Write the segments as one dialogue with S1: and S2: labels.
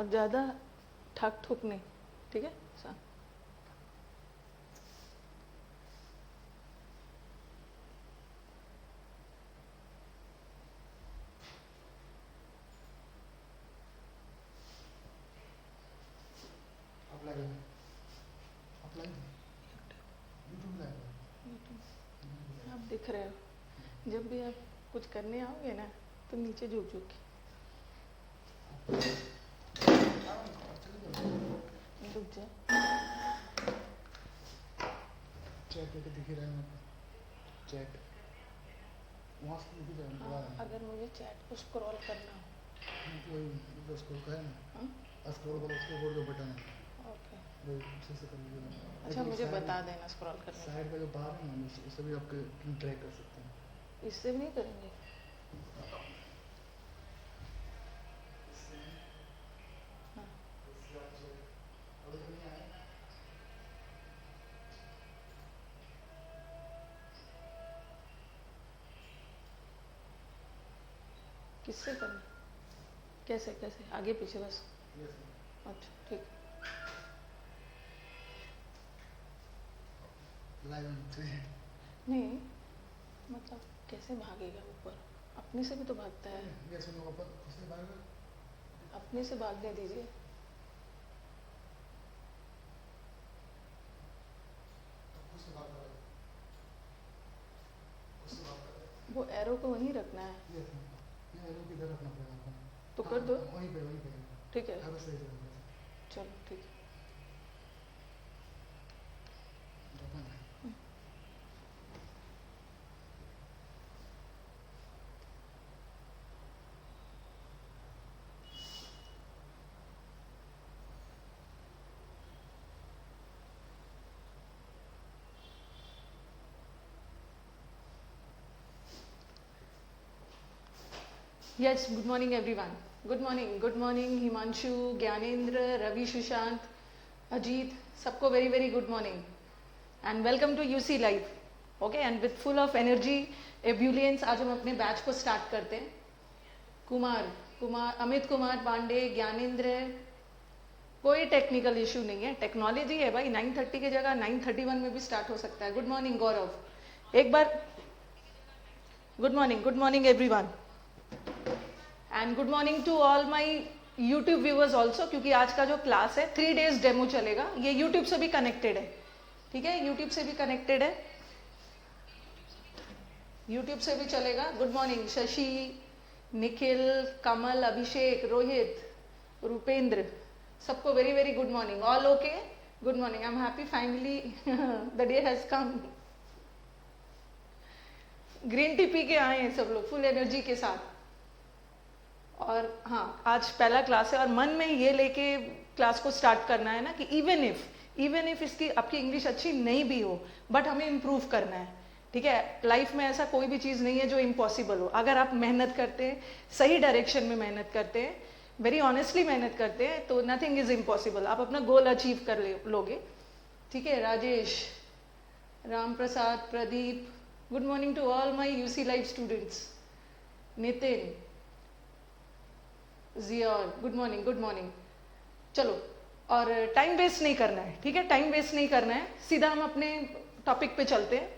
S1: और ज़्यादा ठक ठुक नहीं, ठीक है। आप दिख रहे हो, जब भी आप कुछ करने आओगे ना तो नीचे झुक झुक के रुक जा।
S2: चैट पे दिख रहा है चैट वहाँ से दिख रहा है।
S1: अगर मुझे चैट को स्क्रॉल करना हो
S2: वही स्क्रॉल का है ना, स्क्रॉल वाला उसके ऊपर जो बटन है
S1: ओके,
S2: वो अच्छे से कर लीजिए।
S1: अच्छा मुझे बता देना स्क्रॉल करने
S2: साइड पे जो बार है ना उससे भी आप ट्रैक कर सकते हैं।
S1: इससे भी नहीं करेंगे? किससे करना? कैसे कैसे आगे पीछे बस? अच्छा ठीक। नहीं मतलब कैसे भागेगा ऊपर? अपने से भी तो भागता है। अपने से भागने दीजिए। वो एरो को वहीं रखना है। तो कर दो। ठीक है चलो ठीक है। Yes, good morning everyone. Good morning Himanshu, Gyanendra, Ravi, Sushant, Ajeet, सबको very very good morning and welcome to UC live. Okay and with full of energy ebullience आज हम अपने बैच को स्टार्ट करते हैं। अमित कुमार पांडे, ज्ञानेंद्र, कोई टेक्निकल इशू नहीं है, टेक्नोलॉजी है भाई। 9:30 की जगह 9:31 में भी स्टार्ट हो सकता है। गुड मॉर्निंग गौरव, एक बार good morning everyone and good morning to all my YouTube viewers also, क्योंकि आज का जो क्लास है 3 days डेमो चलेगा। ये यूट्यूब से भी कनेक्टेड है, ठीक है, यूट्यूब से भी कनेक्टेड है, यूट्यूब से भी चलेगा। गुड मॉर्निंग शशि, निखिल, कमल, अभिषेक, रोहित, रूपेंद्र, सबको very very good morning. All okay? Good morning. I am happy finally the day has come. Green tea P के आए हैं सब लोग फुल एनर्जी के साथ। और हाँ, आज पहला क्लास है और मन में ये लेके क्लास को स्टार्ट करना है ना कि इवन इफ इसकी आपकी इंग्लिश अच्छी नहीं भी हो बट हमें इम्प्रूव करना है, ठीक है। लाइफ में ऐसा कोई भी चीज़ नहीं है जो इम्पॉसिबल हो। अगर आप मेहनत करते हैं, सही डायरेक्शन में मेहनत करते हैं, वेरी ऑनेस्टली मेहनत करते हैं, तो नथिंग इज इम्पॉसिबल। आप अपना गोल अचीव कर लोगे, ठीक है। Rajesh, Ram Prasad, Pradeep, good morning to all my UC live students. Nitin, Jiyan, good morning. चलो, और टाइम वेस्ट नहीं करना है, ठीक है, टाइम वेस्ट नहीं करना है, सीधा हम अपने टॉपिक पे चलते हैं,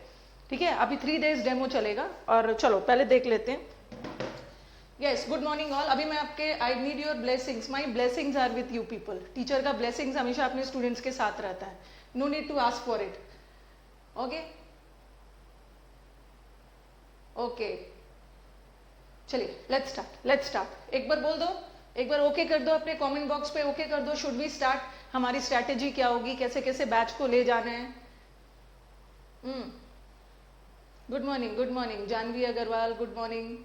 S1: ठीक है। अभी 3 days डेमो चलेगा और चलो पहले देख लेते हैं। Yes, good morning all. अभी मैं आपके I need your blessings, my blessings are with you people. Teacher का ब्लेसिंग्स हमेशा अपने स्टूडेंट्स के साथ रहता है, no need to ask for it. Okay चलिए लेट्स स्टार्ट। एक बार बोल दो, एक बार ओके कर दो अपने कमेंट बॉक्स पे, ओके कर दो। Should we start? हमारी स्ट्रैटेजी क्या होगी, कैसे कैसे बैच को ले जाना है। Good morning Janvi Agarwal, good morning.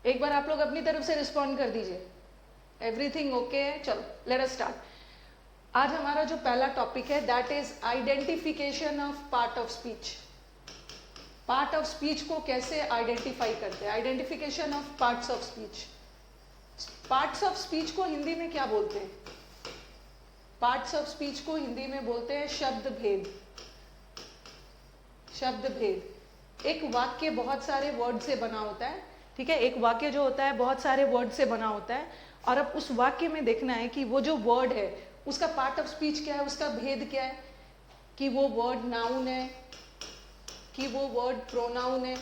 S1: एक बार आप लोग अपनी तरफ से रिस्पॉन्ड कर दीजिए। Everything okay? चलो लेट अस स्टार्ट। आज हमारा जो पहला टॉपिक है that is identification of part of speech. Part of speech को कैसे आइडेंटिफाई करते हैं, identification of parts of speech. Parts of speech को हिंदी में क्या बोलते हैं? पार्ट्स ऑफ स्पीच को हिंदी में बोलते हैं शब्द भेद। एक वाक्य बहुत सारे वर्ड से बना होता है, ठीक है। एक वाक्य जो होता है बहुत सारे वर्ड से बना होता है और अब उस वाक्य में देखना है कि वो जो वर्ड है उसका पार्ट ऑफ स्पीच क्या है, उसका भेद क्या है, कि वो वर्ड नाउन है, कि वो वर्ड प्रोनाउन है,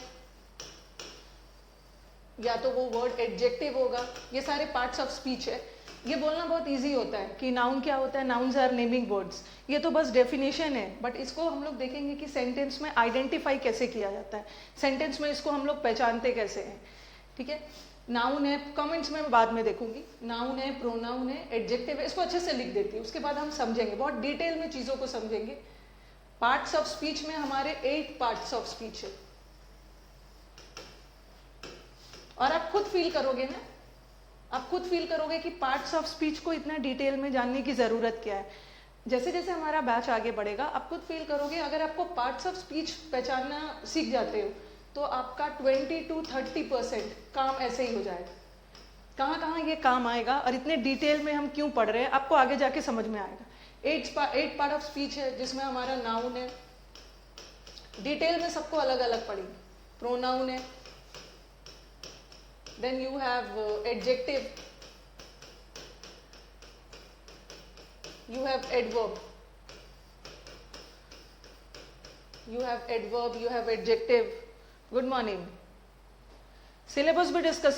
S1: या तो वो वर्ड एडजेक्टिव होगा। ये सारे पार्ट्स ऑफ स्पीच है। ये बोलना बहुत इजी होता है कि नाउन क्या होता है, नाउन्स आर नेमिंग वर्ड्स, ये तो बस डेफिनेशन है। बट इसको हम लोग देखेंगे कि सेंटेंस में आइडेंटिफाई कैसे किया जाता है, सेंटेंस में इसको हम लोग पहचानते कैसे हैं। ठीक है, नाउन है, कमेंट्स में मैं बाद में देखूंगी, नाउन है, प्रोनाउन है, एडजेक्टिव है, इसको अच्छे से लिख देती हूँ, उसके बाद हम समझेंगे, बहुत डिटेल में चीज़ों को समझेंगे। पार्ट्स ऑफ स्पीच में हमारे 8 पार्ट्स ऑफ स्पीच है, और आप खुद फील करोगे ना, आप खुद फील करोगे कि पार्ट्स ऑफ स्पीच को इतना डिटेल में जानने की ज़रूरत क्या है। जैसे जैसे हमारा बैच आगे बढ़ेगा आप खुद फील करोगे, अगर आपको पार्ट्स ऑफ स्पीच पहचानना सीख जाते हो तो आपका 20 to 30% काम ऐसे ही हो जाएगा। कहाँ कहाँ ये काम आएगा और इतने डिटेल में हम क्यों पढ़ रहे हैं आपको आगे जाके समझ में आएगा। 8 पार्ट ऑफ स्पीच है जिसमें हमारा नाउन है, डिटेल में सबको अलग अलग पढ़ेंगे। प्रोनाउन है, then you have adjective, you have adverb, you have adjective। Good morning. Syllabus भी डिस्कस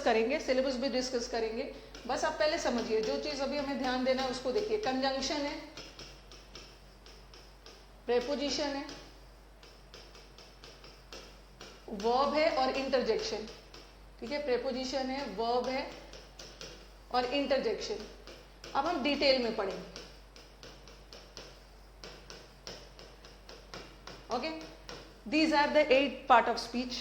S1: करेंगे, बस आप पहले समझिए, जो चीज अभी हमें ध्यान देना है उसको देखिए। कंजंक्शन है, प्रेपोजिशन है, वर्ब है और इंटरजेक्शन। ठीक है, प्रेपोजिशन है, वर्ब है और इंटरजेक्शन। अब हम डिटेल में पढ़ेंगे। Okay, these are the 8 part of speech.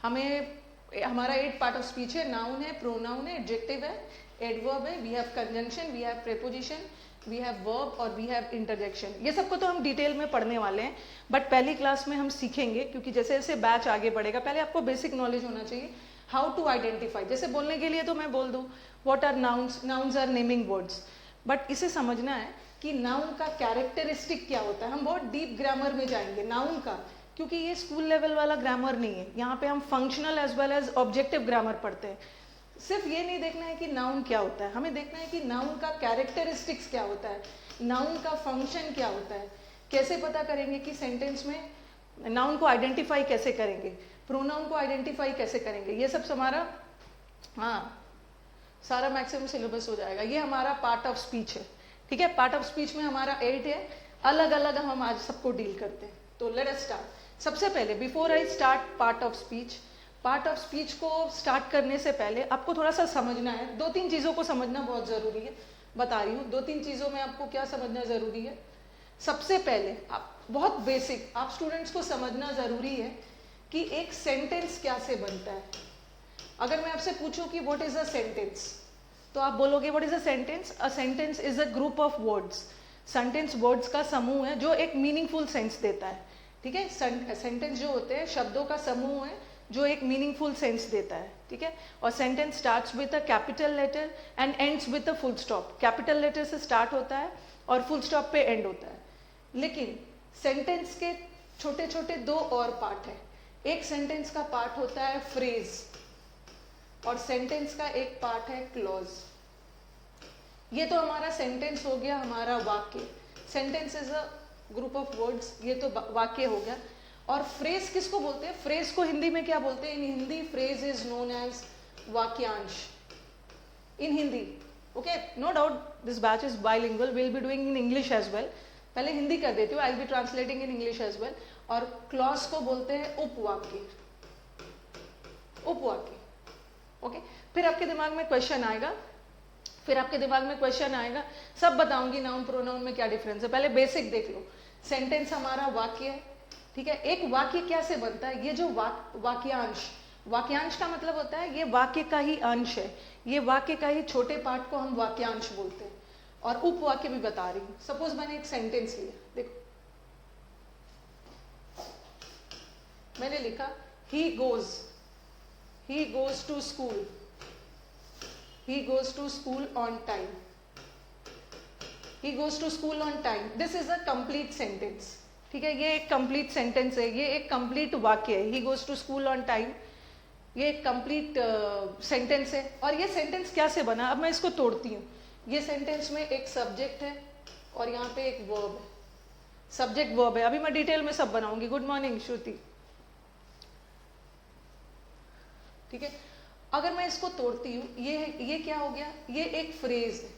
S1: हमारा 8 पार्ट ऑफ स्पीच है, नाउन है, प्रोनाउन है, एडजेक्टिव है, एडवर्ब है, we have conjunction, we have preposition, we have verb और वी हैव इंटरजेक्शन। ये सबको तो हम डिटेल में पढ़ने वाले हैं, बट पहली क्लास में हम सीखेंगे, क्योंकि जैसे जैसे बैच आगे बढ़ेगा पहले आपको बेसिक नॉलेज होना चाहिए। हाउ टू आइडेंटिफाई, जैसे बोलने के लिए तो मैं बोल दूं what are nouns, nouns are naming words, but इसे समझना है कि नाउन का कैरेक्टरिस्टिक क्या होता है। हम बहुत डीप ग्रामर में जाएंगे नाउन का, क्योंकि ये स्कूल लेवल वाला ग्रामर नहीं है। यहाँ पे हम functional as well as objective grammar पढ़ते हैं। सिर्फ ये नहीं देखना है कि नाउन क्या होता है, हमें देखना है कि नाउन का कैरेक्टरिस्टिक्स क्या होता है, नाउन का फंक्शन क्या होता है, कैसे पता करेंगे कि सेंटेंस में नाउन को आइडेंटिफाई कैसे करेंगे, प्रोनाउन को आइडेंटिफाई कैसे करेंगे। ये सब हमारा सारा मैक्सिमम सिलेबस हो जाएगा। ये हमारा पार्ट ऑफ स्पीच है। ठीक है, पार्ट ऑफ स्पीच में हमारा 8 है, अलग अलग हम आज सबको डील करते हैं। तो लेट अस स्टार्ट। सबसे पहले before I start part of speech को स्टार्ट करने से पहले आपको थोड़ा सा समझना है, 2-3 चीज़ों को समझना बहुत ज़रूरी है। बता रही हूँ 2-3 चीज़ों में आपको क्या समझना ज़रूरी है। सबसे पहले आप बहुत बेसिक, आप स्टूडेंट्स को समझना ज़रूरी है कि एक सेंटेंस क्या से बनता है। अगर मैं आपसे पूछूं कि व्हाट इज अ सेंटेंस, तो आप बोलोगे what is a sentence? A sentence is a group of words. Sentence words का समूह है जो एक मीनिंगफुल सेंस देता है। ठीक है, सेंटेंस जो होते हैं शब्दों का समूह है जो एक मीनिंगफुल सेंस देता है। ठीक है, और sentence starts with a capital letter and ends with a full stop. Capital letter से स्टार्ट होता है और फुल स्टॉप पे एंड होता है। लेकिन सेंटेंस के छोटे छोटे 2 और पार्ट है। एक सेंटेंस का पार्ट होता है फ्रेज और सेंटेंस का एक पार्ट है क्लॉज। ये तो हमारा सेंटेंस हो गया, हमारा वाक्य। Sentence is a group of words, ये तो वाक्य हो गया। और फ्रेज किसको बोलते हैं? फ्रेज को हिंदी में क्या बोलते हैं? In Hindi phrase is known as वाक्यांश in Hindi. Okay, no doubt this batch is bilingual, will be doing in English as well. पहले हिंदी कर देती हूँ, I will be translating in English as well. और क्लॉज को बोलते हैं उपवाक्य। ओके, फिर आपके दिमाग में क्वेश्चन आएगा, सब बताऊंगी नाउन प्रोनाउन में क्या डिफरेंस है। पहले बेसिक देख लो। सेंटेंस हमारा वाक्य है। ठीक है, एक वाक्य क्या से बनता है? ये जो वाक्यांश का मतलब होता है ये वाक्य का ही अंश है, ये वाक्य का ही छोटे पार्ट को हम वाक्यांश बोलते हैं। और उपवाक्य भी बता रही हूँ। सपोज मैंने एक सेंटेंस लिया, देखो मैंने लिखा ही goes to school on time. He goes to school on time. This is a complete sentence. ठीक है, ये एक कंप्लीट सेंटेंस है, ये एक कंप्लीट वाक्य है। He goes to school on time. ये एक कंप्लीट सेंटेंस है और ये सेंटेंस क्या से बना, अब मैं इसको तोड़ती हूँ। ये सेंटेंस में एक सब्जेक्ट है और यहाँ पे एक वर्ब है, सब्जेक्ट वर्ब है। अभी मैं डिटेल में सब बनाऊंगी। गुड मॉर्निंग श्रुति, ठीक है। अगर मैं इसको तोड़ती हूँ, ये क्या हो गया, ये एक फ्रेज है,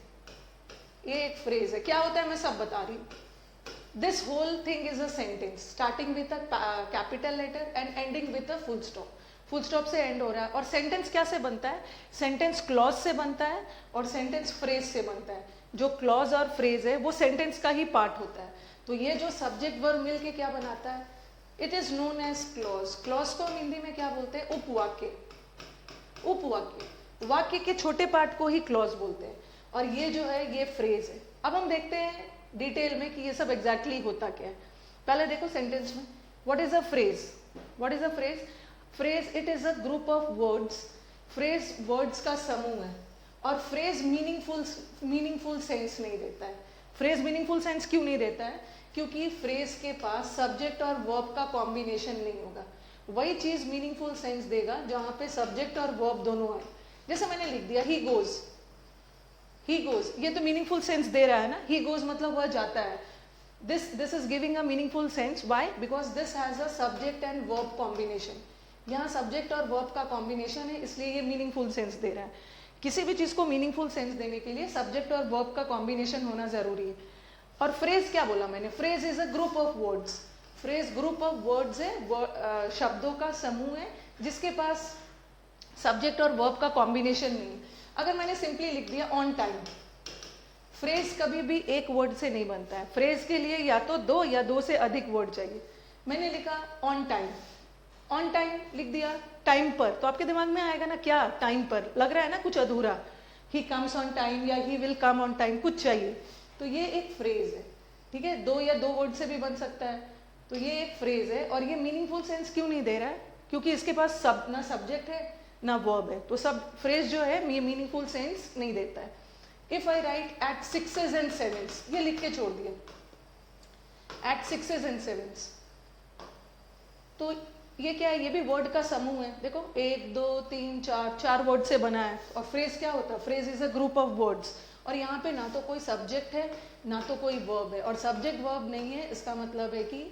S1: ये एक फ्रेज है। क्या होता है मैं सब बता रही हूँ। This whole thing is a sentence starting with a capital letter and ending with a full stop. Full stop से एंड हो रहा है। और सेंटेंस क्या से बनता है, सेंटेंस क्लॉज से बनता है और सेंटेंस फ्रेज से बनता है। जो क्लॉज और फ्रेज है वो सेंटेंस का ही पार्ट होता है। तो ये जो सब्जेक्ट वर्ब मिल के क्या बनाता है, it is known as clause. Clause को हम हिंदी में क्या बोलते हैं, उपवाक्य। उपवाक्य, वाक्य के छोटे पार्ट को ही क्लॉज बोलते हैं। और ये जो है ये फ्रेज है। अब हम देखते हैं डिटेल में कि ये सब एग्जैक्टली होता क्या है। पहले देखो सेंटेंस में, what is a phrase, what is a phrase. Phrase it is a group of words. Phrase words का समूह है और फ्रेज मीनिंगफुल सेंस नहीं देता है। फ्रेज मीनिंगफुल सेंस क्यों नहीं देता है, क्योंकि फ्रेज के पास सब्जेक्ट और वर्ब का कॉम्बिनेशन नहीं होगा। वही चीज मीनिंगफुल सेंस देगा जहां पे सब्जेक्ट और वर्ब दोनों है। जैसे मैंने लिख दिया ही गोज, ही गोज, ये तो मीनिंगफुल सेंस दे रहा है ना। ही गोज मतलब वह जाता है। This is giving a meaningful sense. Why, because this has a subject and verb combination. यहाँ सब्जेक्ट और वर्ब का कॉम्बिनेशन है, इसलिए ये मीनिंगफुल सेंस दे रहा है। किसी भी चीज को मीनिंगफुल सेंस देने के लिए सब्जेक्ट और वर्ब का कॉम्बिनेशन होना जरूरी है। और फ्रेज क्या बोला मैंने, phrase is a group of words. Phrase group of words है, शब्दों का समूह है जिसके पास सब्जेक्ट और वर्ब का कॉम्बिनेशन नहीं है। अगर मैंने सिंपली लिख दिया ऑन टाइम, फ्रेज कभी भी एक वर्ड से नहीं बनता है। फ्रेज के लिए या तो दो या दो से अधिक वर्ड चाहिए। मैंने लिखा ऑन टाइम, ऑन टाइम लिख दिया, टाइम पर, तो आपके दिमाग में आएगा ना क्या, टाइम पर लग रहा है ना कुछ अधूरा। ही कम्स ऑन टाइम या he will come on time, कुछ चाहिए। तो ये एक फ्रेज है, ठीक है। दो या दो वर्ड से भी बन सकता है। तो ये एक फ्रेज है और ये मीनिंगफुल सेंस क्यों नहीं दे रहा है, क्योंकि इसके पास ना सब्जेक्ट है ना वर्ब है। तो सब फ्रेज जो है ये मीनिंगफुल सेंस नहीं देता है। If I write eight sixes and sevens, ये लिख के छोड़ दिया, एट सिक्सेस एंड सेवेंस, तो ये क्या है, ये भी वर्ड का समूह है। देखो 1 2 3 4, 4 वर्ड से बना है। और फ्रेज क्या होता है, phrase is a group of words. और यहाँ पे ना तो कोई सब्जेक्ट है ना तो कोई वर्ब है। और सब्जेक्ट वर्ब नहीं है, इसका मतलब है कि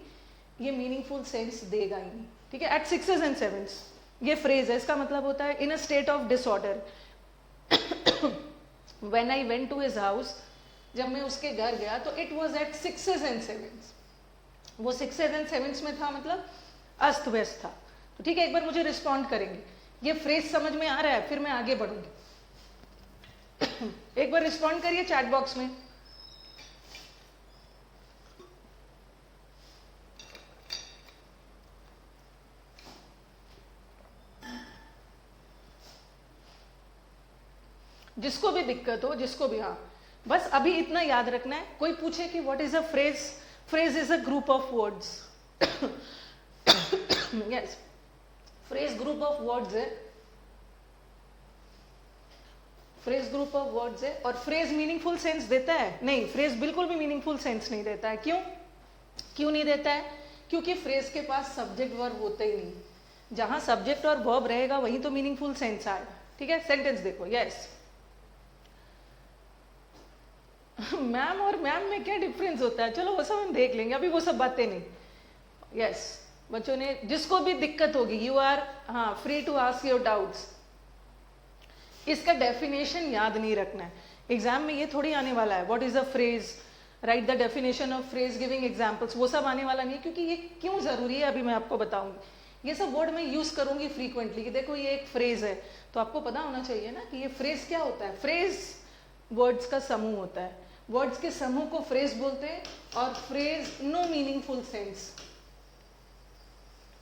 S1: ये मीनिंगफुल सेंस देगा ही नहीं, ठीक है। एट सिक्सेस एंड सेवेंस, ये फ्रेज है। इसका मतलब होता है in a state of disorder. When I went to his house, जब मैं उसके घर गया तो it was at sixes and sevens. वो सिक्सेस एंड सेवेंस में था, मतलब अस्त व्यस्त था। तो ठीक है, एक बार मुझे रिस्पॉन्ड करेंगे, ये फ्रेज समझ में आ रहा है, फिर मैं आगे बढ़ूंगी। एक बार रिस्पॉन्ड करिए चैट बॉक्स में। जिसको भी दिक्कत हो, जिसको भी, हाँ बस अभी इतना याद रखना है। कोई पूछे कि what is a phrase, phrase is a group of words. Yes, phrase group of words है, फ्रेज ग्रुप ऑफ वर्ड्स है। और फ्रेज मीनिंगफुल सेंस देता है? नहीं, फ्रेज बिल्कुल भी मीनिंगफुल सेंस नहीं देता है। क्यों नहीं देता है? क्योंकि फ्रेज के पास सब्जेक्ट वर्ब होते ही नहीं। जहां सब्जेक्ट और वर्ब रहेगा वहीं तो मीनिंगफुल सेंस आएगा, ठीक है। सेंटेंस देखो, यस। मैम और मैम में क्या डिफरेंस होता है, चलो वो सब हम देख लेंगे, अभी वो सब बातें नहीं। यस, बच्चों ने, जिसको भी दिक्कत होगी, you are free to ask your doubts. इसका डेफिनेशन याद नहीं रखना है, एग्जाम में ये थोड़ी आने वाला है। What is a phrase, right the definition of phrase, giving examples, वो सब आने वाला नहीं है। क्योंकि ये क्यों जरूरी है अभी मैं आपको बताऊंगी। ये सब वर्ड मैं यूज करूंगी फ्रीक्वेंटली कि देखो ये एक फ्रेज है, तो आपको पता होना चाहिए ना कि ये फ्रेज क्या होता है। फ्रेज वर्ड्स का समूह होता है, वर्ड्स के समूह को फ्रेज बोलते हैं। और phrase no meaningful sense,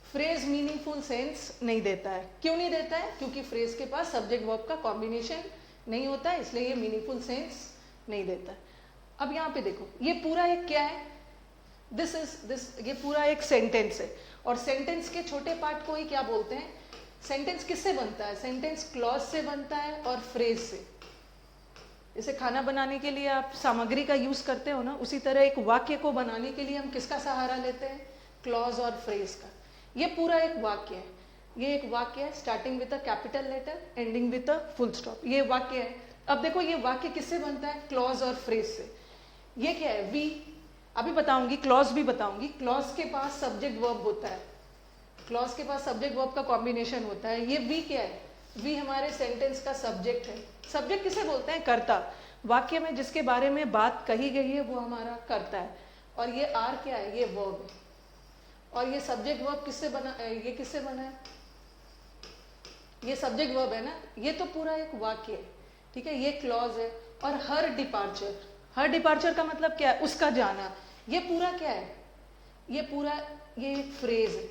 S1: phrase meaningful sense नहीं देता है। क्यों नहीं देता है? क्योंकि फ्रेज के पास सब्जेक्ट वर्ब का कॉम्बिनेशन नहीं होता है, इसलिए ये मीनिंगफुल सेंस नहीं देता है। अब यहाँ पे देखो, ये पूरा एक क्या है, ये पूरा एक सेंटेंस है। और सेंटेंस के छोटे पार्ट को ही क्या बोलते हैं? सेंटेंस किससे बनता है? सेंटेंस क्लॉज से बनता है और फ्रेज से। जैसे खाना बनाने के लिए आप सामग्री का यूज करते हो ना, उसी तरह एक वाक्य को बनाने के लिए हम किसका सहारा लेते हैं? क्लॉज और फ्रेज का। ये पूरा एक वाक्य है। ये एक वाक्य है starting with a capital letter ending with a full stop, ये वाक्य है। अब देखो ये वाक्य किससे बनता है, क्लॉज और फ्रेज से। ये क्या है, वी, अभी बताऊंगी, क्लॉज भी बताऊंगी। क्लॉज के पास सब्जेक्ट वर्ब होता है, क्लॉज के पास सब्जेक्ट वर्ब का कॉम्बिनेशन होता है। ये वी क्या है, वी हमारे सेंटेंस का सब्जेक्ट है। सब्जेक्ट किसे बोलते हैं, कर्ता। वाक्य में जिसके बारे में बात कही गई है वो हमारा कर्ता है। और ये आर क्या है, ये वर्ब है। और ये सब्जेक्ट वर्ब किससे बना, ये किससे बना है, ये सब्जेक्ट वर्ब है ना, ये तो पूरा एक वाक्य है, ठीक है। ये क्लॉज है। और हर डिपार्चर, हर डिपार्चर का मतलब क्या है, उसका जाना। ये पूरा क्या है, ये पूरा ये एक फ्रेज है,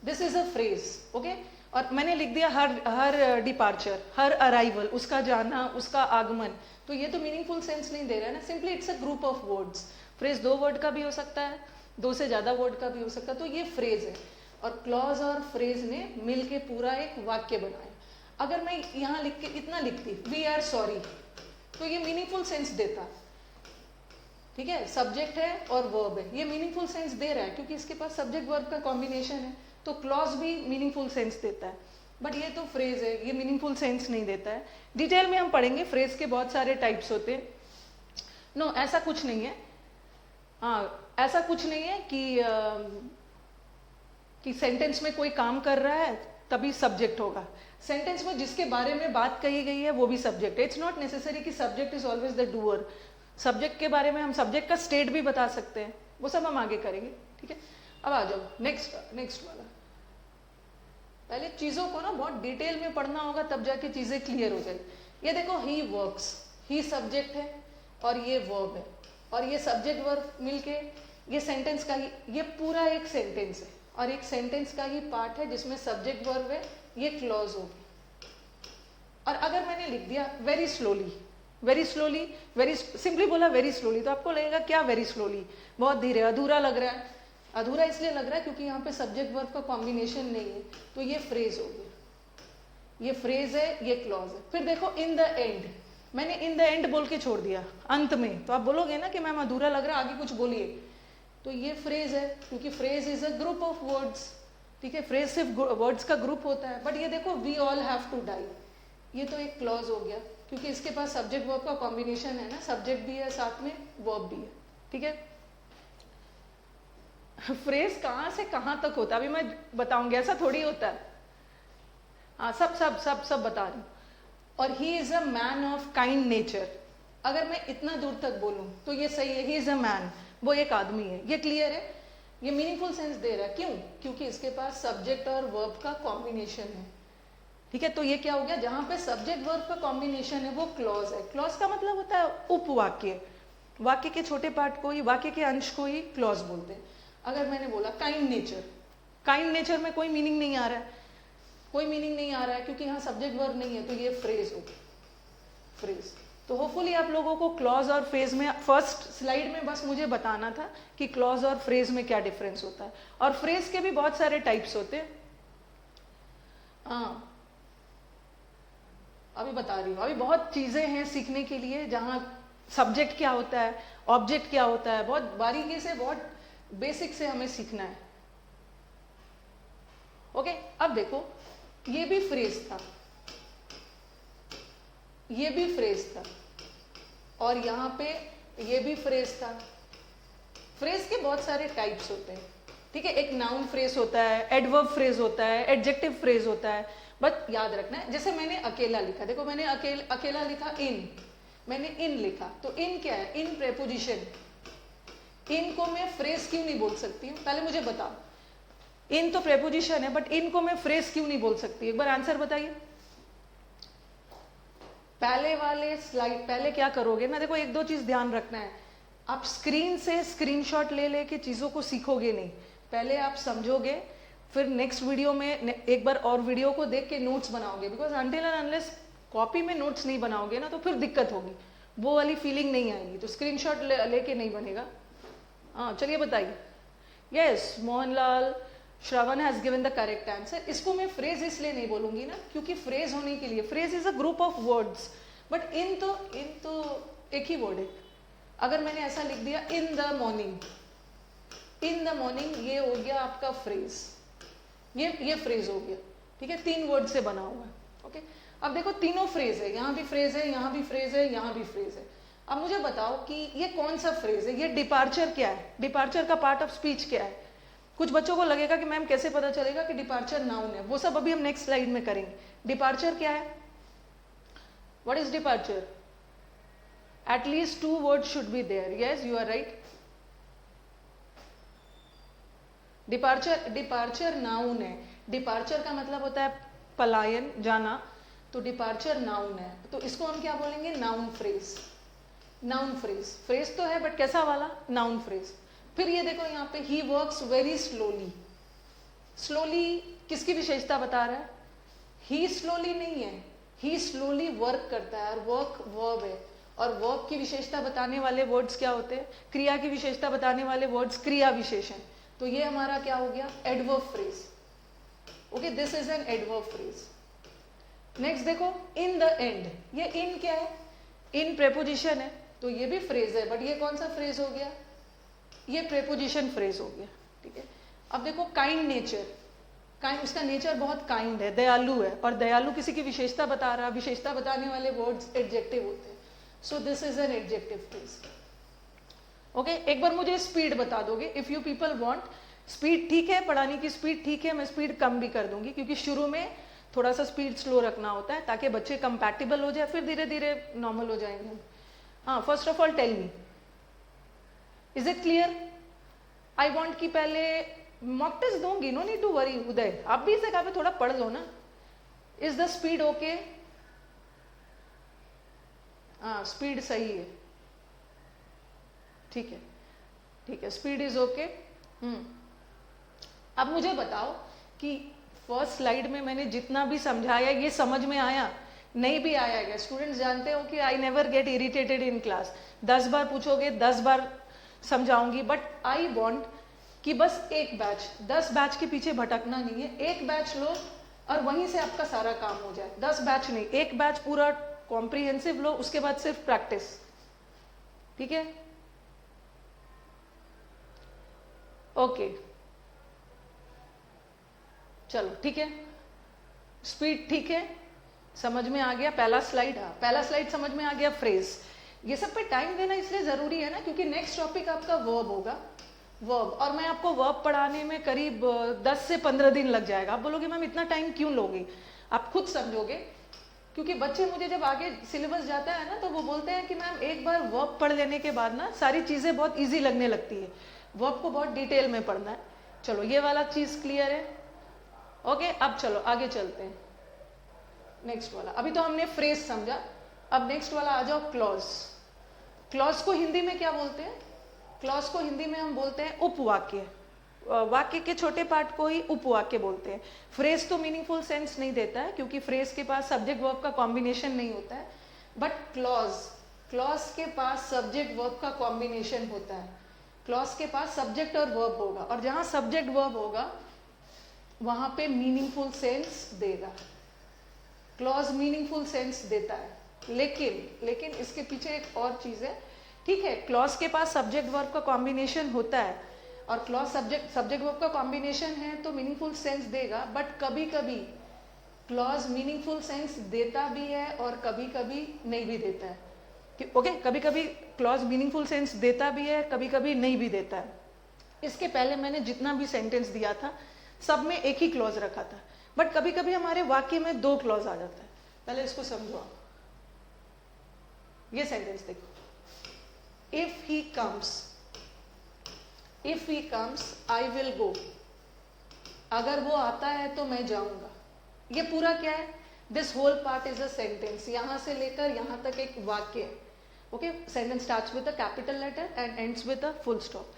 S1: this is a phrase, okay. और मैंने लिख दिया हर डिपार्चर, हर अराइवल, उसका जाना, उसका आगमन। तो ये तो मीनिंगफुल सेंस नहीं दे रहा है ना, simply it's a group of words. Phrase 2 word का भी हो सकता है, 2 से ज्यादा वर्ड का भी हो सकता है, तो ये फ्रेज है। और क्लॉज और फ्रेज ने मिलके पूरा एक वाक्य बनाया। अगर मैं यहाँ लिख के इतना लिखती, वी आर सॉरी, तो ये मीनिंगफुल सेंस देता, ठीक है। सब्जेक्ट है और वर्ब है, ये मीनिंगफुल सेंस दे रहा है क्योंकि इसके पास सब्जेक्ट वर्ब का कॉम्बिनेशन है। तो क्लॉज भी मीनिंगफुल सेंस देता है, बट ये तो फ्रेज है, ये मीनिंगफुल सेंस नहीं देता है। डिटेल में हम पढ़ेंगे, फ्रेज के बहुत सारे टाइप्स होते हैं। नो, ऐसा कुछ नहीं है, हाँ ऐसा कुछ नहीं है कि सेंटेंस में कोई काम कर रहा है तभी सब्जेक्ट होगा। सेंटेंस में जिसके बारे में बात कही गई है वो भी सब्जेक्ट है। इट्स नॉट नेसेसरी कि subject is always the doer. Subject के बारे में हम सब्जेक्ट का स्टेट भी बता सकते हैं, वो सब हम आगे करेंगे, ठीक है। अब आ जाओ नेक्स्ट वाला। पहले चीजों को ना बहुत डिटेल में पढ़ना होगा, तब जाके चीजें क्लियर हो जाएगी। ये देखो, ही वर्क्स, ही सब्जेक्ट है और ये वर्ब है, और ये सब्जेक्ट वर्ब मिलके ये सेंटेंस का ही, ये पूरा एक सेंटेंस है और एक सेंटेंस का ही पार्ट है जिसमें सब्जेक्ट वर्ब है, ये क्लॉज होगी। और अगर मैंने लिख दिया very slowly, very slowly, very simply बोला वेरी स्लोली, तो आपको लगेगा क्या वेरी स्लोली, बहुत धीरे, अधूरा लग रहा है। अधूरा इसलिए लग रहा है क्योंकि यहाँ पे सब्जेक्ट वर्ब का कॉम्बिनेशन नहीं है, तो ये फ्रेज हो गया, ये फ्रेज है, ये क्लॉज है। फिर देखो इन द एंड, मैंने इन द एंड बोल के छोड़ दिया, अंत में, तो आप बोलोगे ना कि मैम अधूरा लग रहा है, आगे कुछ बोलिए। तो ये फ्रेज है क्योंकि phrase is a group of words, ठीक है। फ्रेज सिर्फ वर्ड्स का ग्रुप होता है। बट ये देखो, we all have to die, ये तो एक क्लॉज हो गया क्योंकि इसके पास सब्जेक्ट वर्ब का कॉम्बिनेशन है ना, सब्जेक्ट भी है साथ में वर्ब भी है, ठीक है। फ्रेज कहाँ से कहाँ तक होता है अभी मैं बताऊंगी, ऐसा थोड़ी होता है। हाँ, सब सब सब सब बता रही हूँ। और ही is a man of kind nature, अगर मैं इतना दूर तक बोलूं तो ये सही है, ही इज अ मैन, वो एक आदमी है, ये क्लियर है, ये मीनिंगफुल सेंस दे रहा है। क्यों? क्योंकि इसके पास सब्जेक्ट और वर्ब का कॉम्बिनेशन है, ठीक है। तो ये क्या हो गया, जहां पे सब्जेक्ट वर्ब का कॉम्बिनेशन है वो क्लॉज है। क्लॉज का मतलब होता है उपवाक्य, वाक्य के छोटे पार्ट को ही, वाक्य के अंश को ही क्लॉज बोलते हैं। अगर मैंने बोला काइंड नेचर, काइंड नेचर में कोई मीनिंग नहीं आ रहा है, कोई मीनिंग नहीं आ रहा है क्योंकि यहाँ सब्जेक्ट वर्ब नहीं है, तो ये फ्रेज होगी, फ्रेज। तो होपफुली आप लोगों को क्लॉज और फ्रेज में, फर्स्ट स्लाइड में बस मुझे बताना था कि क्लॉज और फ्रेज में क्या डिफरेंस होता है। और फ्रेज के भी बहुत सारे टाइप्स होते हैं, हाँ अभी बता रही हूँ। अभी बहुत चीजें हैं सीखने के लिए, जहाँ सब्जेक्ट क्या होता है, ऑब्जेक्ट क्या होता है, बहुत बारीकी से, बहुत बेसिक से हमें सीखना है, ओके। अब देखो, ये भी फ्रेज था, ये भी फ्रेज था, और यहाँ पे ये भी फ्रेज था। फ्रेज के बहुत सारे टाइप्स होते हैं, ठीक है। एक नाउन फ्रेज होता है, एडवर्ब फ्रेज होता है, एडजेक्टिव फ्रेज होता है। बट याद रखना है, जैसे मैंने अकेला लिखा, देखो मैंने अकेला लिखा इन, मैंने इन लिखा, तो इन क्या है, इन प्रेपोजिशन। इन को मैं फ्रेज क्यों नहीं बोल सकती हूँ, पहले मुझे बताओ। इन तो प्रेपोजिशन है, बट इन को मैं फ्रेज क्यों नहीं बोल सकती, एक बार आंसर बताइए। पहले वाले स्लाइड, पहले क्या करोगे ना, देखो एक दो चीज ध्यान रखना है, आप स्क्रीन से स्क्रीनशॉट ले लेके चीजों को सीखोगे नहीं, पहले आप समझोगे, फिर नेक्स्ट वीडियो में एक बार और वीडियो को देख के नोट्स बनाओगे। Because until and unless copy में नोट्स नहीं बनाओगे ना, तो फिर दिक्कत होगी, वो वाली फीलिंग नहीं आएगी। तो स्क्रीनशॉट लेके नहीं बनेगा। हाँ चलिए बताइए। Yes, Mohanlal, Shravan has given the correct answer. इसको मैं फ्रेज इसलिए नहीं बोलूंगी ना, क्योंकि फ्रेज होने के लिए, phrase is a group of words, but in तो एक ही वर्ड है। अगर मैंने ऐसा लिख दिया in the morning, in the morning, ये हो गया आपका फ्रेज, ये फ्रेज हो गया, ठीक है, 3 वर्ड से बना हुआ है, ओके। अब देखो तीनों फ्रेज है, यहाँ भी फ्रेज है, यहाँ भी फ्रेज है, यहाँ भी फ्रेज है। अब मुझे बताओ कि ये कौन सा फ्रेज है, ये डिपार्चर क्या है, डिपार्चर का पार्ट ऑफ स्पीच क्या है। कुछ बच्चों को लगेगा कि मैम कैसे पता चलेगा कि डिपार्चर नाउन है, वो सब अभी हम नेक्स्ट स्लाइड में करेंगे। डिपार्चर क्या है, what is departure? At least 2 word should be there, yes you are right. Departure noun है, डिपार्चर का मतलब होता है पलायन, जाना, तो डिपार्चर नाउन है, तो इसको हम क्या बोलेंगे, noun phrase. Noun phrase, phrase तो है बट कैसा वाला, नाउन फ्रेज। फिर ये देखो यहाँ पे he works very slowly, slowly किसकी विशेषता बता रहा है, ही स्लोली नहीं है, ही स्लोली वर्क करता है, और वर्क वर्ब है, और वर्ब की विशेषता बताने वाले वर्ड्स क्या होते हैं, क्रिया की विशेषता बताने वाले वर्ड्स क्रिया विशेषण, तो ये हमारा क्या हो गया, adverb phrase, okay, this is an adverb phrase. Next देखो इन द एंड, ये इन क्या है, इन प्रेपोजिशन है, तो ये भी फ्रेज है, बट ये कौन सा फ्रेज हो गया, ये प्रेपोजिशन फ्रेज हो गया, ठीक है। अब देखो काइंड नेचर, काइंड, उसका नेचर बहुत काइंड है, दयालु है, और दयालु किसी की विशेषता बता रहा, विशेषता बताने वाले वर्ड्स एडजेक्टिव होते हैं, so this is an adjective phrase, okay. एक बार मुझे स्पीड बता दोगे, if you people want speed, ठीक है, पढ़ाने की स्पीड ठीक है, मैं स्पीड कम भी कर दूंगी, क्योंकि शुरू में थोड़ा सा स्पीड स्लो रखना होता है ताकि बच्चे कंपैटिबल हो जाए, फिर धीरे धीरे नॉर्मल हो जाएंगे। हाँ, first of all tell me, is it clear? I want कि पहले मॉक टेस्ट दूंगी, no need to worry Uday, आप भी इस जगह पे थोड़ा पढ़ लो ना। Is the speed okay? हाँ, स्पीड सही है, ठीक है, ठीक है, स्पीड इज ओके। अब मुझे बताओ कि फर्स्ट स्लाइड में मैंने जितना भी समझाया ये समझ में आया, नहीं भी आया क्या? स्टूडेंट्स जानते हो कि I never get irritated in class, 10 बार पूछोगे 10 बार समझाऊंगी, बट आई वॉन्ट कि बस एक बैच, 10 बैच के पीछे भटकना नहीं है, एक बैच लो और वहीं से आपका सारा काम हो जाए। 10 बैच नहीं, एक बैच पूरा कॉम्प्रिहेंसिव लो, उसके बाद सिर्फ प्रैक्टिस, ठीक है, ओके। चलो ठीक है, स्पीड ठीक है, समझ में आ गया। पहला स्लाइड, हाँ पहला स्लाइड समझ में आ गया। फ्रेज, ये सब पे टाइम देना इसलिए जरूरी है ना, क्योंकि नेक्स्ट टॉपिक आपका वर्ब होगा, वर्ब, और मैं आपको वर्ब पढ़ाने में करीब 10 से 15 दिन लग जाएगा। आप बोलोगे मैम इतना टाइम क्यों लोगे, आप खुद समझोगे, क्योंकि बच्चे मुझे जब आगे सिलेबस जाता है ना तो वो बोलते हैं कि मैम एक बार वर्ब पढ़ लेने के बाद ना सारी चीजें बहुत ईजी लगने लगती है, वर्ब को बहुत डिटेल में पढ़ना है। चलो ये वाला चीज क्लियर है, ओके। अब चलो आगे चलते हैं, नेक्स्ट वाला। अभी तो हमने फ्रेज समझा, अब नेक्स्ट वाला आ जाओ, क्लॉज। क्लॉज को हिंदी में क्या बोलते हैं? क्लॉज को हिंदी में हम बोलते हैं उपवाक्य, वाक्य के छोटे पार्ट को ही उपवाक्य बोलते हैं। फ्रेज तो मीनिंगफुल सेंस नहीं देता है, क्योंकि फ्रेज के पास सब्जेक्ट वर्ब का कॉम्बिनेशन नहीं होता है, बट क्लॉज, क्लॉज के पास सब्जेक्ट वर्ब का कॉम्बिनेशन होता है। क्लॉज के पास सब्जेक्ट और वर्ब होगा, और जहां सब्जेक्ट वर्ब होगा वहां पे मीनिंगफुल सेंस देगा। क्लॉज मीनिंगफुल सेंस देता है, लेकिन इसके पीछे एक और चीज है, ठीक है। क्लॉज के पास सब्जेक्ट वर्ब का कॉम्बिनेशन होता है, और क्लॉज सब्जेक्ट वर्ब का कॉम्बिनेशन है तो मीनिंगफुल सेंस देगा, बट कभी कभी क्लॉज मीनिंगफुल सेंस देता भी है और कभी कभी नहीं भी देता है, ओके। कभी कभी क्लॉज मीनिंगफुल सेंस देता भी है, कभी कभी नहीं भी देता है। इसके पहले मैंने जितना भी सेंटेंस दिया था सब में एक ही क्लॉज रखा था, बट कभी कभी हमारे वाक्य में 2 क्लॉज आ जाता है। पहले इसको समझो आप, ये सेंटेंस देखो, if he comes I will go, अगर वो आता है तो मैं जाऊंगा। ये पूरा क्या है? This whole part is a sentence, यहां से लेकर यहां तक एक वाक्य है, okay. Sentence starts with a capital letter and ends with a full stop.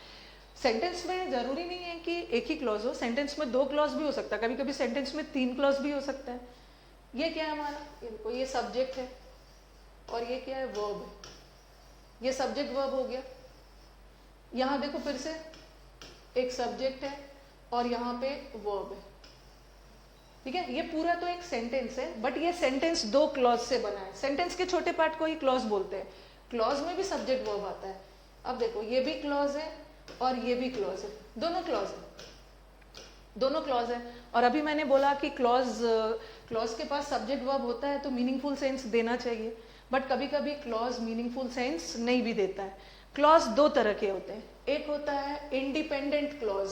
S1: Sentence में जरूरी नहीं है कि एक ही क्लॉज हो, सेंटेंस में 2 क्लॉज भी हो सकता है, कभी कभी सेंटेंस में 3 क्लॉज भी हो सकता है। ये क्या है हमारा, ये देखो, ये सब्जेक्ट है और ये क्या है, वर्ब है। ये सब्जेक्ट वर्ब हो गया, यहां देखो फिर से एक सब्जेक्ट है और यहाँ पे वर्ब है, ठीक है। ये पूरा तो एक सेंटेंस है, बट ये सेंटेंस 2 क्लॉज से बना है। सेंटेंस के छोटे पार्ट को ही क्लॉज बोलते हैं। क्लॉज में भी सब्जेक्ट वर्ब आता है। अब देखो ये भी क्लॉज है और ये भी क्लॉज है, दोनों क्लॉज है। दोनों क्लॉज है। और अभी मैंने बोला कि क्लॉज के पास सब्जेक्ट वर्ब होता है तो मीनिंगफुल सेंस देना चाहिए, बट कभी कभी क्लॉज मीनिंगफुल सेंस नहीं भी देता है। क्लॉज दो तरह के होते हैं, एक होता है इंडिपेंडेंट क्लॉज,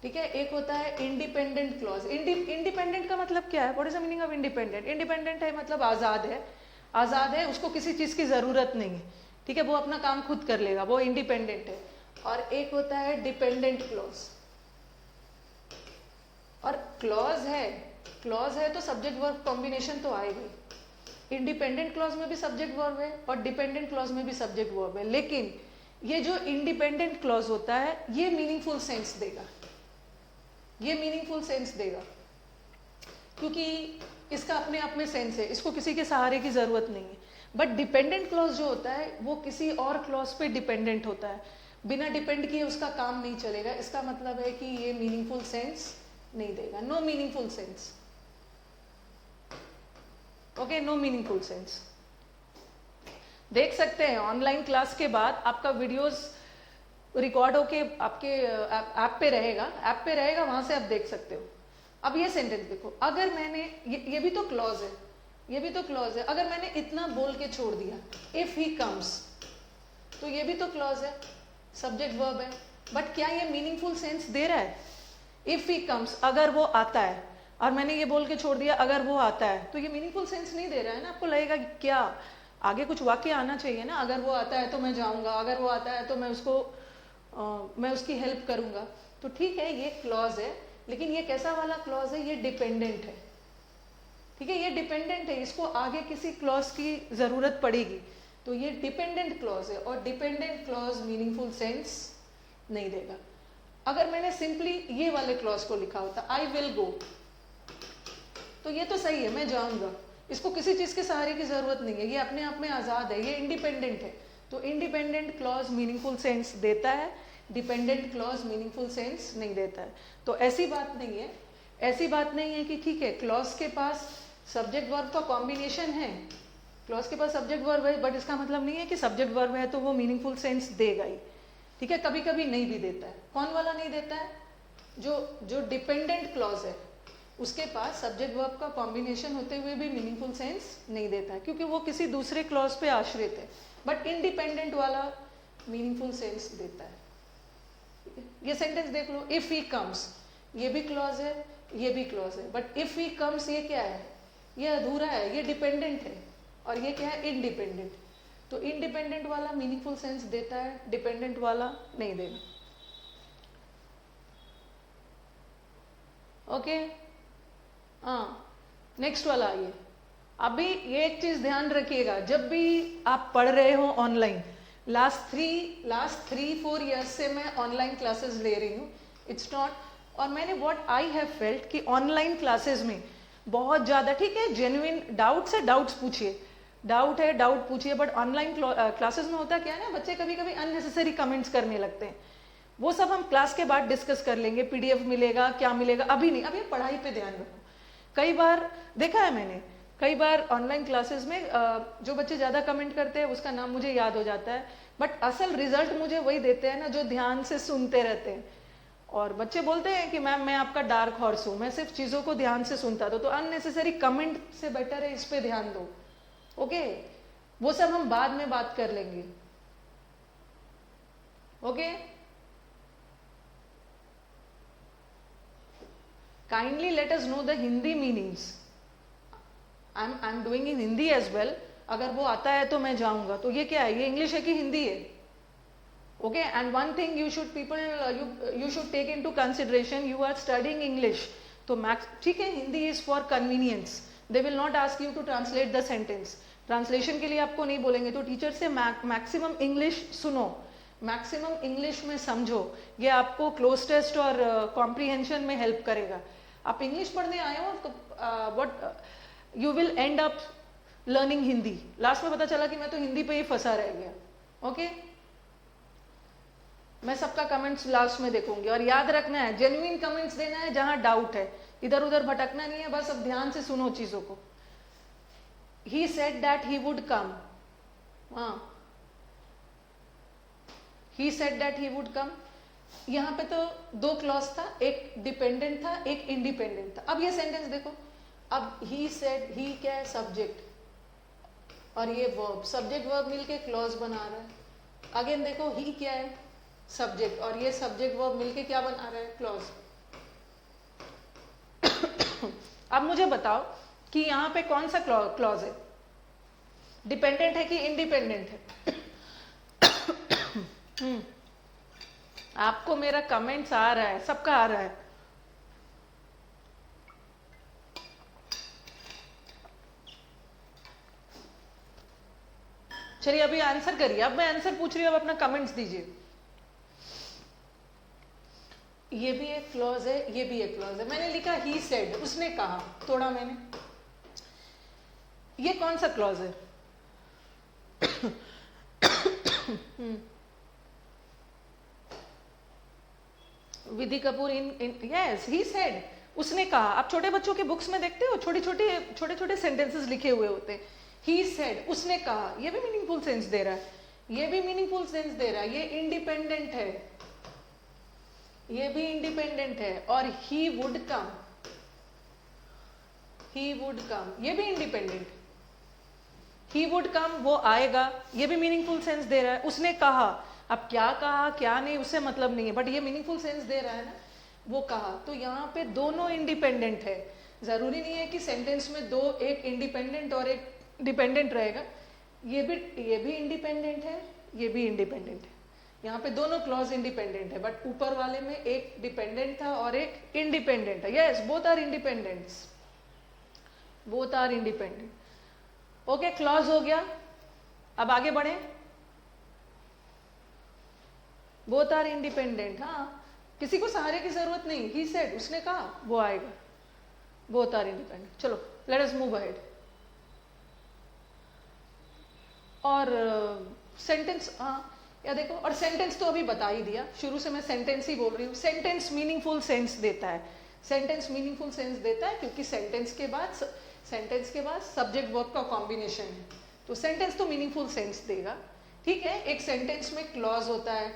S1: ठीक है, एक होता है इंडिपेंडेंट क्लॉज। इंडिपेंडेंट का मतलब क्या है, what is the meaning of independent? Independent है मतलब आजाद है, आजाद है, उसको किसी चीज की जरूरत नहीं है, ठीक है, वो अपना काम खुद कर लेगा, वो इंडिपेंडेंट है। और एक होता है डिपेंडेंट क्लॉज। और क्लॉज है तो सब्जेक्ट वर्ब कॉम्बिनेशन तो आएगा ही। इंडिपेंडेंट क्लॉज में भी सब्जेक्ट वर्ब है और डिपेंडेंट क्लॉज में भी सब्जेक्ट वर्ब है, लेकिन ये जो इंडिपेंडेंट क्लॉज होता है ये मीनिंगफुल सेंस देगा, ये मीनिंगफुल सेंस देगा, क्योंकि इसका अपने आप में सेंस है, इसको किसी के सहारे की जरूरत नहीं है। बट डिपेंडेंट क्लॉज जो होता है वो किसी और क्लॉज पे डिपेंडेंट होता है, बिना डिपेंड किए उसका काम नहीं चलेगा। इसका मतलब है कि ये मीनिंगफुल सेंस नहीं देगा, no meaningful sense, okay, no meaningful sense. देख सकते हैं ऑनलाइन क्लास के बाद आपका वीडियोस रिकॉर्ड होके आपके ऐप पे रहेगा, वहां से आप देख सकते हो। अब ये सेंटेंस देखो, अगर मैंने ये भी तो क्लॉज है, ये भी तो क्लॉज है, अगर मैंने इतना बोल के छोड़ दिया इफ ही कम्स, तो ये भी तो क्लॉज है, सब्जेक्ट वर्ब है, बट क्या ये मीनिंगफुल सेंस दे रहा है? इफ ही कम्स, अगर वो आता है, और मैंने ये बोल के छोड़ दिया अगर वो आता है, तो ये मीनिंगफुल सेंस नहीं दे रहा है ना। आपको लगेगा कि क्या आगे कुछ वाक्य आना चाहिए ना, अगर वो आता है तो मैं जाऊंगा, अगर वो आता है तो मैं उसकी हेल्प करूंगा। तो ठीक है, ये क्लॉज है, लेकिन ये कैसा वाला क्लॉज है? ये डिपेंडेंट है, ठीक है, ये डिपेंडेंट है, इसको आगे किसी क्लॉज की जरूरत पड़ेगी, तो ये डिपेंडेंट क्लॉज है, और डिपेंडेंट क्लॉज मीनिंगफुल सेंस नहीं देगा। अगर मैंने सिंपली ये वाले क्लॉज को लिखा होता आई विल गो, तो ये तो सही है, मैं जाऊंगा, इसको किसी चीज के सहारे की जरूरत नहीं है, ये अपने आप में आजाद है, ये इंडिपेंडेंट है। तो इंडिपेंडेंट क्लॉज मीनिंगफुल सेंस देता है, डिपेंडेंट क्लॉज मीनिंगफुल सेंस नहीं देता है। तो ऐसी बात नहीं है, ऐसी बात नहीं है कि ठीक है क्लॉज के पास सब्जेक्ट वर्ब का कॉम्बिनेशन है, क्लॉज के पास सब्जेक्ट वर्ब है, बट इसका मतलब नहीं है कि सब्जेक्ट वर्ब है तो वो मीनिंगफुल सेंस देगा ही, ठीक है, कभी कभी नहीं भी देता है। कौन वाला नहीं देता है? जो डिपेंडेंट क्लॉज है उसके पास सब्जेक्ट वर्ब का कॉम्बिनेशन होते हुए भी मीनिंगफुल सेंस नहीं देता है, क्योंकि वो किसी दूसरे क्लॉज पे आश्रित है। बट इंडिपेंडेंट वाला मीनिंगफुल सेंस देता है। ये सेंटेंस देख लो, इफ ही कम्स, ये भी क्लॉज है, ये भी क्लॉज है, बट इफ ही कम्स ये क्या है? ये अधूरा है, ये डिपेंडेंट है, और ये क्या है? इंडिपेंडेंट। तो इंडिपेंडेंट वाला मीनिंगफुल सेंस देता है, डिपेंडेंट वाला नहीं देगा, ओके। हाँ, नेक्स्ट वाला आइए। अभी ये एक चीज ध्यान रखिएगा, जब भी आप पढ़ रहे हो ऑनलाइन, लास्ट 3-4 ईयर्स से मैं ऑनलाइन क्लासेस ले रही हूँ, इट्स नॉट, और मैंने व्हाट आई हैव फेल्ट कि ऑनलाइन क्लासेस में बहुत ज्यादा, ठीक है, जेन्युइन डाउट्स है, डाउट्स पूछिए, डाउट है डाउट पूछिए, बट ऑनलाइन क्लासेस में होता क्या है ना, बच्चे कभी कभी अननेसेसरी कमेंट्स करने लगते हैं। वो सब हम क्लास के बाद डिस्कस कर लेंगे, पीडीएफ मिलेगा, क्या मिलेगा, अभी नहीं, अभी पढ़ाई पे ध्यान रखो। कई बार देखा है मैंने, कई बार ऑनलाइन क्लासेस में जो बच्चे ज्यादा कमेंट करते हैं उसका नाम मुझे याद हो जाता है, बट असल रिजल्ट मुझे वही देते हैं ना जो ध्यान से सुनते रहते हैं। और बच्चे बोलते हैं कि मैम मैं आपका डार्क हॉर्स हूँ, मैं सिर्फ चीजों को ध्यान से सुनता था। तो अननेसेसरी कमेंट से बेटर है इस पे ध्यान दो, ओके। वो सब हम बाद में बात कर लेंगे, okay. Kindly let us know the Hindi meanings. I am doing in Hindi as well. अगर वो आता है तो मैं जाऊंगा, तो ये क्या है? ये इंग्लिश है कि हिंदी है? Okay, and one thing you should you should take into consideration, you are studying English, तो मैक्स, ठीक है, Hindi is for convenience, they will not ask you to translate the sentence, translation के लिए आपको नहीं बोलेंगे। तो टीचर से मैक्सिमम इंग्लिश सुनो, मैक्सिमम इंग्लिश में समझो, ये आपको क्लोज टेस्ट और कॉम्प्रीहेंशन में हेल्प करेगा। आप इंग्लिश पढ़ने आए हो तो what you will and up learning Hindi. Last में पता चला कि मैं तो हिंदी पे ही फंसा रह गया, ओके। मैं सबका कमेंट्स लास्ट में देखूंगी, और याद रखना है जेन्युइन कमेंट्स देना है, जहां डाउट है इधर उधर भटकना नहीं है, बस अब ध्यान से सुनो चीजों को। ही सेड दैट ही वुड कम, हाँ, he said that he would come, यहाँ पे तो दो क्लॉज था, एक डिपेंडेंट था, एक इंडिपेंडेंट था। अब ये सेंटेंस देखो, अब ही सेड, ही क्या है, सब्जेक्ट और ये वर्ब, सब्जेक्ट वर्ब मिलके क्लॉज बना रहा है। अगेन देखो, ही क्या है, सब्जेक्ट और ये सब्जेक्ट वर्ब मिलके क्या बना रहा है, क्लॉज। अब मुझे बताओ कि यहाँ पे कौन सा क्लॉज है, डिपेंडेंट है कि इंडिपेंडेंट है? आपको मेरा कमेंट्स आ रहा है, सबका आ रहा है। चलिए अभी आंसर करिए, अब मैं आंसर पूछ रही हूँ, अब अपना कमेंट्स दीजिए। ये भी एक क्लॉज है, ये भी एक क्लॉज है। मैंने लिखा ही सेड, उसने कहा, तोड़ा मैंने। ये कौन सा क्लॉज है? विधि Kapoor in yes, he said, उसने कहा। आप छोटे बच्चों के बुक्स में देखते हो, छोटे छोटे सेंटेंसेस लिखे हुए होते हैं। ही सेड, उसने कहा, ये भी मीनिंगफुल सेंस दे रहा है, ये भी मीनिंगफुल सेंस दे रहा है, ये इंडिपेंडेंट है, ये भी इंडिपेंडेंट है। और ही would come, he would come, ये भी इंडिपेंडेंट, ही वुड कम, वो आएगा, ये भी मीनिंगफुल सेंस दे रहा है। उसने कहा, अब क्या कहा क्या नहीं उससे मतलब नहीं है, बट ये मीनिंगफुल सेंस दे रहा है ना, वो कहा। तो यहाँ पे दोनों इंडिपेंडेंट है, जरूरी नहीं है कि सेंटेंस में दो, एक इंडिपेंडेंट और एक डिपेंडेंट रहेगा। ये भी इंडिपेंडेंट है, ये भी इंडिपेंडेंट है। यहाँ पे दोनों क्लॉज इंडिपेंडेंट है, बट ऊपर वाले में एक डिपेंडेंट था और एक इंडिपेंडेंट है। Yes, both are independents, both are independent. Okay, clause हो गया। अब आगे बढ़े। बोथ आर इंडिपेंडेंट, हाँ, किसी को सहारे की जरूरत नहीं। ही सेड, उसने कहा, वो आएगा, बोथ आर इंडिपेंडेंट। चलो लेट अस मूव अहेड। और सेंटेंस, हाँ या देखो, और सेंटेंस तो अभी बता ही दिया, शुरू से मैं सेंटेंस ही बोल रही हूँ। सेंटेंस मीनिंगफुल सेंस देता है, सेंटेंस मीनिंगफुल सेंस देता है क्योंकि सेंटेंस के बाद सब्जेक्ट वर्ब का कॉम्बिनेशन है, तो सेंटेंस तो मीनिंगफुल सेंस देगा। ठीक है, एक सेंटेंस में क्लॉज होता है,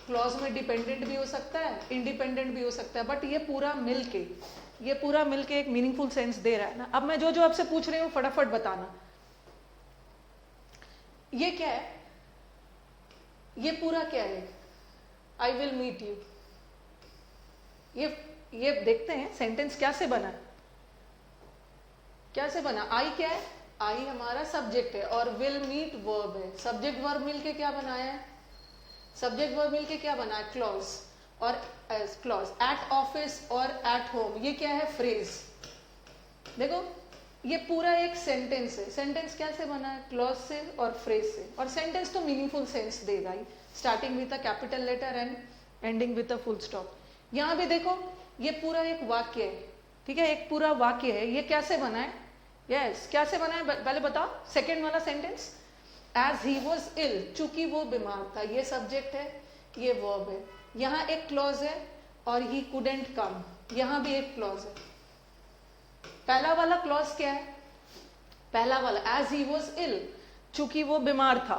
S1: क्लॉज में डिपेंडेंट भी हो सकता है, इंडिपेंडेंट भी हो सकता है, बट ये पूरा मिलके एक मीनिंगफुल सेंस दे रहा है ना। अब मैं जो जो आपसे पूछ रही हूँ फटाफट बताना। ये क्या है, ये पूरा क्या है, आई विल मीट यू। ये देखते हैं सेंटेंस क्या से बना, कैसे बना। आई क्या है, आई हमारा सब्जेक्ट है और विल मीट वर्ब है। सब्जेक्ट वर्ब मिलके क्या बनाया है, सब्जेक्ट वर्ब मिलके क्या बना है, क्लॉज। और क्लॉज एट ऑफिस और एट होम, ये क्या है, फ्रेज। देखो ये पूरा एक सेंटेंस है, सेंटेंस क्या से बना है, क्लॉज से और फ्रेज से। और सेंटेंस तो मीनिंगफुल सेंस देगा ही, starting with a capital letter and ending with a full stop. यहाँ भी देखो ये पूरा एक वाक्य है, ठीक है, एक पूरा वाक्य है। ये कैसे बना है, यस क्या से बना है पहले बताओ। सेकेंड वाला sentence, as he was ill, चूंकि वो बीमार था, ये सब्जेक्ट है, ये वर्ब है। यहाँ एक क्लॉज है और ही कुडेंट कम, यहाँ भी एक क्लॉज है। पहला वाला क्लॉज क्या है, पहला वाला एज ही वॉज इल, चूंकि वो बीमार था,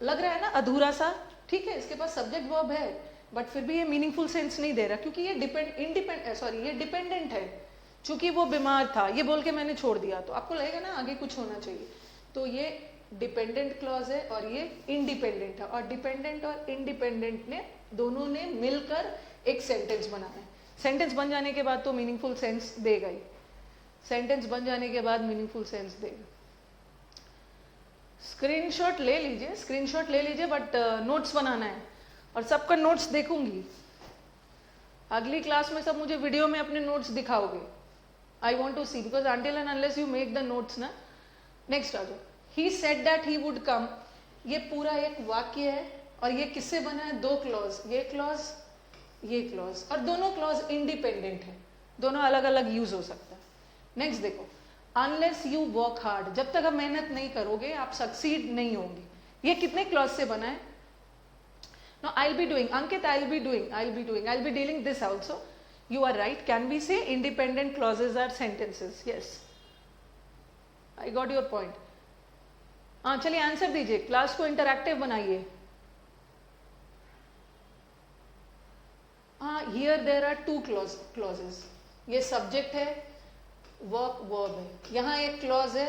S1: लग रहा है ना अधूरा सा। ठीक है, इसके पास सब्जेक्ट वर्ब है बट फिर भी ये मीनिंगफुल सेंस नहीं दे रहा क्योंकि ये ये डिपेंडेंट है। चूंकि वो बीमार था, ये बोल के मैंने छोड़ दिया, तो आपको लगेगा ना आगे कुछ होना चाहिए। तो ये डिपेंडेंट क्लॉज है और ये इंडिपेंडेंट है, और डिपेंडेंट और इंडिपेंडेंट ने दोनों ने मिलकर एक सेंटेंस बनाना है। सेंटेंस बन जाने के बाद तो मीनिंगफुल सेंस देगा ही, सेंटेंस बन जाने के बाद मीनिंगफुल सेंस देगा। स्क्रीनशॉट ले लीजिए, स्क्रीनशॉट ले लीजिए, बट नोट्स बनाना है और सबका नोट्स देखूंगी। अगली क्लास में सब मुझे वीडियो में अपने नोट्स दिखाओगे। I want to see, because until and unless you make the notes ना। नेक्स्ट आ जाओ। He said that he would come, ये पूरा एक वाक्य है और ये किससे बना है, दो क्लॉज, ये क्लॉज, ये क्लॉज, और दोनों क्लॉज इंडिपेंडेंट है, दोनों अलग अलग यूज हो सकता है। नेक्स्ट देखो, अनलेस यू वर्क हार्ड, जब तक आप मेहनत नहीं करोगे आप सक्सीड नहीं होंगे। ये कितने क्लॉज से बना है, no I'll be doing, Ankit I'll be dealing this also. You are right, can we say independent clauses are sentences? Yes, I got your point. हाँ चलिए आंसर दीजिए, क्लास को इंटरैक्टिव बनाइए। हाँ, here there are two clauses, ये subject है, verb verb है, यहाँ एक क्लॉज है,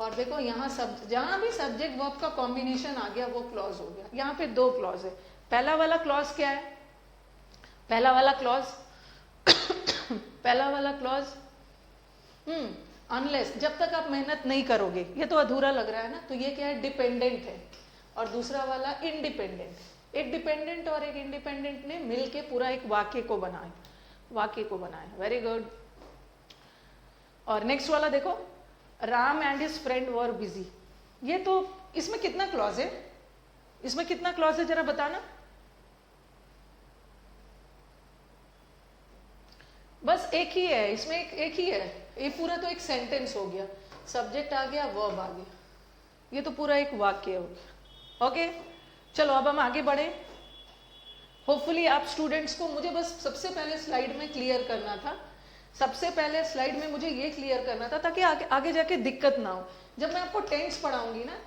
S1: और देखो यहाँ सब जहाँ भी सब्जेक्ट वर्ब का कॉम्बिनेशन आ गया वो क्लॉज हो गया। यहाँ पे दो क्लॉज है। पहला वाला क्लॉज क्या है? पहला वाला क्लॉज पहला वाला क्लॉज अनलेस, जब तक आप मेहनत नहीं करोगे, ये तो अधूरा लग रहा है ना, तो ये क्या है? डिपेंडेंट है। और दूसरा वाला इंडिपेंडेंट। एक डिपेंडेंट और एक इंडिपेंडेंट ने मिलके पूरा एक वाक्य को बनाया। Very good. और नेक्स्ट वाला देखो, Ram and his friend were busy. ये तो, इसमें कितना क्लॉज है? इसमें कितना क्लॉज है जरा बताना। बस एक ही है, इसमें एक ही है। ये पूरा तो एक सेंटेंस हो गया, सब्जेक्ट आ गया, वर्ब आ गया, ये तो पूरा एक वाक्य हो गया। ओके, चलो अब हम आगे बढ़े। होपफुली आप स्टूडेंट्स को, मुझे बस सबसे पहले स्लाइड में क्लियर करना था, सबसे पहले स्लाइड में मुझे ये क्लियर करना था ताकि आगे जाके दिक्कत ना हो। जब मैं आपको टेंस पढ़ाऊंगी ना,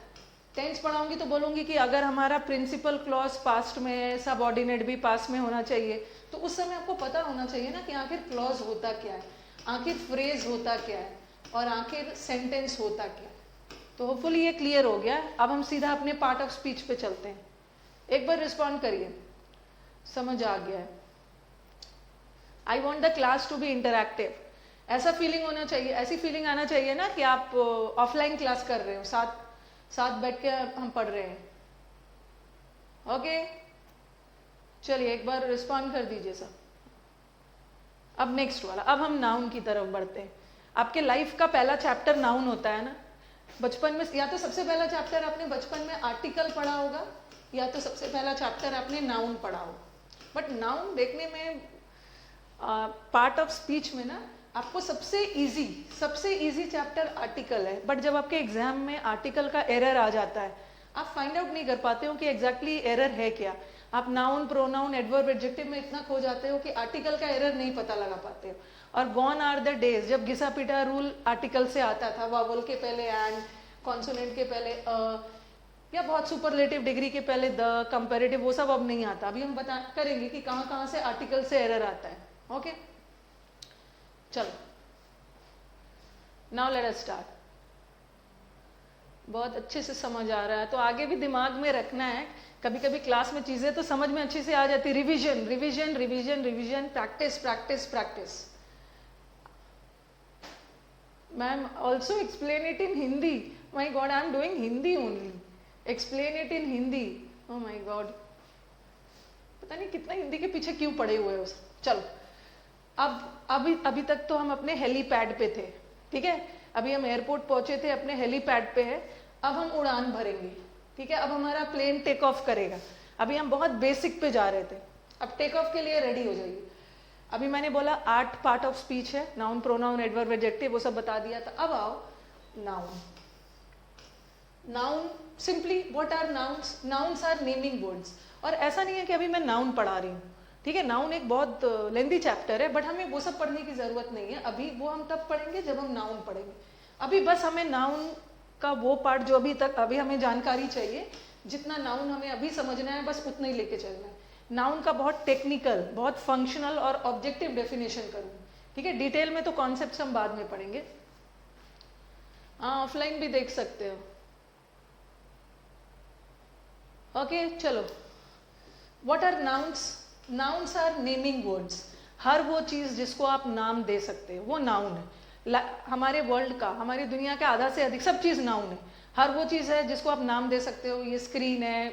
S1: टेंस पढ़ाऊंगी तो बोलूंगी कि अगर हमारा प्रिंसिपल क्लॉज पास्ट में है, सबऑर्डिनेट भी पास्ट में होना चाहिए, तो उस समय आपको पता होना चाहिए ना कि आखिर क्लॉज होता क्या है, आखिर फ्रेज होता क्या है, और आखिर सेंटेंस होता क्या है। तो होपफुली ये क्लियर हो गया। अब हम सीधा अपने पार्ट ऑफ स्पीच पे चलते हैं। एक बार रिस्पॉन्ड करिए, समझ आ गया है? I want the class to be interactive. ऐसा फीलिंग होना चाहिए, ऐसी फीलिंग आना चाहिए ना कि आप ऑफलाइन क्लास कर रहे हो, साथ बैठ के हम पढ़ रहे हैं। ओके, चलिए एक बार रिस्पॉन्ड कर दीजिए सब। अब नेक्स्ट वाला, अब हम नाउन की तरफ बढ़ते हैं। आपके लाइफ का पहला चैप्टर नाउन होता है ना। बचपन में या तो सबसे पहला चैप्टर आपने बचपन में आर्टिकल पढ़ा होगा, या तो सबसे पहला चैप्टर आपने नाउन पढ़ा होगा। बट नाउन देखने में पार्ट ऑफ स्पीच में ना आपको सबसे इजी चैप्टर आर्टिकल है। बट जब आपके एग्जाम में आर्टिकल का एरर आ जाता है, आप फाइंड आउट नहीं कर पाते हो कि एग्जैक्टली एरर है क्या। आप नाउन, प्रोनाउन, एडवर्ब, एडजेक्टिव में इतना खो जाते हो कि आर्टिकल का एरर नहीं पता लगा पाते हो। और गॉन आर द डेज जब घिसा पिटा रूल आर्टिकल से आता था, वावल के पहले एंड, कॉन्सोनेंट के पहले या बहुत सुपरलेटिव डिग्री के पहले द, कंपैरेटिव, वो सब अब नहीं आता। अभी हम बता करेंगे कि कहाँ से आर्टिकल से एरर आता है। ओके, चलो नाउ लेट अस स्टार्ट। बहुत अच्छे से समझ आ रहा है तो आगे भी दिमाग में रखना है। कभी कभी क्लास में चीजें तो समझ में अच्छे से आ जाती। Revision revision revision revision, practice practice practice. Ma'am also explain it in Hindi. My god, I am doing Hindi only. Explain it in Hindi. Oh my god, पता नहीं कितना हिंदी के पीछे क्यों पड़े हुए हो। चलो, अब अभी तक तो हम अपने हेलीपैड पे थे, ठीक है। अभी हम एयरपोर्ट पहुंचे थे, अपने हेलीपैड पे है। अब हम उड़ान भरेंगे, ठीक है। अब हमारा प्लेन टेक ऑफ करेगा। अभी हम बहुत बेसिक पे जा रहे थे, अब टेक ऑफ के लिए रेडी हो जाइए। अभी मैंने बोला 8 पार्ट ऑफ स्पीच है, नाउन, प्रोनाउन, एडवर्ब, एडजेक्टिव, वो सब बता दिया था। अब आओ noun. Noun simply what are nouns? Nouns are naming words. और ऐसा नहीं है कि अभी मैं नाउन पढ़ा रही हूँ, ठीक है। नाउन एक बहुत लेंदी चैप्टर है, बट हमें वो सब पढ़ने की जरूरत नहीं है। अभी वो हम तब पढ़ेंगे जब हम नाउन पढ़ेंगे। अभी बस हमें नाउन का वो पार्ट जो अभी हमें जानकारी चाहिए, जितना नाउन हमें अभी समझना है बस उतना ही लेके चलना है। नाउन का बहुत टेक्निकल, बहुत फंक्शनल और ऑब्जेक्टिव डेफिनेशन करूँगी, ठीक है। डिटेल में तो कॉन्सेप्ट्स हम बाद में पढ़ेंगे। हाँ, ऑफलाइन भी देख सकते हो। ओके, चलो। What are nouns? Nouns are naming words. हर वो चीज जिसको आप नाम दे सकते हो वो नाउन है। हमारे वर्ल्ड का, हमारी दुनिया का आधा से अधिक सब चीज नाउन है। हर वो चीज है जिसको आप नाम दे सकते हो। ये स्क्रीन है,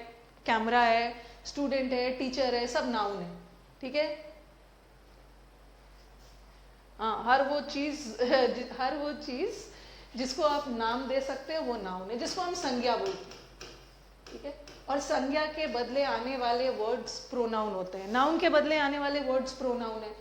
S1: कैमरा है, स्टूडेंट है, टीचर है, सब नाउन है, ठीक है। हाँ, हर वो चीज जिसको आप नाम दे सकते हो वो नाउन है, जिसको हम संज्ञा बोलते हैं, ठीक है। और संज्ञा के बदले आने वाले वर्ड्स प्रोनाउन होते हैं। नाउन के बदले आने वाले वर्ड्स प्रोनाउन है।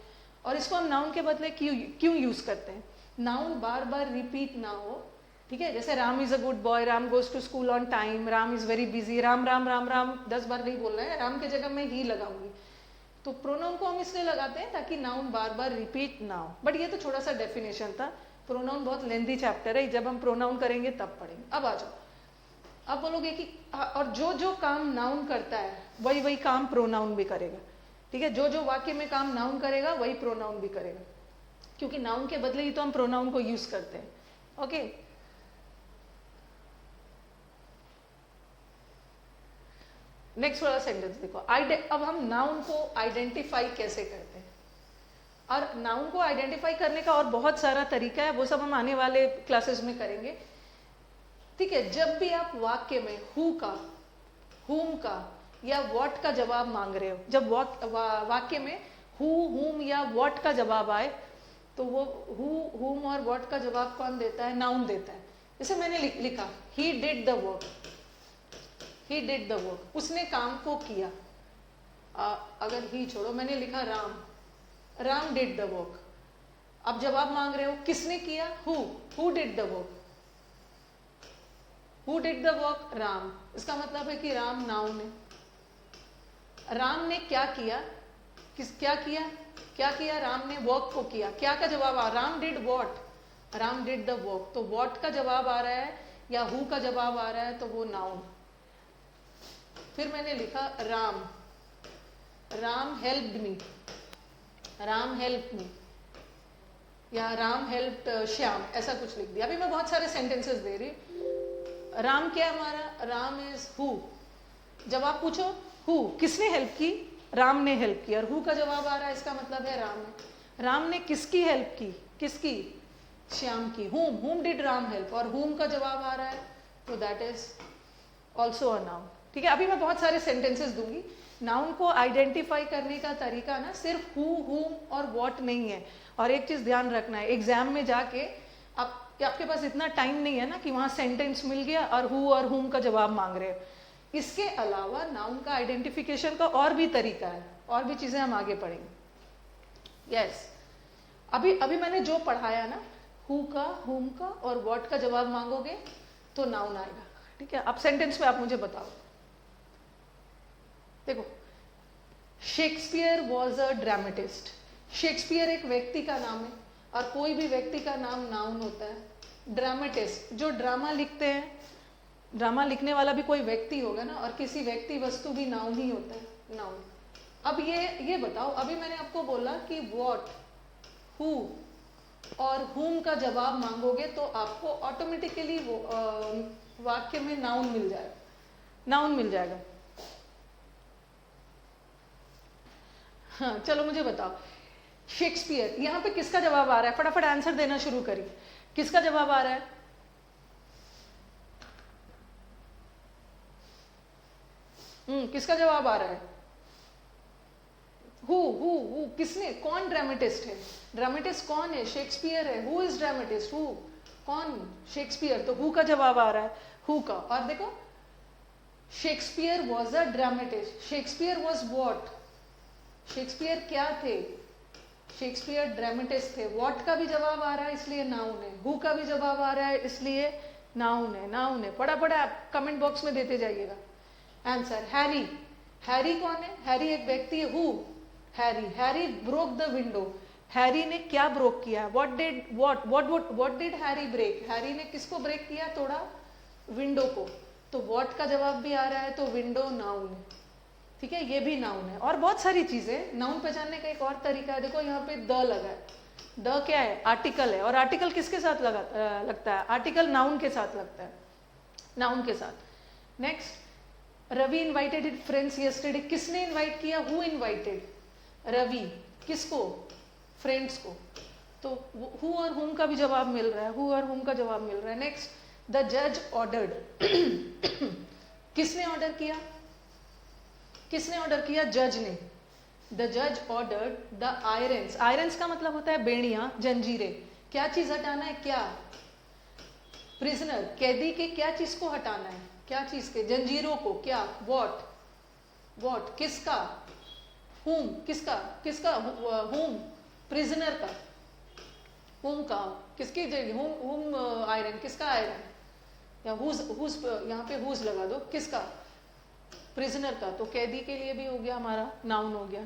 S1: और इसको हम नाउन के बदले क्यों यूज करते हैं? नाउन बार बार रिपीट ना हो, ठीक है। जैसे Ram is a good boy, Ram goes to school on time, Ram is very busy, Ram Ram Ram Ram 10 बार नहीं बोलना है। राम की जगह मैं ही लगाऊंगी। तो प्रोनाउन को हम इसलिए लगाते हैं ताकि नाउन बार बार रिपीट ना हो। बट ये तो छोटा सा डेफिनेशन था। प्रोनाउन बहुत लेंथी चैप्टर है, जब हम प्रोनाउन करेंगे तब पढ़ेंगे। अब आ जाओ, अब बोलोगे कि और जो जो काम नाउन करता है वही काम प्रोनाउन भी करेगा। ठीक है, जो जो वाक्य में काम नाउन करेगा वही प्रोनाउन भी करेगा, क्योंकि नाउन के बदले ही तो हम प्रोनाउन को यूज करते हैं. ओके, नेक्स्ट वाला सेंटेंस देखो. अब हम नाउन को आइडेंटिफाई कैसे करते हैं, और नाउन को आइडेंटिफाई करने का और बहुत सारा तरीका है, वो सब हम आने वाले क्लासेस में करेंगे. ठीक है, जब भी आप वाक्य में हु का, हुम का या व्हाट का जवाब मांग रहे हो, जब वाक्य में हु, हुम या व्हाट का जवाब आए, तो वो हु, हुम और व्हाट का जवाब कौन देता है? नाउन देता है. जैसे मैंने लिखा he did the work, he did the work, उसने काम को किया. अगर ही छोड़ो, मैंने लिखा Ram, Ram did the work. अब जवाब मांग रहे हो किसने किया? Who did the work, who did the work? Ram. इसका मतलब है कि राम नाउन है. राम ने क्या किया? क्या किया? राम ने वर्क को किया. क्या का जवाब आ? Ram did what? Ram did the work. तो व्हाट का जवाब आ रहा है या हु का जवाब आ रहा है, तो वो नाउन. फिर मैंने लिखा Ram, Ram helped me, Ram help me, या राम हेल्प्ड श्याम, ऐसा कुछ लिख दिया. अभी मैं बहुत सारे सेंटेंसेस दे रही. राम क्या हमारा? Ram is who. जब आप पूछो हु, किसने हेल्प की? राम ने हेल्प की. और हु का जवाब आ रहा है, इसका मतलब है राम ने. राम ने किसकी हेल्प की? किसकी? श्याम की. हुम डिड राम हेल्प, और हुम का जवाब आ रहा है, तो that is also a noun. ठीक है, अभी मैं बहुत सारे सेंटेंसेस दूंगी. नाउन को आइडेंटिफाई करने का तरीका ना सिर्फ हु, हुम और व्हाट नहीं है. और एक चीज ध्यान रखना है, एग्जाम में जाके आपके पास इतना टाइम नहीं है ना कि वहां सेंटेंस मिल गया और हु और हुम का जवाब मांग रहे हो. इसके अलावा नाउन का आइडेंटिफिकेशन का और भी तरीका है, और भी चीजें हम आगे पढ़ेंगे. यस, अभी मैंने जो पढ़ाया ना, हु का, हुम का और व्हाट का जवाब मांगोगे तो नाउन आएगा. ठीक है, अब सेंटेंस में आप मुझे बताओ. देखो, Shakespeare was a dramatist. Shakespeare एक व्यक्ति का नाम है, और कोई भी व्यक्ति का नाम नाउन होता है. ड्रामेटिस्ट जो ड्रामा लिखते हैं, ड्रामा लिखने वाला भी कोई व्यक्ति होगा ना, और किसी व्यक्ति वस्तु भी नाउन ही होता है, नाउन. अब ये बताओ, अभी मैंने आपको बोला कि व्हाट, हु और हुम का जवाब मांगोगे तो आपको ऑटोमेटिकली वाक्य में नाउन मिल जाएगा, नाउन मिल जाएगा. हाँ, चलो मुझे बताओ, शेक्सपियर, यहां पे किसका जवाब आ रहा है? फटाफट आंसर देना शुरू करिए. किसका जवाब आ रहा है? किसका जवाब आ रहा है? हु. किसने? कौन ड्रामेटिस्ट है? ड्रामेटिस्ट कौन है? शेक्सपियर है. Who is dramatist? हु. कौन? शेक्सपियर. तो हु का जवाब आ रहा है, हु का. और देखो, Shakespeare was a dramatist. Shakespeare was what? Shakespeare क्या थे? शेक्सपियर ड्रामेटिस्ट थे. व्हाट का भी जवाब आ रहा है, इसलिए नाउन है. हु का भी जवाब आ रहा है, इसलिए नाउन है. नाउन है. पड़ा आप कमेंट बॉक्स में देते जाइएगा आंसर. हैरी. हैरी कौन है? हैरी एक व्यक्ति है. Who? Harry broke the window. Harry ने क्या ब्रोक किया? What did Harry break? Harry ने किसको ब्रेक किया? तोड़ा, विंडो को. तो व्हाट का जवाब भी आ रहा है, तो विंडो नाउन है. ठीक है, ये भी नाउन है. और बहुत सारी चीजें. नाउन पहचानने का एक और तरीका है. देखो यहाँ पे द लगा है. द क्या है? आर्टिकल है. और आर्टिकल किसके साथ लगता है? आर्टिकल नाउन के साथ लगता है, नाउन के साथ. Next, Ravi invited his friends yesterday. किसने इन्वाइट किया? Who invited? रवि. किसको? फ्रेंड्स को. तो हु और हुम का भी जवाब मिल रहा है, हु और हुम का जवाब मिल रहा है. नेक्स्ट, द जज ऑर्डर्ड. किसने ऑर्डर किया? किसने ऑर्डर किया? जज ने. द जज ऑर्डर्ड द आयरन्स. आयरन्स का मतलब होता है बेड़ियां, जंजीरें. क्या चीज हटाना है? क्या? प्रिजनर, कैदी के क्या चीज को हटाना है? क्या चीज के? जंजीरों को. क्या? व्हाट. किसका? हुम. किसका? हुम. प्रिजनर का. हुम का. किसकी? हुम आयरन. किसका आयरन? या हुज यहाँ पे हुज लगा दो. किसका? प्रिजनर का. तो कैदी के लिए भी हो गया हमारा, नाउन हो गया.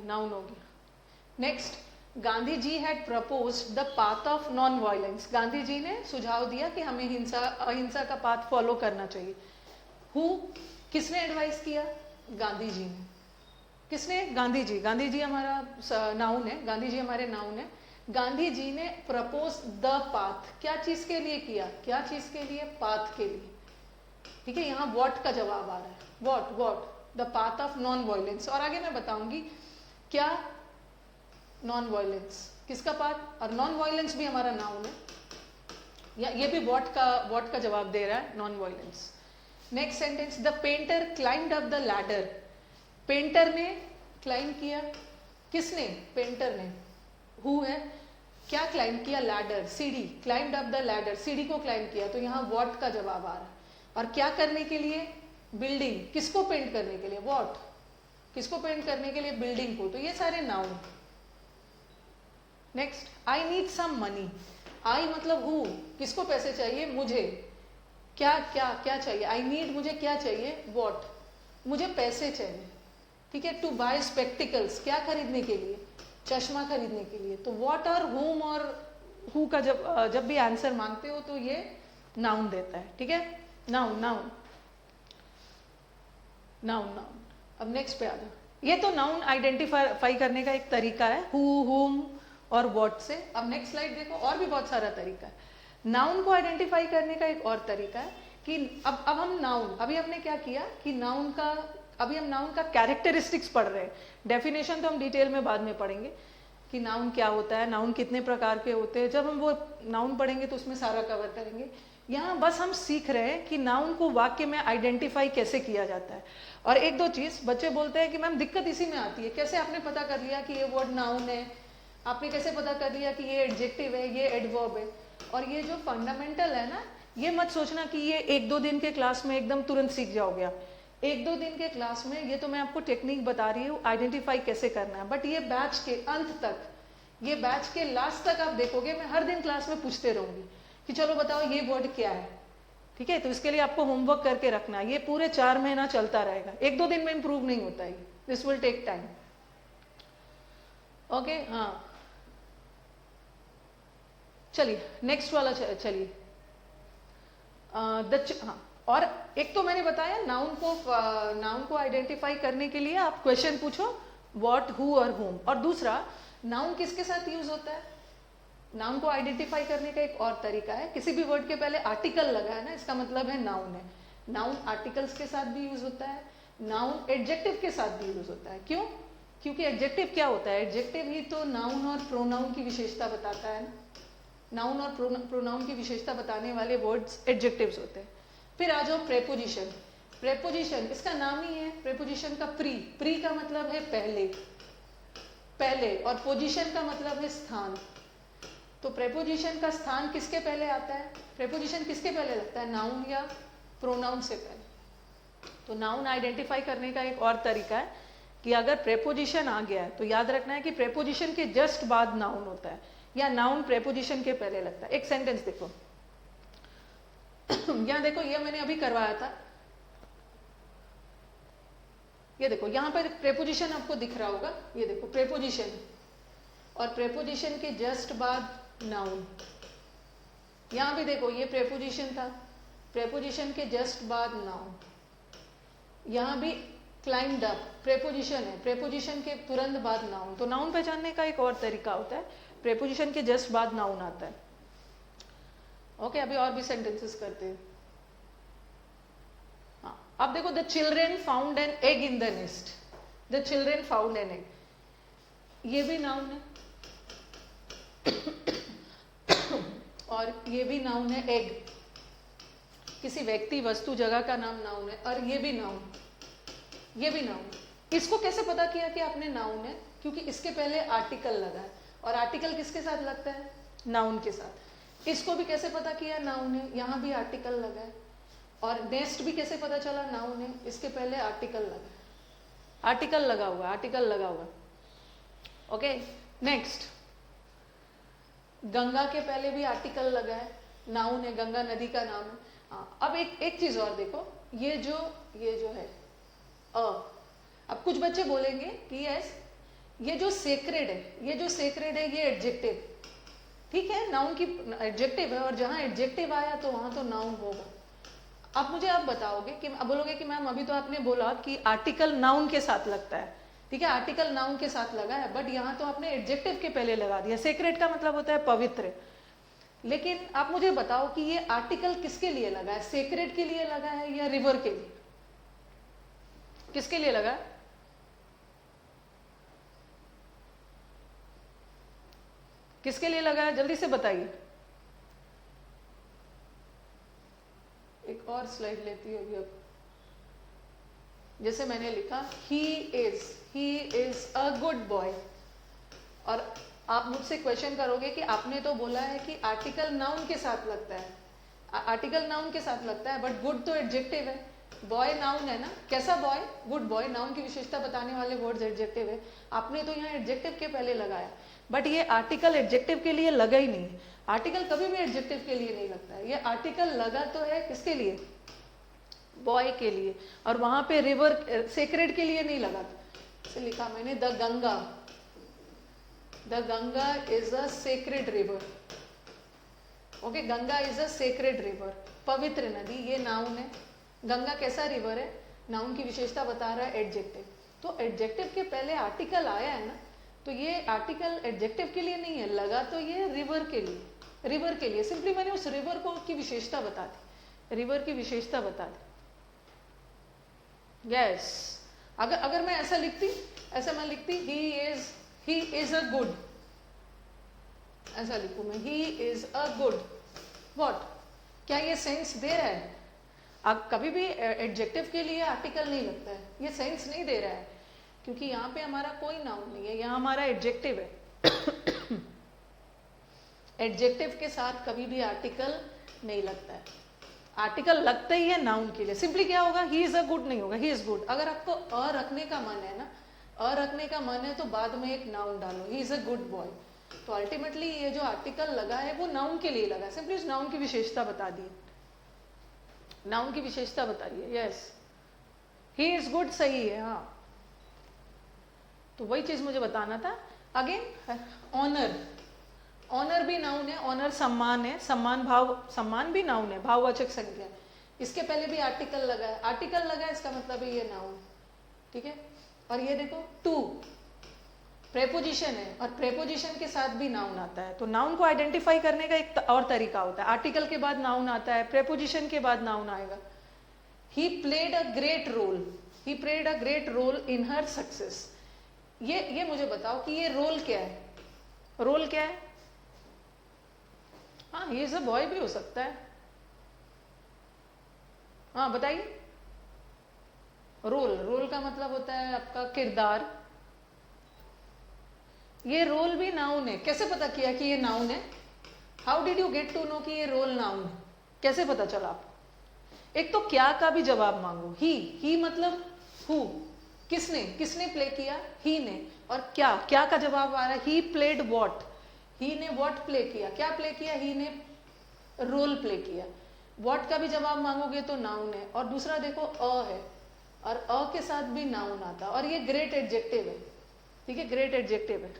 S1: Next, Gandhi ji had proposed the path of non violence. Gandhi ji ने सुझाव दिया कि हमें अहिंसा का पाथ फॉलो करना चाहिए. हु? किसने एडवाइस किया? गांधी जी ने. किसने? गांधी जी। गांधी जी हमारा नाउन है, गांधी जी हमारे नाउन है। गांधी जी ने प्रपोज द पाथ, क्या चीज के लिए किया? क्या चीज के लिए? पाथ के लिए। ठीक है, यहाँ वॉट का जवाब आ रहा है। What? What the path of non violence. और आगे मैं बताऊंगी क्या नॉन वायलेंस किसका पाथ, और नॉन वायलेंस भी हमारा नाउन है, या ये भी वॉट का जवाब दे रहा है, non violence. Next sentence, the painter climbed up the ladder. Painter ने क्लाइंब किया, किसने? पेंटर ने। हु है? क्या क्लाइंब किया? लैडर, सीढ़ी। क्लाइम्ड अप द लैडर, सीढ़ी को क्लाइंब किया, तो यहाँ व्हाट का जवाब आ रहा है। और क्या करने के लिए? बिल्डिंग। किसको पेंट करने के लिए? व्हाट। किसको पेंट करने के लिए? बिल्डिंग को। तो ये सारे noun. Next, I need some money. I मतलब हु, किसको पैसे चाहिए? मुझे। क्या क्या क्या चाहिए? आई नीड, मुझे क्या चाहिए? व्हाट, मुझे पैसे चाहिए। ठीक है, टू बाय स्पेक्टिकल्स, क्या खरीदने के लिए? चश्मा खरीदने के लिए। तो व्हाट और हुम और हु का जब भी आंसर मांगते हो तो ये नाउन देता है। ठीक है, नाउन नाउन नाउन नाउन। अब नेक्स्ट पे आ जाओ। ये तो नाउन आइडेंटिफाई करने का एक तरीका है, हु, हुम और व्हाट से। अब नेक्स्ट स्लाइड देखो, और भी बहुत सारा तरीका है। नाउन को आइडेंटिफाई करने का एक और तरीका है कि अब हम नाउन, अभी हमने क्या किया कि नाउन का कैरेक्टरिस्टिक्स पढ़ रहे हैं। डेफिनेशन तो हम डिटेल में बाद में पढ़ेंगे कि नाउन क्या होता है, नाउन कितने प्रकार के होते हैं। जब हम वो नाउन पढ़ेंगे तो उसमें सारा कवर करेंगे। यहाँ बस हम सीख रहे हैं कि नाउन को वाक्य में आइडेंटिफाई कैसे किया जाता है। और एक दो चीज बच्चे बोलते हैं कि मैम दिक्कत इसी में आती है, कैसे आपने पता कर लिया कि ये वर्ड नाउन है, आपने कैसे पता कर लिया कि ये एडजेक्टिव है, ये एडवर्ब है। और ये जो फंडामेंटल है ना, ये मत सोचना कि ये एक दो दिन के क्लास में एकदम तुरंत सीख जाओगे आप। एक दो दिन के क्लास में ये तो मैं आपको टेक्निक बता रही हूँ आइडेंटिफाई कैसे करना है, बट ये बैच के अंत तक, ये बैच के लास्ट तक आप देखोगे मैं हर दिन क्लास में पूछते रहूंगी कि चलो बताओ ये वर्ड क्या है। ठीक है, तो इसके लिए आपको होमवर्क करके रखना है। ये पूरे 4 महीना चलता रहेगा, एक दो दिन में इंप्रूव नहीं होता है, this will take time. Okay, हाँ चलिए नेक्स्ट वाला चलिए। हाँ, और एक तो मैंने बताया नाउन को आइडेंटिफाई करने के लिए आप क्वेश्चन पूछो व्हाट, हु और हुम। और दूसरा, नाउन किसके साथ यूज होता है? नाउन को आइडेंटिफाई करने का एक और तरीका है, किसी भी वर्ड के पहले आर्टिकल लगा है ना, इसका मतलब है नाउन है। नाउन आर्टिकल्स के साथ भी यूज होता है, नाउन एडजेक्टिव के साथ भी यूज होता है। क्यों? क्योंकि एडजेक्टिव क्या होता है? एडजेक्टिव ही तो नाउन और प्रोनाउन की विशेषता बताता है ना। नाउन और प्रोनाउन की विशेषता बताने वाले वर्ड्स एडजेक्टिव्स होते हैं। फिर आ जाओ प्रेपोजिशन। प्रेपोजिशन इसका नाम ही है प्रेपोजिशन का प्री। प्री का मतलब है पहले, पहले, और पोजीशन का मतलब है स्थान। तो प्रेपोजिशन का स्थान किसके पहले आता है? प्रेपोजिशन किसके पहले लगता है? नाउन या प्रोनाउन से पहले। तो नाउन आइडेंटिफाई करने का एक और तरीका है कि अगर प्रेपोजिशन आ गया है तो याद रखना है कि प्रेपोजिशन के जस्ट बाद नाउन होता है, या नाउन प्रेपोजिशन के पहले लगता है। एक सेंटेंस देखो यहाँ देखो, ये मैंने अभी करवाया था, ये देखो यहाँ पर प्रेपोजिशन आपको दिख रहा होगा, ये देखो प्रेपोजिशन, और प्रेपोजिशन के जस्ट बाद नाउन। यहाँ भी देखो ये प्रेपोजिशन था, प्रेपोजिशन के जस्ट बाद नाउन। यहाँ भी क्लाइम्ड अप प्रेपोजिशन है, प्रेपोजिशन के तुरंत बाद नाउन। तो नाउन पहचानने का एक और तरीका होता है, प्रेपोजिशन के जस्ट बाद नाउन आता है। ओके, अभी और भी सेंटेंसेस करते हैं। हाँ, अब देखो, the children found an egg in the nest. The children found an egg, ये भी नाउन है और ये भी नाउन है। एग किसी व्यक्ति, वस्तु, जगह का नाम नाउन है, और ये भी नाउन, ये भी नाउन। इसको कैसे पता किया कि आपने नाउन है? क्योंकि इसके पहले आर्टिकल लगा है, और आर्टिकल किसके साथ लगता है? नाउन के साथ। इसको भी कैसे पता किया नाउन है? यहाँ भी आर्टिकल लगा है। और नेस्ट भी कैसे पता चला नाउन है? इसके पहले आर्टिकल लगा है, आर्टिकल लगा हुआ, आर्टिकल लगा हुआ। ओके, नेक्स्ट, गंगा के पहले भी आर्टिकल लगा है, नाउन है, गंगा नदी का नाम है। हाँ, अब एक चीज और देखो, ये जो है अब कुछ बच्चे बोलेंगे कि यस, ये जो सेक्रेड है ये एडजेक्टिव। ठीक है, नाउन की एडजेक्टिव है, और जहां एडजेक्टिव आया तो वहां तो नाउन होगा। अब मुझे आप बताओगे कि, अब बोलोगे कि मैम अभी तो आपने बोला कि आर्टिकल नाउन के साथ लगता है, ठीक है, आर्टिकल नाउन के साथ लगा है, बट यहाँ तो आपने एडजेक्टिव के पहले लगा दिया। सेक्रेड का मतलब होता है पवित्र। लेकिन आप मुझे बताओ कि ये आर्टिकल किसके लिए लगा है? सेक्रेड के लिए लगा है या रिवर के लिए? किसके लिए लगा है? किसके लिए लगा है? जल्दी से बताइए। एक और स्लाइड लेती हूँ अभी। अब जैसे मैंने लिखा he is a good boy, और आप मुझसे क्वेश्चन करोगे कि आपने तो बोला है कि आर्टिकल नाउन के साथ लगता है, आर्टिकल नाउन के साथ लगता है, बट गुड तो एडजेक्टिव है, बॉय नाउन है ना। कैसा बॉय? Good boy. नाउन की विशेषता बताने वाले वर्ड्स एडजेक्टिव है। आपने तो यहाँ एडजेक्टिव के पहले लगाया, बट ये आर्टिकल एडजेक्टिव के लिए लगा ही नहीं है। आर्टिकल कभी भी एडजेक्टिव के लिए नहीं लगता है। ये आर्टिकल लगा तो है किसके लिए? बॉय के लिए। और वहां पे रिवर सेक्रेड के लिए नहीं लगा था। इसे लिखा मैंने the Ganga is a sacred river. Okay, Ganga is a sacred river, पवित्र नदी। ये नाउन है। गंगा कैसा रिवर है? नाउन की विशेषता बता रहा है एडजेक्टिव। तो एडजेक्टिव के पहले आर्टिकल आया है ना, तो ये आर्टिकल एडजेक्टिव के लिए नहीं है, लगा तो ये रिवर के लिए, रिवर के लिए। सिंपली मैंने उस रिवर को की विशेषता बता दी, रिवर की विशेषता बता दी। यस, अगर मैं ऐसा लिखती, मैं लिखती ही इज अ गुड, ऐसा लिखूं मैं, ही इज अ गुड व्हाट। क्या ये सेंस दे रहा है? अब कभी भी एडजेक्टिव के लिए आर्टिकल नहीं लगता है, ये सेंस नहीं दे रहा है, क्योंकि यहाँ पे हमारा कोई नाउन नहीं है, यहाँ हमारा एडजेक्टिव है। एडजेक्टिव के साथ कभी भी आर्टिकल नहीं लगता है। आर्टिकल लगता ही है नाउन के लिए। सिंपली क्या होगा? ही इज अ गुड नहीं होगा, ही इज गुड। अगर आपको अ रखने का मन है ना, अ रखने का मन है, तो बाद में एक नाउन डालो, ही इज अ गुड बॉय। तो अल्टीमेटली ये जो आर्टिकल लगा है वो नाउन के लिए लगा है। सिंपली उस नाउन की विशेषता बता दी, नाउन की विशेषता बताइए। यस, ही इज गुड सही है। हाँ, तो वही चीज मुझे बताना था। अगेन ऑनर, ऑनर भी नाउन है, ऑनर सम्मान है, सम्मान भाव, सम्मान भी नाउन है, भाववाचक संज्ञा। इसके पहले भी आर्टिकल लगा है, आर्टिकल लगा है, इसका मतलब है ये नाउन। ठीक है, और ये देखो टू प्रेपोजिशन है, और प्रेपोजिशन के साथ भी नाउन आता है। तो नाउन को आइडेंटिफाई करने का एक और तरीका होता है। आर्टिकल के बाद नाउन आता है, प्रेपोजिशन के बाद नाउन आएगा। He played a great role, he played a great role in her success. ये मुझे बताओ कि ये रोल क्या है? रोल क्या है? हाँ, ही इज अ बॉय भी हो सकता है। हाँ बताइए। रोल, रोल का मतलब होता है आपका किरदार। ये रोल भी नाउन है। कैसे पता किया कि ये नाउन है? How did you get to know कि ये रोल नाउन है? कैसे पता चला आपको? एक तो क्या का भी जवाब मांगो। ही मतलब हु, किसने, किसने प्ले किया? ही ने। और क्या का जवाब आ रहा है? ही प्लेड वॉट, ही ने वॉट प्ले किया। क्या प्ले किया? ही ने रोल प्ले किया। वॉट का भी जवाब मांगोगे तो नाउन है। और दूसरा देखो अ है, और अ के साथ भी नाउन आता है, और ये ग्रेट एडजेक्टिव है। ठीक है, ग्रेट एडजेक्टिव है।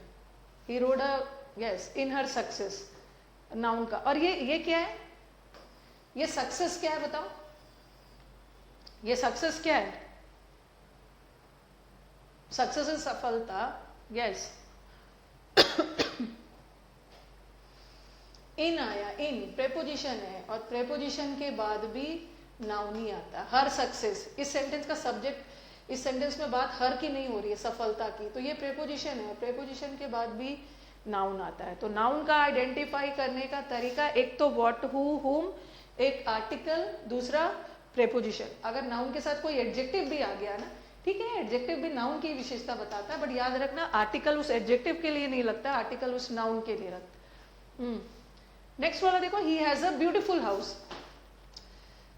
S1: He rode a yes in her success, noun का। और ये क्या है? ये सक्सेस क्या है बताओ? ये सक्सेस क्या है? सक्सेस इज सफलता। यस, इन आया, इन प्रेपोजिशन है, और प्रेपोजिशन के बाद भी नाउन ही आता है। हर सक्सेस, इस सेंटेंस का सब्जेक्ट, इस सेंटेंस में बात हर की नहीं हो रही है, सफलता की। तो ये प्रेपोजिशन है, प्रेपोजिशन के बाद भी नाउन आता है। तो नाउन का आइडेंटिफाई करने का तरीका, एक तो व्हाट, हु, हुम, एक आर्टिकल, दूसरा प्रेपोजिशन। अगर नाउन के साथ कोई एडजेक्टिव भी आ गया ना, ठीक है, एडजेक्टिव भी नाउन की विशेषता बताता है, बट याद रखना आर्टिकल उस एडजेक्टिव के लिए नहीं लगता, आर्टिकल उस नाउन के लिए लगता है। नेक्स्ट वाला देखो, he has a beautiful house.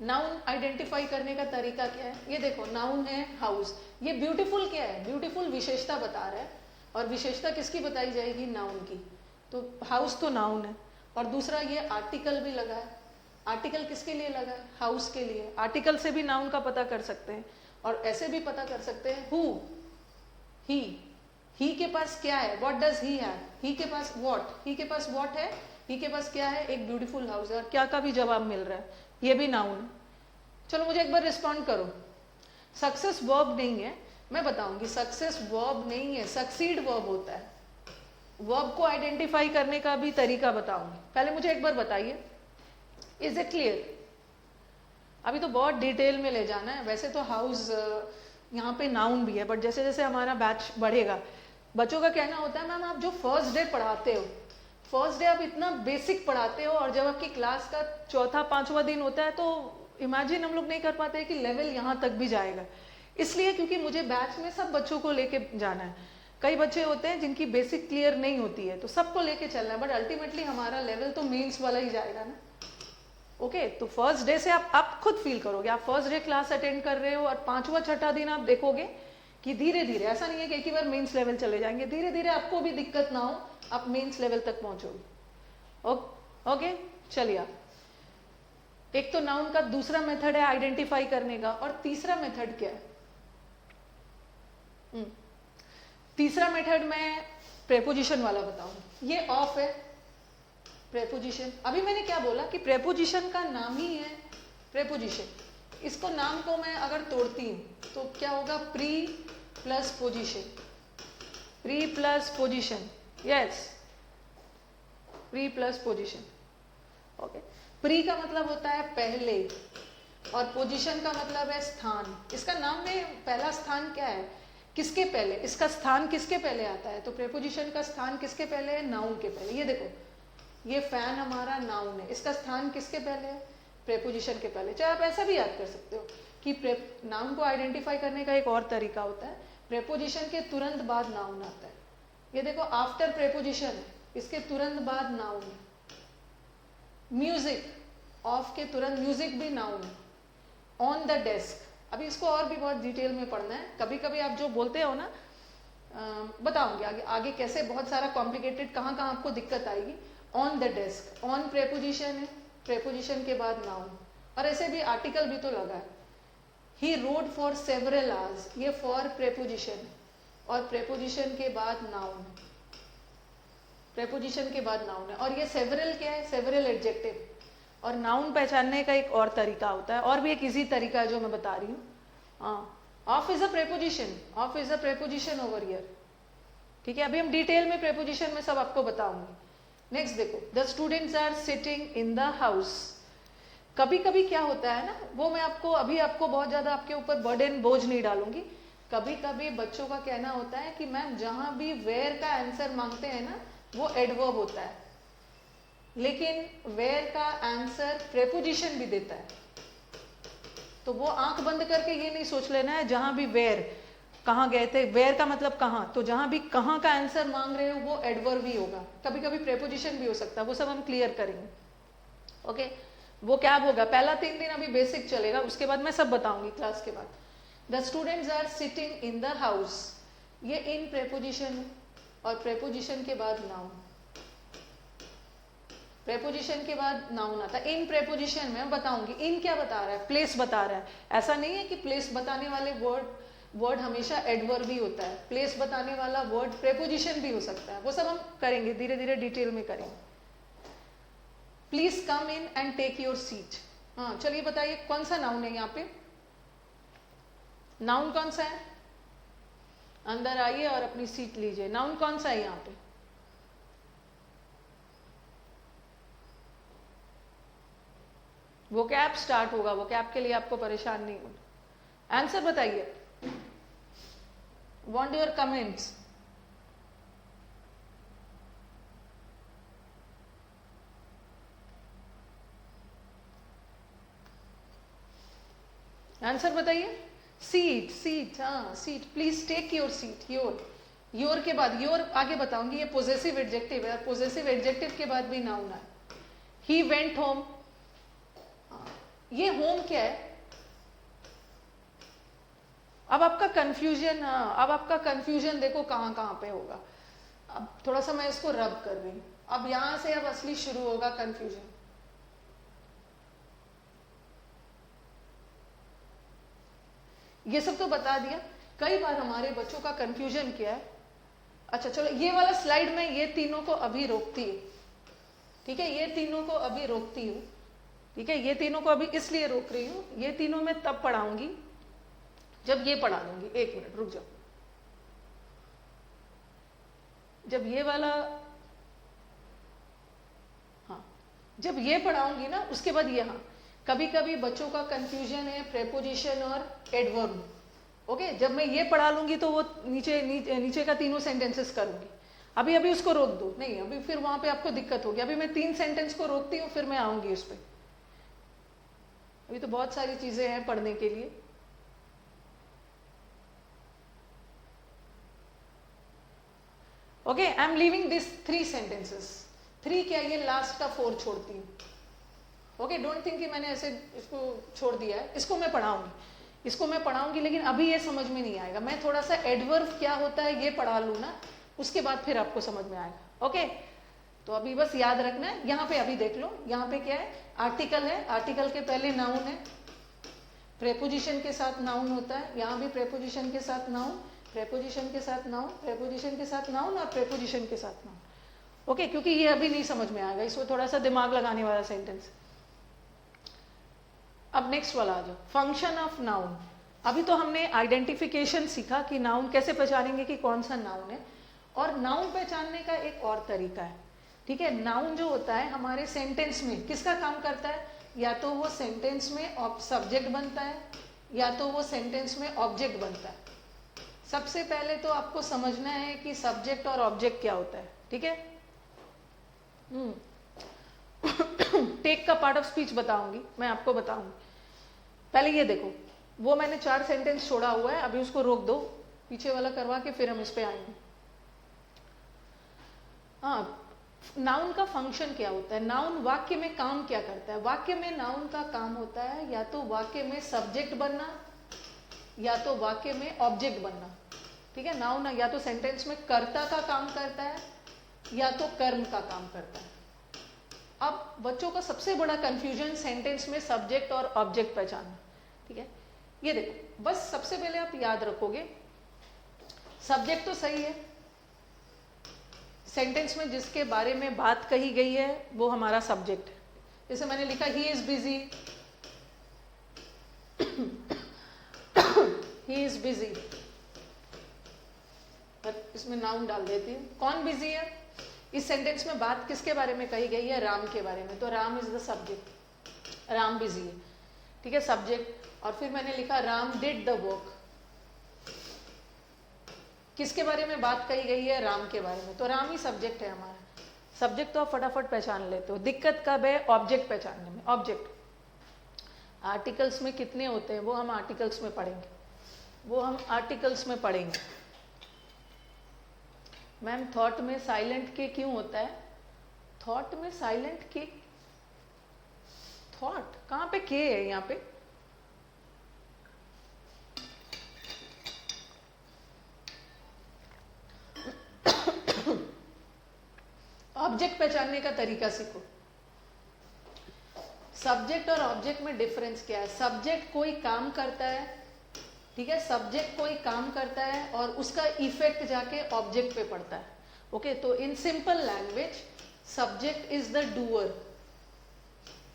S1: Noun identify करने का तरीका क्या है? ये देखो, नाउन है हाउस, ये ब्यूटीफुल क्या है? ब्यूटीफुल विशेषता बता रहा है, और विशेषता किसकी बताई जाएगी? नाउन की। तो हाउस तो नाउन है, और दूसरा ये आर्टिकल भी लगा है। आर्टिकल किसके लिए लगा है? हाउस के लिए। आर्टिकल से भी नाउन का पता कर सकते हैं, और ऐसे भी पता कर सकते हैं हु, ही के पास क्या है? What does he have? He के पास व्हाट, ही के पास व्हाट है? ही के पास क्या है? एक ब्यूटीफुल हाउस है। और क्या का भी जवाब मिल रहा है, ये भी नाउन है। चलो मुझे एक बार रिस्पॉन्ड करो। सक्सेस वर्ब नहीं है, मैं बताऊंगी, सक्सेस वर्ब नहीं है, सक्सीड वर्ब होता है। वर्ब को आइडेंटिफाई करने का भी तरीका बताऊंगी। पहले मुझे एक बार बताइए, इज इट क्लियर? अभी तो बहुत डिटेल में ले जाना है। वैसे तो हाउस यहाँ पे नाउन भी है, बट जैसे जैसे हमारा बैच बढ़ेगा, बच्चों का कहना होता है मैम आप जो फर्स्ट डे पढ़ाते हो, फर्स्ट डे आप इतना बेसिक पढ़ाते हो, और जब आपकी क्लास का चौथा पांचवा दिन होता है तो इमेजिन हम लोग नहीं कर पाते कि लेवल यहाँ तक भी जाएगा। इसलिए क्योंकि मुझे बैच में सब बच्चों को लेके जाना है। कई बच्चे होते हैं जिनकी बेसिक क्लियर नहीं होती है, तो सबको लेके चलना है, बट अल्टीमेटली हमारा लेवल तो मेंस वाला ही जाएगा ना। ओके, तो फर्स्ट डे से आप खुद फील करोगे, आप फर्स्ट डे क्लास अटेंड कर रहे हो और पांचवा छठा दिन आप देखोगे कि धीरे धीरे, ऐसा नहीं है कि एक ही बार मेंस लेवल चले जाएंगे, धीरे धीरे आपको भी दिक्कत ना हो, आप मेंस लेवल तक पहुंचोगे। ओके, चलिए। आप एक तो नाउन का दूसरा मेथड है आइडेंटिफाई करने का, और तीसरा मेथड क्या है? तीसरा मेथड मैं प्रेपोजिशन वाला बताऊंगी। ये ऑफ है प्रेपोजिशन। अभी मैंने क्या बोला कि प्रेपोजिशन का नाम ही है प्रेपोजिशन। इसको नाम को मैं अगर तोड़ती हूं तो क्या होगा? Pre plus position, pre plus position, yes, pre plus position. Okay, pre का मतलब होता है पहले, और पोजीशन का मतलब है स्थान। इसका नाम में पहला स्थान क्या है? किसके पहले? इसका स्थान किसके पहले आता है? तो प्रेपोजिशन का स्थान किसके पहले है? नाउन के पहले। ये देखो, ये फैन हमारा नाउन है, इसका स्थान किसके पहले है? प्रेपोजिशन के पहले। चाहे आप ऐसा भी याद कर सकते हो कि नाउन को आइडेंटिफाई करने का एक और तरीका होता है, प्रेपोजिशन के तुरंत बाद नाउन आता है। ये देखो, आफ्टर प्रेपोजिशन है, इसके तुरंत बाद नाउन है। म्यूजिक, ऑफ के तुरंत म्यूजिक भी नाउन है। ऑन द डेस्क, अभी इसको और भी बहुत डिटेल में पढ़ना है। कभी कभी आप जो बोलते हो ना, बताऊंगी आगे आगे कैसे, बहुत सारा कॉम्प्लिकेटेड, कहाँ कहाँ आपको दिक्कत आएगी। On the desk, on preposition है, प्रेपोजिशन के बाद नाउन, और ऐसे भी आर्टिकल भी तो लगा है। He road for several hours, ये फॉर प्रेपोजिशन, और प्रेपोजिशन के बाद नाउन, प्रेपोजिशन के बाद नाउन है। और ये सेवरल क्या है? Several adjective. और नाउन पहचानने का एक और तरीका होता है, और भी एक इजी तरीका है जो मैं बता रही हूँ। Of is a preposition, of is a preposition over here. ठीक है, अभी हम डिटेल में प्रेपोजिशन में सब आपको बताऊंगी। नेक्स्ट देखो, the students are sitting in the house. कभी कभी क्या होता है ना, वो मैं आपको अभी आपको बहुत ज्यादा आपके ऊपर बर्डन बोझ नहीं डालूंगी। कभी कभी बच्चों का कहना होता है कि मैम जहां भी वेयर का आंसर मांगते हैं ना, वो एडवर्ब होता है, लेकिन वेयर का आंसर प्रेपोजिशन भी देता है। तो वो आंख बंद करके ये नहीं सोच लेना है जहां भी वेयर, कहाँ गए थे, वेयर का मतलब कहाँ, तो जहां भी कहाँ का आंसर मांग रहे हो वो एडवर्ब भी होगा, कभी कभी प्रेपोजिशन भी हो सकता है, वो सब हम क्लियर करेंगे। ओके, वो क्या होगा? पहला 3 दिन अभी बेसिक चलेगा, उसके बाद मैं सब बताऊंगी क्लास के बाद। The students are sitting in the house, ये इन प्रेपोजिशन, और प्रेपोजिशन के बाद नाउन, प्रेपोजिशन के बाद नाउन आता है। इन प्रेपोजिशन में बताऊंगी इन क्या बता रहा है, प्लेस बता रहा है। ऐसा नहीं है कि प्लेस बताने वाले वर्ड हमेशा एडवर्ब ही होता है, प्लेस बताने वाला वर्ड प्रेपोजिशन भी हो सकता है, वो सब हम करेंगे, धीरे धीरे डिटेल में करेंगे। Please come in and take your seat. हाँ, चलिए बताइए कौन सा नाउन है यहाँ पे? नाउन कौन सा है? अंदर आइए और अपनी सीट लीजिए। नाउन कौन सा है यहाँ पे? वो कैप स्टार्ट होगा, वो कैप के लिए आपको परेशान नहीं होना। आंसर बताइए, वांट योर कमेंट्स। आंसर बताइए। सीट, सीट, हाँ seat. Please take your seat. Your के बाद, योर आगे बताऊंगी, ये पोजेसिव एडजेक्टिव है, पोजेसिव एडजेक्टिव के बाद भी नाउन है। ही वेंट होम, ये होम क्या है? अब आपका कंफ्यूजन, अब आपका कंफ्यूजन देखो कहां कहां पे होगा। अब थोड़ा सा मैं इसको रब कर रही हूं, अब यहां से अब असली शुरू होगा कंफ्यूजन। ये सब तो बता दिया। कई बार हमारे बच्चों का कंफ्यूजन क्या है? अच्छा चलो, ये वाला स्लाइड में ये तीनों को अभी रोकती हूँ, ठीक है, ये तीनों को अभी रोकती हूँ, ठीक है, ये तीनों को अभी इसलिए रोक रही हूँ, ये तीनों मैं तब पढ़ाऊंगी जब ये पढ़ा दूंगी, 1 मिनट रुक जाओ, जब ये वाला, हाँ जब ये पढ़ाऊंगी ना उसके बाद ये, हाँ कभी कभी बच्चों का कंफ्यूजन है प्रेपोजिशन और एडवर्ब। ओके, जब मैं ये पढ़ा लूंगी तो वो नीचे का तीनों सेंटेंसेस करूंगी। अभी अभी उसको रोक दो, नहीं अभी फिर वहां पे आपको दिक्कत होगी। अभी मैं 3 सेंटेंस को रोकती हूँ, फिर मैं आऊंगी उस पर। अभी तो बहुत सारी चीजें हैं पढ़ने के लिए। Okay, I am leaving this 3 sentences. 3 क्या, ये लास्ट का 4 छोड़ती हूँ। ओके, डोंट थिंक कि मैंने ऐसे इसको छोड़ दिया है, इसको मैं पढ़ाऊंगी, लेकिन अभी ये समझ में नहीं आएगा। मैं थोड़ा सा एडवर्ब क्या होता है ये पढ़ा लूँ ना, उसके बाद फिर आपको समझ में आएगा। ओके, तो अभी बस याद रखना है। यहाँ पे अभी देख लो, यहाँ पे क्या है, आर्टिकल है, आर्टिकल के पहले नाउन है, प्रेपोजिशन के साथ नाउन होता है, यहाँ भी प्रेपोजिशन के साथ नाउन, प्रेपोजिशन के साथ नाउन, प्रेपोजिशन के साथ नाउन और प्रेपोजिशन के साथ नाउन। ओके, क्योंकि ये अभी नहीं समझ में आएगा, इसको थोड़ा सा दिमाग लगाने वाला सेंटेंस। अब नेक्स्ट वाला आ जाओ, फंक्शन ऑफ नाउन। अभी तो हमने आइडेंटिफिकेशन सीखा कि नाउन कैसे पहचानेंगे कि कौन सा नाउन है, और नाउन पहचानने का एक और तरीका है। ठीक है, नाउन जो होता है हमारे सेंटेंस में किसका काम करता है, या तो वो सेंटेंस में सब्जेक्ट बनता है, या तो वो सेंटेंस में ऑब्जेक्ट बनता है। सबसे पहले तो आपको समझना है कि सब्जेक्ट और ऑब्जेक्ट क्या होता है। ठीक है, टेक का पार्ट ऑफ स्पीच बताऊंगी, मैं आपको बताऊंगी। पहले ये देखो, वो मैंने 4 सेंटेंस छोड़ा हुआ है, अभी उसको रोक दो, पीछे वाला करवा के फिर हम इस पे आएंगे। हाँ, नाउन का फंक्शन क्या होता है, नाउन वाक्य में काम क्या करता है। वाक्य में नाउन का काम होता है या तो वाक्य में सब्जेक्ट बनना, या तो वाक्य में ऑब्जेक्ट बनना। ठीक है, नाउन या तो सेंटेंस में कर्ता का काम करता है या तो कर्म का काम करता है। अब बच्चों का सबसे बड़ा कंफ्यूजन सेंटेंस में सब्जेक्ट और ऑब्जेक्ट पहचानना। ठीक है, ये देखो, बस सबसे पहले आप याद रखोगे, सब्जेक्ट तो सही है, सेंटेंस में जिसके बारे में बात कही गई है वो हमारा सब्जेक्ट है। जैसे मैंने लिखा he is busy, he is busy, इसमें नाउन डाल देती हूँ। कौन बिजी है, इस सेंटेंस में बात किसके बारे में कही गई है, राम के बारे में, तो Ram is the subject, Ram busy है। ठीक है, सब्जेक्ट। और फिर मैंने लिखा राम डिड द वर्क, किसके बारे में बात कही गई है, राम के बारे में, तो राम ही सब्जेक्ट है हमारा। सब्जेक्ट तो आप फटाफट पहचान लेते हो। दिक्कत कब है, ऑब्जेक्ट पहचानने में। ऑब्जेक्ट आर्टिकल्स में कितने होते हैं वो हम आर्टिकल्स में पढ़ेंगे, मैम थॉट में साइलेंट के क्यों होता है, थॉट में साइलेंट के, थॉट कहाँ पे के है, यहाँ पे ऑब्जेक्ट पहचानने का तरीका सीखो। सब्जेक्ट और ऑब्जेक्ट में डिफरेंस क्या है, सब्जेक्ट कोई काम करता है, ठीक है, सब्जेक्ट कोई काम करता है और उसका इफेक्ट जाके ऑब्जेक्ट पे पड़ता है। ओके, तो in simple language subject is the doer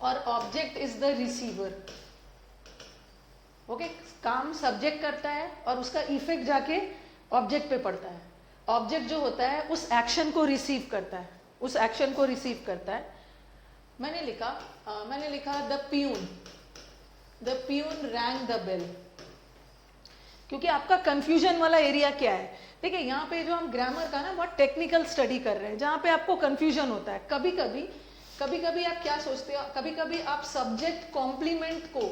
S1: और object is the receiver. Okay, काम सब्जेक्ट करता है और उसका इफेक्ट जाके ऑब्जेक्ट पे पड़ता है। ऑब्जेक्ट जो होता है उस एक्शन को रिसीव करता है, उस एक्शन को रिसीव करता है। मैंने लिखा the peon rang the bell, क्योंकि आपका कंफ्यूजन वाला एरिया क्या है, देखिए यहाँ पे जो हम ग्रामर का ना बहुत टेक्निकल स्टडी कर रहे हैं, जहाँ पे आपको कंफ्यूजन होता है। कभी कभी आप क्या सोचते हो, कभी कभी आप सब्जेक्ट कॉम्प्लीमेंट को,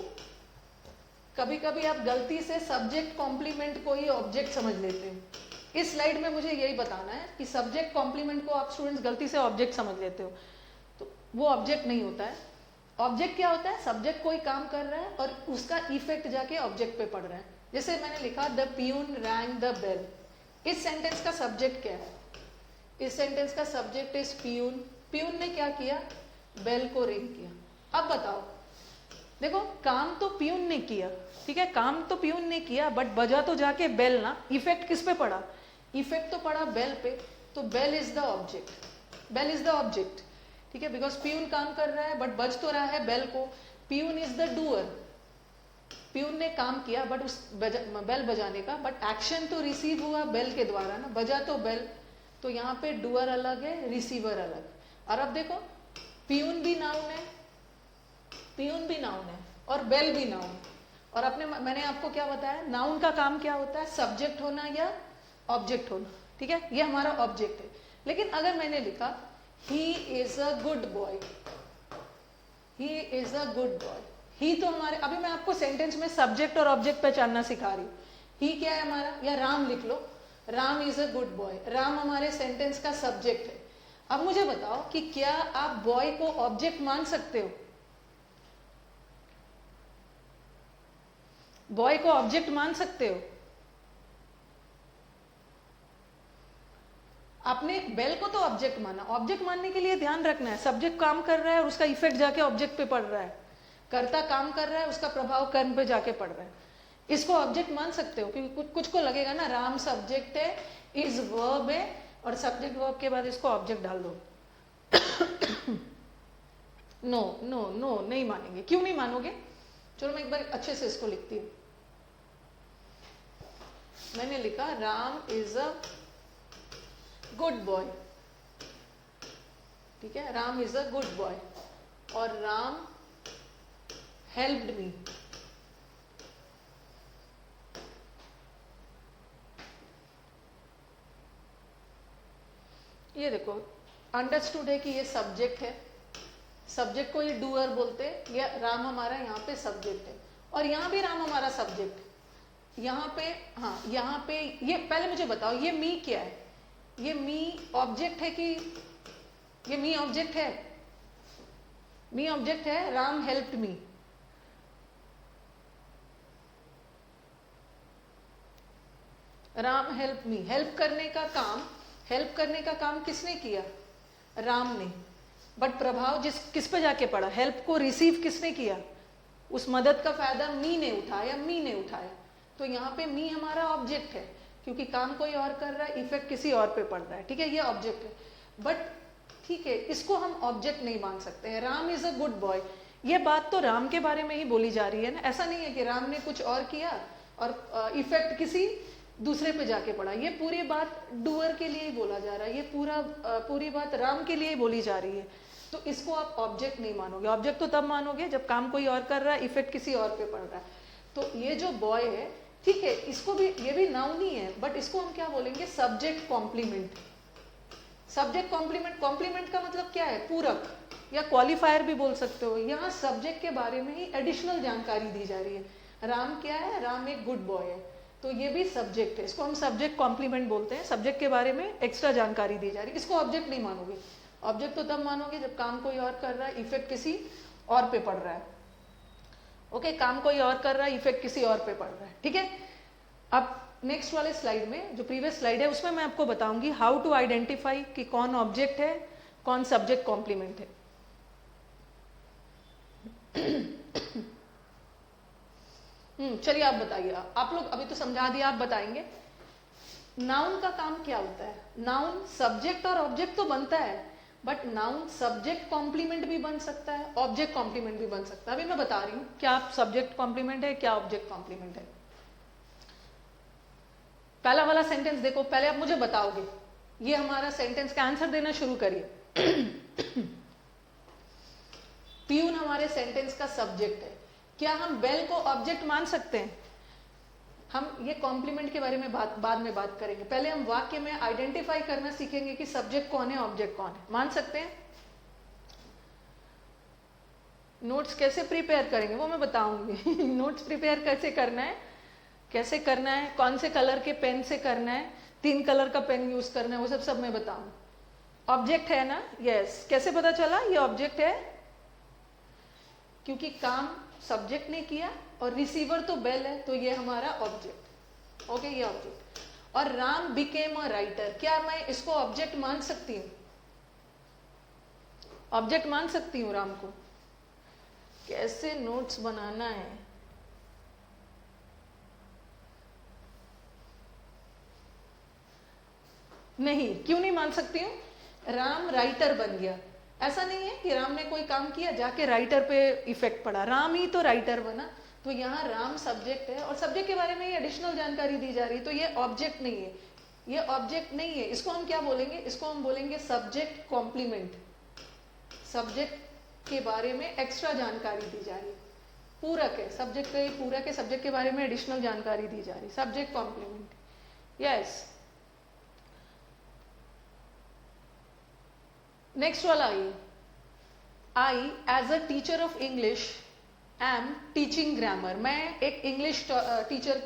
S1: कभी कभी आप गलती से सब्जेक्ट कॉम्प्लीमेंट को ही ऑब्जेक्ट समझ लेते हो। इस स्लाइड में मुझे यही बताना है कि सब्जेक्ट कॉम्प्लीमेंट को आप स्टूडेंट्स गलती से ऑब्जेक्ट समझ लेते हो, तो वो ऑब्जेक्ट नहीं होता है। ऑब्जेक्ट क्या होता है, सब्जेक्ट कोई काम कर रहा है और उसका इफेक्ट जाके ऑब्जेक्ट पे पड़ रहा है। जैसे मैंने लिखा the peon rang the bell, इस सेंटेंस का सब्जेक्ट क्या है, इस सेंटेंस का सब्जेक्ट इज प्यून। प्यून ने क्या किया, बेल को रिंग किया। अब बताओ, देखो काम तो प्यून ने किया, ठीक है, काम तो प्यून ने किया, बट बजा तो जाके बेल ना। इफेक्ट किस पे पड़ा, इफेक्ट तो पड़ा बेल पे, तो bell is the object, bell is the object, ठीक है, बिकॉज प्यून काम कर रहा है बट बज तो रहा है बेल को। Peon is the doer, peon ने काम किया बट उस बेल बजाने का, बट एक्शन तो रिसीव हुआ बेल के द्वारा ना, बजा तो बेल, तो यहाँ पे डूअर अलग है, रिसीवर अलग। और अब देखो प्यून भी नाउन है, प्यून भी नाउन है और बेल भी नाउन। और मैंने आपको क्या बताया, नाउन का काम क्या होता है, सब्जेक्ट होना या ऑब्जेक्ट होना, ठीक है, ये हमारा ऑब्जेक्ट है। लेकिन अगर मैंने लिखा he is a good boy, he is a good boy, he तो हमारे, अभी मैं आपको सेंटेंस में सब्जेक्ट और ऑब्जेक्ट पहचानना सिखा रही हूँ। ही क्या है हमारा, या राम लिख लो, Ram is a good boy, Ram हमारे सेंटेंस का सब्जेक्ट है। अब मुझे बताओ कि क्या आप बॉय को ऑब्जेक्ट मान सकते हो, बॉय को ऑब्जेक्ट मान सकते हो? आपने बेल को तो ऑब्जेक्ट माना, ऑब्जेक्ट मानने के लिए ध्यान रखना है सब्जेक्ट काम कर रहा है और उसका इफेक्ट जाके ऑब्जेक्ट पे पड़ रहा है, कर्ता काम कर रहा है उसका प्रभाव कर्म पे जाके पड़ रहा है, इसको ऑब्जेक्ट मान सकते हो? क्योंकि कुछ को लगेगा ना राम सब्जेक्ट है, इज वर्ब है, और सब्जेक्ट वर्ब के बाद इसको ऑब्जेक्ट डाल दो। नो नो नो, नहीं मानेंगे। क्यों नहीं मानोगे? चलो मैं एक बार अच्छे से इसको लिखती हूँ। मैंने लिखा Ram is a good boy, ठीक है, Ram is a good boy, और राम हेल्प्ड मी। ये देखो अंडरस्टूड है कि ये सब्जेक्ट है, सब्जेक्ट को ये डूअर बोलते हैं, ये राम हमारा यहाँ पे सब्जेक्ट है, और यहाँ भी राम हमारा सब्जेक्ट है। यहाँ पे, हाँ यहाँ पे ये पहले मुझे बताओ ये मी क्या है, ये मी ऑब्जेक्ट है कि ये मी ऑब्जेक्ट है? मी ऑब्जेक्ट है, Ram helped me. Ram help me, help करने का काम, हेल्प करने का काम किसने किया? राम ने, बट प्रभाव किस पे जाके पड़ा? हेल्प को रिसीव किसने किया? उस मदद का फायदा मी ने उठाया, मी ने उठाया। तो यहाँ पे मी हमारा ऑब्जेक्ट है क्योंकि काम कोई और कर रहा है, इफेक्ट किसी और पे पड़ रहा है, ठीक है, ये ऑब्जेक्ट है। बट ठीक है, इसको हम ऑब्जेक्ट नहीं मान सकते हैं। Ram is a good boy, ये बात तो राम के बारे में ही बोली जा रही है ना, ऐसा नहीं है कि राम ने कुछ और किया और इफेक्ट किसी दूसरे पे जाके पड़ा। ये पूरी बात डूअर के लिए ही बोला जा रहा है, ये पूरी बात राम के लिए ही बोली जा रही है। तो इसको आप ऑब्जेक्ट नहीं मानोगे। ऑब्जेक्ट तो तब मानोगे जब काम कोई और कर रहा है, इफेक्ट किसी और पे पड़ रहा है। तो ये जो बॉय है, ठीक है, इसको भी, ये भी नाउन ही है, बट इसको हम क्या बोलेंगे? Subject complement. Subject complement, complement का मतलब क्या है? पूरक या क्वालिफायर भी बोल सकते हो। यहाँ सब्जेक्ट के बारे में ही एडिशनल जानकारी दी जा रही है। राम क्या है? राम एक गुड बॉय है, तो ये भी सब्जेक्ट है, इसको हम सब्जेक्ट कॉम्प्लीमेंट बोलते हैं। सब्जेक्ट के बारे में एक्स्ट्रा जानकारी दी जा रही है, इसको ऑब्जेक्ट नहीं मानोगे। ऑब्जेक्ट तो तब मानोगे जब काम कोई और कर रहा है, इफेक्ट किसी और पे पड़ रहा है। ओके, काम कोई और कर रहा है, इफेक्ट किसी और पे पड़ रहा है, ठीक है। अब नेक्स्ट वाले स्लाइड में, जो प्रीवियस स्लाइड है, उसमें मैं आपको बताऊंगी हाउ टू आइडेंटिफाई कि कौन ऑब्जेक्ट है, कौन सब्जेक्ट कॉम्प्लीमेंट है। चलिए आप बताइए, आप लोग, अभी तो समझा दिया, आप बताएंगे नाउन का काम क्या होता है। नाउन सब्जेक्ट और ऑब्जेक्ट तो बनता है, बट नाउन सब्जेक्ट कॉम्प्लीमेंट भी बन सकता है, ऑब्जेक्ट कॉम्प्लीमेंट भी बन सकता है। अभी मैं बता रही हूँ क्या सब्जेक्ट कॉम्प्लीमेंट है, क्या ऑब्जेक्ट कॉम्प्लीमेंट है। पहला वाला सेंटेंस देखो, पहले आप मुझे बताओगे, ये हमारा सेंटेंस का आंसर देना शुरू करिए। प्यून हमारे सेंटेंस का सब्जेक्ट है। क्या हम बेल को ऑब्जेक्ट मान सकते हैं? हम ये कॉम्प्लीमेंट के बारे में बाद में बात करेंगे। पहले हम वाक्य में आइडेंटिफाई करना सीखेंगे कि सब्जेक्ट कौन है, ऑब्जेक्ट कौन है। मान सकते हैं? नोट्स कैसे प्रिपेयर करेंगे वो मैं बताऊंगी। नोट्स प्रिपेयर कैसे करना है, कैसे करना है, कौन से कलर के पेन से करना है, 3 कलर का पेन यूज करना है, वो सब मैं बताऊंगी। ऑब्जेक्ट है ना? यस। कैसे पता चला ये ऑब्जेक्ट है? क्योंकि काम सब्जेक्ट ने किया और रिसीवर तो बेल है, तो ये हमारा ऑब्जेक्ट। ओके, ये ऑब्जेक्ट। और राम बिकेम अ राइटर, क्या मैं इसको ऑब्जेक्ट मान सकती हूँ? ऑब्जेक्ट मान सकती हूँ राम को। कैसे नोट्स बनाना है, नहीं, क्यों नहीं मान सकती हूँ? राम राइटर बन गया, ऐसा नहीं है कि राम ने कोई काम किया जाके राइटर पे इफेक्ट पड़ा, राम ही तो राइटर बना। तो यहाँ राम सब्जेक्ट है और सब्जेक्ट के बारे में ये एडिशनल जानकारी दी जा रही है, तो ये ऑब्जेक्ट नहीं है, ये ऑब्जेक्ट नहीं है। इसको हम क्या बोलेंगे, इसको हम बोलेंगे सब्जेक्ट कॉम्प्लीमेंट। सब्जेक्ट के बारे में एक्स्ट्रा जानकारी दी जा रही है, पूरक है, सब्जेक्ट का ये पूरक है, सब्जेक्ट के बारे में एडिशनल जानकारी दी जा रही है, सब्जेक्ट कॉम्प्लीमेंट। यस, नेक्स्ट वाला आइए। I as a teacher of English am teaching grammar. मैं एक इंग्लिश टीचर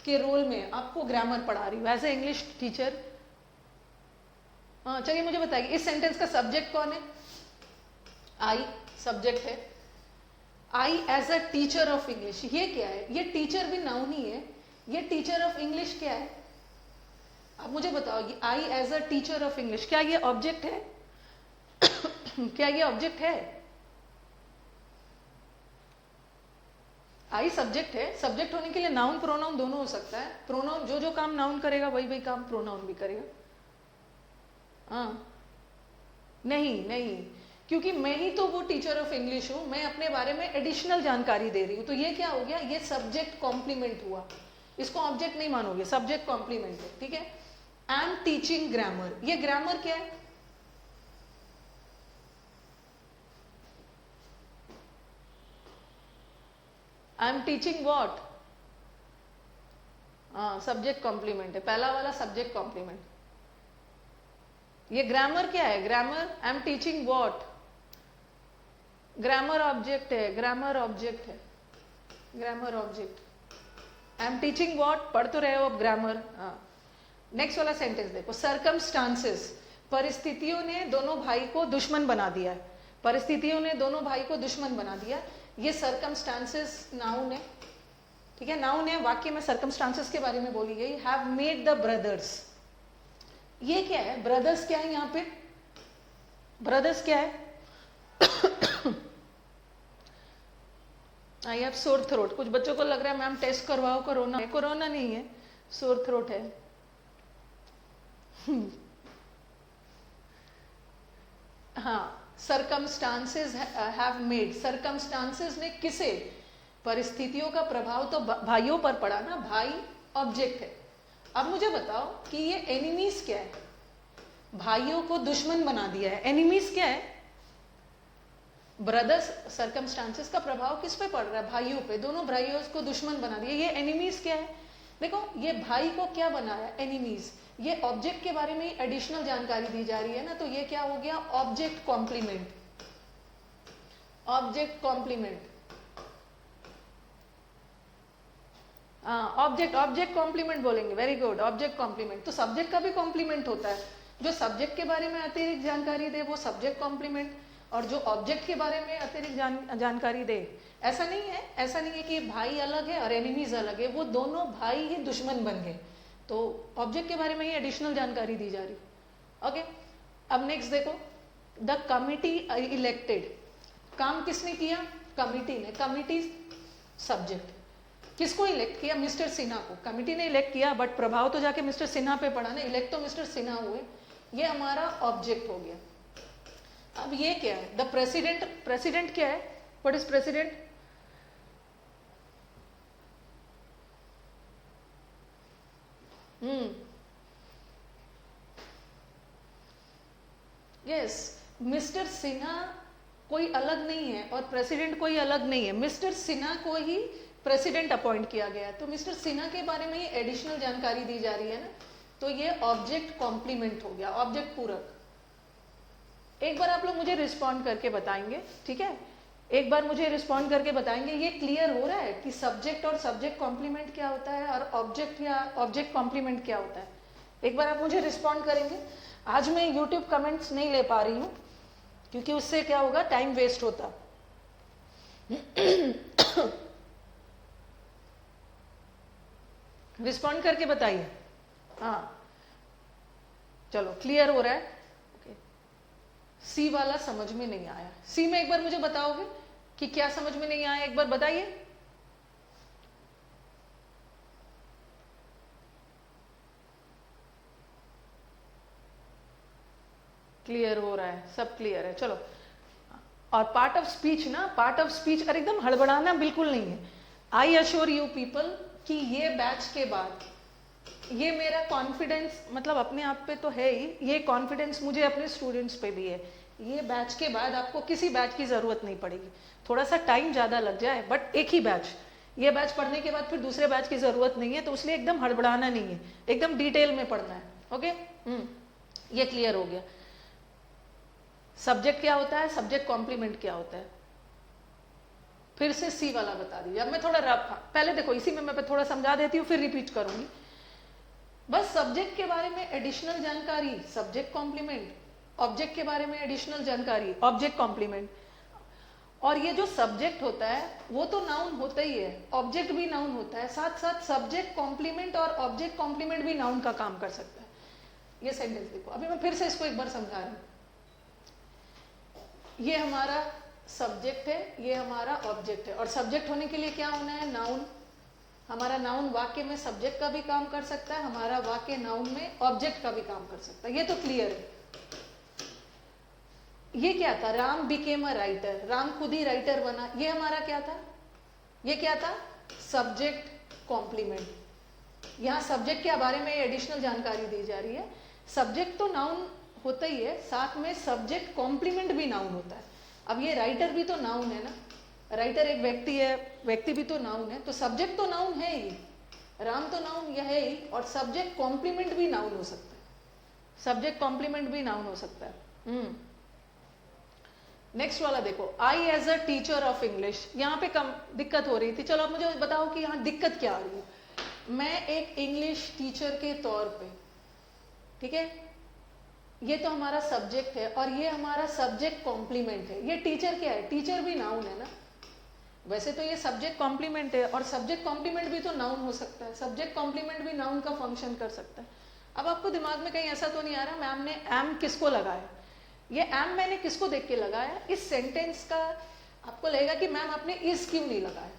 S1: के रोल में आपको ग्रामर पढ़ा रही हूँ, एज ए इंग्लिश टीचर। चलिए मुझे बताइए इस सेंटेंस का सब्जेक्ट कौन है? आई सब्जेक्ट है। I as a teacher of English, ये क्या है? ये टीचर भी नाउन ही है, ये टीचर ऑफ इंग्लिश क्या है? अब मुझे बताओ, I as a teacher of English, क्या ये ऑब्जेक्ट है? क्या ये ऑब्जेक्ट है? आई सब्जेक्ट है, सब्जेक्ट होने के लिए नाउन प्रोनाउन दोनों हो सकता है। प्रोनाउन जो जो काम नाउन करेगा वही वही काम प्रोनाउन भी करेगा। हाँ, नहीं नहीं, क्योंकि मैं ही तो वो टीचर ऑफ इंग्लिश हूं, मैं अपने बारे में एडिशनल जानकारी दे रही हूं, तो ये क्या हो गया? ये सब्जेक्ट कॉम्प्लीमेंट हुआ, इसको ऑब्जेक्ट नहीं मानोगे, सब्जेक्ट कॉम्प्लीमेंट है, ठीक है। आई एम टीचिंग ग्रामर, ये ग्रामर क्या है? आई एम टीचिंग वॉट? हाँ, सब्जेक्ट कॉम्प्लीमेंट है, पहला वाला सब्जेक्ट कॉम्प्लीमेंट। ये ग्रामर क्या है? Grammar I am teaching what, grammar object है, ग्रामर ऑब्जेक्ट है, grammar object. I am teaching what, पढ़ तो रहे हो अब ग्रामर। हाँ, नेक्स्ट वाला सेंटेंस देखो, सरकमस्टांसेस, परिस्थितियों ने दोनों भाई को दुश्मन बना दिया है, परिस्थितियों ने दोनों भाई को दुश्मन बना दिया, ये सरकमस्टांसेस नाउन है, ठीक है, नाउन है, वाक्य में सरकमस्टांसेस के बारे में बोली गई। हैव मेड द ब्रदर्स, ये क्या है? ब्रदर्स क्या है यहाँ पे? ब्रदर्स क्या है? आई हैव सोर थ्रोट, कुछ बच्चों को लग रहा है मैम टेस्ट करवाओ, कोरोना है, कोरोना नहीं है, सोर थ्रोट है। हाँ, सरकमस्टांसेस हैव मेड, सरकमस्टांसेस ने किसे? परिस्थितियों का प्रभाव तो भाइयों पर पड़ा ना, भाई ऑब्जेक्ट है। अब मुझे बताओ कि ये एनिमीज क्या है? भाइयों को दुश्मन बना दिया है, एनिमीज क्या है? ब्रदर्स, सरकमस्टांसेस का प्रभाव किस पे पड़ रहा है? भाइयों पे, दोनों भाइयों को दुश्मन बना दिया, ये एनिमीज क्या है? देखो, ये भाई को क्या बनाया? एनिमीज। ये ऑब्जेक्ट के बारे में एडिशनल जानकारी दी जा रही है ना, तो ये क्या हो गया? Object complement, object complement. Object, object complement बोलेंगे, वेरी गुड, ऑब्जेक्ट कॉम्प्लीमेंट। तो सब्जेक्ट का भी कॉम्प्लीमेंट होता है, जो सब्जेक्ट के बारे में अतिरिक्त जानकारी दे वो सब्जेक्ट कॉम्प्लीमेंट, और जो ऑब्जेक्ट के बारे में अतिरिक्त जानकारी दे, ऐसा नहीं है, ऐसा नहीं है कि भाई अलग है और एनिमीज अलग है, वो दोनों भाई ही दुश्मन बन गए, तो ऑब्जेक्ट के बारे में ही एडिशनल जानकारी दी जा रही। ओके, अब नेक्स्ट देखो, द कमिटी इलेक्टेड, काम किसने किया? कमिटी ने, कमिटी सब्जेक्ट, किसको इलेक्ट किया? मिस्टर सिन्हा को, कमिटी ने इलेक्ट किया, बट प्रभाव तो जाके मिस्टर सिन्हा पे पड़ा ना, इलेक्ट तो मिस्टर सिन्हा हुए, ये हमारा ऑब्जेक्ट हो गया। अब ये क्या है? द प्रेसिडेंट, प्रेसिडेंट क्या है? What is president? Yes, mister Sinha कोई अलग नहीं है और प्रेसिडेंट कोई अलग नहीं है, मिस्टर सिन्हा को ही प्रेसिडेंट अपॉइंट किया गया, तो मिस्टर सिन्हा के बारे में ही एडिशनल जानकारी दी जा रही है ना, तो ये ऑब्जेक्ट कॉम्प्लीमेंट हो गया, ऑब्जेक्ट पूरक। एक बार आप लोग मुझे रिस्पॉन्ड करके बताएंगे, ठीक है, एक बार मुझे रिस्पॉन्ड करके बताएंगे, ये क्लियर हो रहा है कि सब्जेक्ट और सब्जेक्ट कॉम्प्लीमेंट क्या होता है और ऑब्जेक्ट या ऑब्जेक्ट कॉम्प्लीमेंट क्या होता है? एक बार आप मुझे रिस्पॉन्ड करेंगे। आज मैं यूट्यूब कमेंट्स नहीं ले पा रही हूँ क्योंकि उससे क्या होगा, टाइम वेस्ट होता। रिस्पॉन्ड करके बताइए। हाँ, चलो क्लियर हो रहा है। सी वाला समझ में नहीं आया, सी में एक बार मुझे बताओगे कि क्या समझ में नहीं आया, एक बार बताइए। क्लियर हो रहा है, सब क्लियर है, चलो। और पार्ट ऑफ स्पीच ना, पार्ट ऑफ स्पीच, और एकदम हड़बड़ाना बिल्कुल नहीं है। आई अश्योर यू पीपल कि ये बैच के बाद, ये मेरा कॉन्फिडेंस मतलब अपने आप पे तो है ही, ये कॉन्फिडेंस मुझे अपने स्टूडेंट्स पे भी है। ये बैच के बाद आपको किसी बैच की ज़रूरत नहीं पड़ेगी, थोड़ा सा टाइम ज़्यादा लग जाए बट एक ही बैच, ये बैच पढ़ने के बाद फिर दूसरे बैच की ज़रूरत नहीं है, तो इसलिए एकदम हड़बड़ाना नहीं है, एकदम डिटेल में पढ़ना है। ओके, ये क्लियर हो गया। सब्जेक्ट क्या होता है, सब्जेक्ट कॉम्प्लीमेंट क्या होता है, फिर से सी वाला बता दीजिए। अब मैं थोड़ा पहले देखो इसी में मैं थोड़ा समझा देती हूँ, फिर रिपीट करूंगी। बस सब्जेक्ट के बारे में एडिशनल जानकारी सब्जेक्ट कॉम्प्लीमेंट, ऑब्जेक्ट के बारे में एडिशनल जानकारी ऑब्जेक्ट कॉम्प्लीमेंट। और ये जो सब्जेक्ट होता है वो तो नाउन होता ही है, ऑब्जेक्ट भी नाउन होता है, साथ साथ सब्जेक्ट कॉम्प्लीमेंट और ऑब्जेक्ट कॉम्प्लीमेंट भी नाउन का काम कर सकता है। ये सेंटेंस देखो, अभी मैं फिर से इसको एक बार समझा रही हूँ। ये हमारा सब्जेक्ट है, ये हमारा ऑब्जेक्ट है, और सब्जेक्ट होने के लिए क्या होना है, नाउन। हमारा नाउन वाक्य में सब्जेक्ट का भी काम कर सकता है, हमारा वाक्य नाउन में ऑब्जेक्ट का भी काम कर सकता है, ये तो क्लियर है। ये क्या था, Ram became a writer, Ram खुद ही राइटर बना, ये हमारा क्या था, ये क्या था, सब्जेक्ट कॉम्प्लीमेंट। यहाँ सब्जेक्ट के बारे में एडिशनल जानकारी दी जा रही है। सब्जेक्ट तो नाउन होता ही है, साथ में सब्जेक्ट कॉम्प्लीमेंट भी नाउन होता है। अब ये राइटर भी तो नाउन है ना, राइटर एक व्यक्ति है, व्यक्ति भी तो नाउन है, तो सब्जेक्ट तो नाउन है ही, राम तो नाउन यह है ही, और सब्जेक्ट कॉम्प्लीमेंट भी नाउन हो सकता है, सब्जेक्ट कॉम्प्लीमेंट भी नाउन हो सकता है। नेक्स्ट वाला देखो, I as a teacher of English, यहाँ पे कम दिक्कत हो रही थी। चलो आप मुझे बताओ कि यहाँ दिक्कत क्या आ रही है। मैं एक इंग्लिश टीचर के तौर पे, ठीक है, ये तो हमारा सब्जेक्ट है और ये हमारा सब्जेक्ट कॉम्प्लीमेंट है। ये टीचर क्या है, टीचर भी नाउन है ना, वैसे तो ये सब्जेक्ट कॉम्प्लीमेंट है, और सब्जेक्ट कॉम्प्लीमेंट भी तो नाउन हो सकता है, सब्जेक्ट कॉम्प्लीमेंट भी नाउन का फंक्शन कर सकता है। अब आपको दिमाग में कहीं ऐसा तो नहीं आ रहा मैम ने एम किसको लगाया, ये एम मैंने किसको देख के लगाया, इस सेंटेंस का आपको लगेगा कि मैम आपने इज क्यों नहीं लगाया।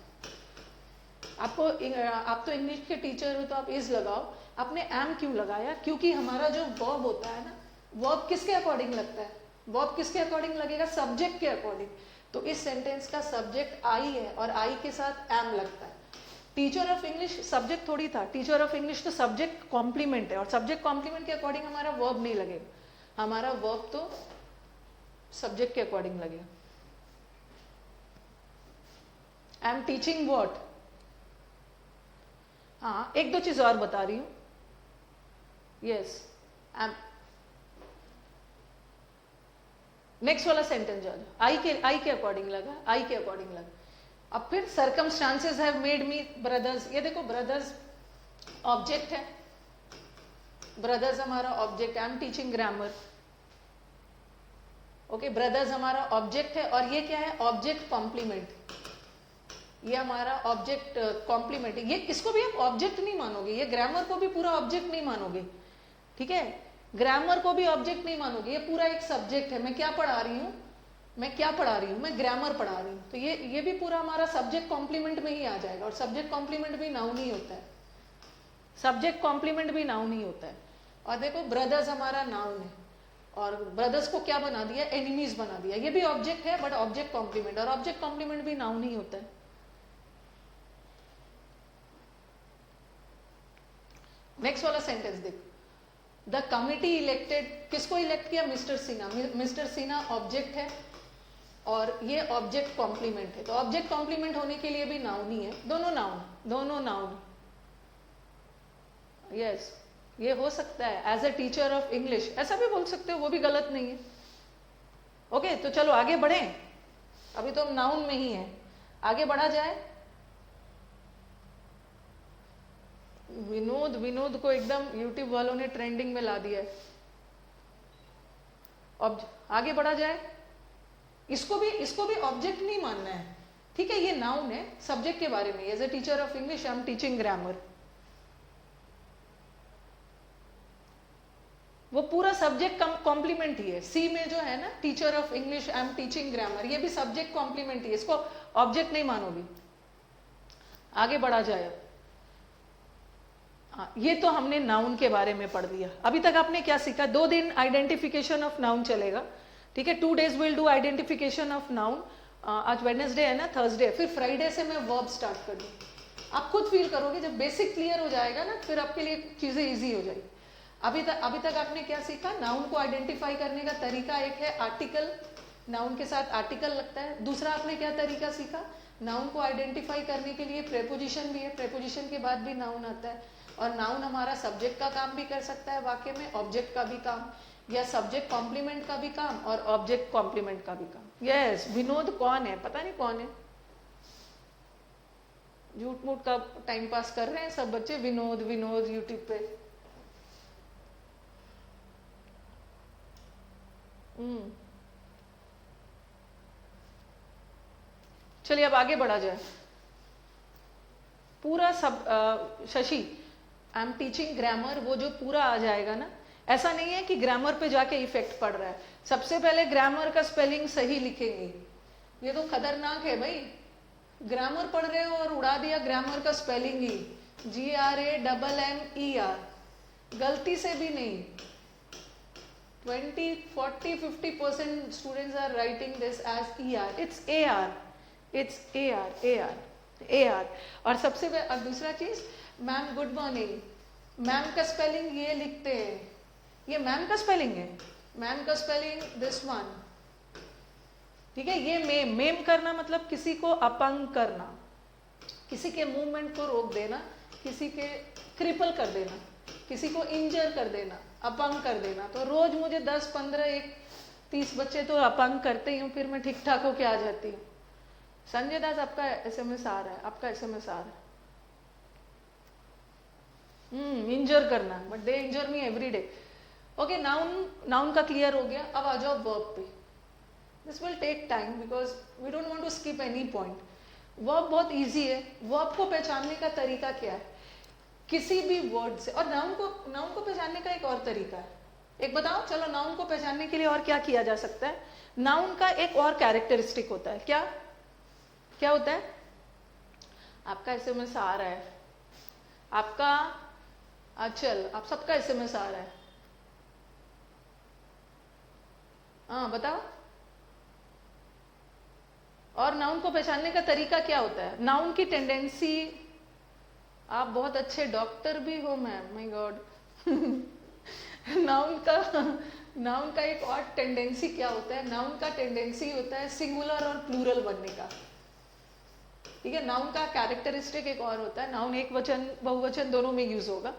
S1: आपको, आप तो इंग्लिश के टीचर हो तो आप इज लगाओ, आपने एम क्यों लगाया, क्योंकि हमारा जो वर्ब होता है ना, वर्ब किसके अकॉर्डिंग लगता है, वर्ब किसके अकॉर्डिंग लगेगा, सब्जेक्ट के अकॉर्डिंग। तो इस सेंटेंस का सब्जेक्ट आई है और आई के साथ एम लगता है। टीचर ऑफ इंग्लिश सब्जेक्ट थोड़ी था, टीचर ऑफ इंग्लिश तो सब्जेक्ट कॉम्प्लीमेंट है, और सब्जेक्ट कॉम्प्लीमेंट के अकॉर्डिंग हमारा वर्ब नहीं लगेगा, हमारा वर्ब तो सब्जेक्ट के अकॉर्डिंग लगेगा। आई एम टीचिंग व्हाट, हाँ एक दो चीज और बता रही हूं। यस, आई एम, नेक्स्ट वाला सेंटेंस जो आई के अकॉर्डिंग लगा, आई के अकॉर्डिंग लगा। अब फिर circumstances have made me brothers, ये देखो ब्रदर्स ऑब्जेक्ट है, ब्रदर्स हमारा object, I am teaching grammar, okay, brothers हमारा ऑब्जेक्ट है, और ये क्या है, ऑब्जेक्ट कॉम्प्लीमेंट, ये हमारा ऑब्जेक्ट कॉम्प्लीमेंट। ये इसको भी आप ऑब्जेक्ट नहीं मानोगे, ये ग्रामर को भी पूरा ऑब्जेक्ट नहीं मानोगे, ठीक है, ग्रामर को भी ऑब्जेक्ट नहीं मानोगे, ये पूरा एक सब्जेक्ट है। मैं क्या पढ़ा रही हूँ, मैं क्या पढ़ा रही हूँ, मैं ग्रामर पढ़ा रही हूँ, तो ये भी पूरा हमारा सब्जेक्ट कॉम्प्लीमेंट में ही आ जाएगा, और सब्जेक्ट कॉम्प्लीमेंट भी नाउन ही होता है, सब्जेक्ट कॉम्प्लीमेंट भी नाउन ही होता है। और देखो ब्रदर्स हमारा नाउन है, और ब्रदर्स को क्या बना दिया, एनिमीज बना दिया, ये भी ऑब्जेक्ट है बट ऑब्जेक्ट कॉम्प्लीमेंट, और ऑब्जेक्ट कॉम्प्लीमेंट भी नाउन ही होता है। नेक्स्ट वाला सेंटेंस देखो, द कमिटी इलेक्टेड, किसको इलेक्ट किया, mister Sinha, mister Sinha object है और ये ऑब्जेक्ट कॉम्प्लीमेंट है, तो ऑब्जेक्ट कॉम्प्लीमेंट होने के लिए भी नाउन ही है, दोनों नाउन, दोनों नाउन। यस, ये हो सकता है as a teacher of English, ऐसा भी बोल सकते हो, वो भी गलत नहीं है। ओके, तो चलो आगे बढ़ें, अभी तो हम नाउन में ही हैं, आगे बढ़ा जाए। विनोद को एकदम यूट्यूब वालों ने ट्रेंडिंग में ला दिया है। अब आगे बढ़ा जाए, इसको भी ऑब्जेक्ट नहीं मानना है, ठीक है, ये नाउन है, सब्जेक्ट के बारे में, as a teacher of English I am teaching grammar, वो पूरा सब्जेक्ट कॉम्प्लीमेंट ही है। सी में जो है ना, teacher of English I am teaching grammar, ये भी सब्जेक्ट कॉम्प्लीमेंट ही है, इसको ऑब्जेक्ट नहीं मानोगी। आगे बढ़ा जाए, ये तो हमने नाउन के बारे में पढ़ दिया। अभी तक आपने क्या सीखा, 2 दिन आइडेंटिफिकेशन ऑफ नाउन चलेगा, ठीक है, 2 days will do identification of noun, आज वेडनेसडे है ना, थर्सडे, फिर फ्राइडे से मैं वर्ब स्टार्ट कर दूँ। आप खुद फील करोगे जब बेसिक क्लियर हो जाएगा ना, फिर आपके लिए चीज़ें इजी हो जाएगी। अभी तक आपने क्या सीखा? नाउन को आइडेंटिफाई करने का तरीका एक है आर्टिकल, नाउन के साथ आर्टिकल लगता है। दूसरा आपने क्या तरीका सीखा? नाउन को आइडेंटिफाई करने के लिए प्रेपोजिशन भी है, प्रेपोजिशन के बाद भी नाउन आता है। और नाउन हमारा सब्जेक्ट का काम भी कर सकता है वाक्य में, ऑब्जेक्ट का भी काम, या सब्जेक्ट कॉम्प्लीमेंट का भी काम और ऑब्जेक्ट कॉम्प्लीमेंट का भी काम। यस, विनोद कौन है? पता नहीं कौन है, झूठ मूठ का टाइम पास कर रहे हैं सब बच्चे। विनोद विनोद यूट्यूब पे। चलिए अब आगे बढ़ा जाए। पूरा सब शशि, आई एम टीचिंग ग्रामर, वो जो पूरा आ जाएगा ना, ऐसा नहीं है कि ग्रामर पे जाके इफेक्ट पड़ रहा है। सबसे पहले ग्रामर का स्पेलिंग सही लिखेंगे, ये तो खतरनाक है भाई। ग्रामर पढ़ रहे हो और उड़ा दिया ग्रामर का स्पेलिंग ही, GRAMMER, गलती से भी नहीं। 20, 40, 50% students are writing this as ER, it's AR, it's AR। और सबसे और दूसरा चीज, मैम गुड मॉर्निंग, मैम का स्पेलिंग ये लिखते हैं, ये मैम का स्पेलिंग है, मैम का स्पेलिंग दिस वन, ठीक है। ये मेम करना मतलब किसी को अपंग करना, किसी के मूवमेंट को रोक देना, किसी के क्रिपल कर देना, किसी को इंजर कर देना, अपंग कर देना। तो रोज मुझे 10, 15, 30 बच्चे तो अपंग करते ही हूँ, फिर मैं ठीक ठाक होके आ जाती हूँ। संजय दास, आपका SMS आ रहा है, आपका SMS आ रहा है। इंजर करना, but they injure me every day. Okay, noun का क्लियर हो गया। अब आ जाओ वर्ब पे। This will take time because we don't want to skip any point. Verb बहुत इजी है। वर्ब को पहचानने का तरीका क्या है? किसी भी वर्ड से। और नाउन को पहचानने का एक और तरीका है, एक बताओ। चलो, नाउन को पहचानने के लिए और क्या किया जा सकता है? नाउन का एक और कैरेक्टरिस्टिक होता है। क्या होता है? आपका SMS आ रहा है, आपका अचल, आप सबका SMS आ रहा है। हाँ बताओ। और नाउन को पहचानने का तरीका क्या होता है? नाउन की टेंडेंसी, आप बहुत अच्छे डॉक्टर भी हो मैम, माय गॉड। नाउन का एक और टेंडेंसी क्या होता है? नाउन का टेंडेंसी होता है सिंगुलर और प्लूरल बनने का, ठीक है। नाउन का कैरेक्टरिस्टिक एक और होता है, नाउन एक वचन बहुवचन दोनों में यूज होगा।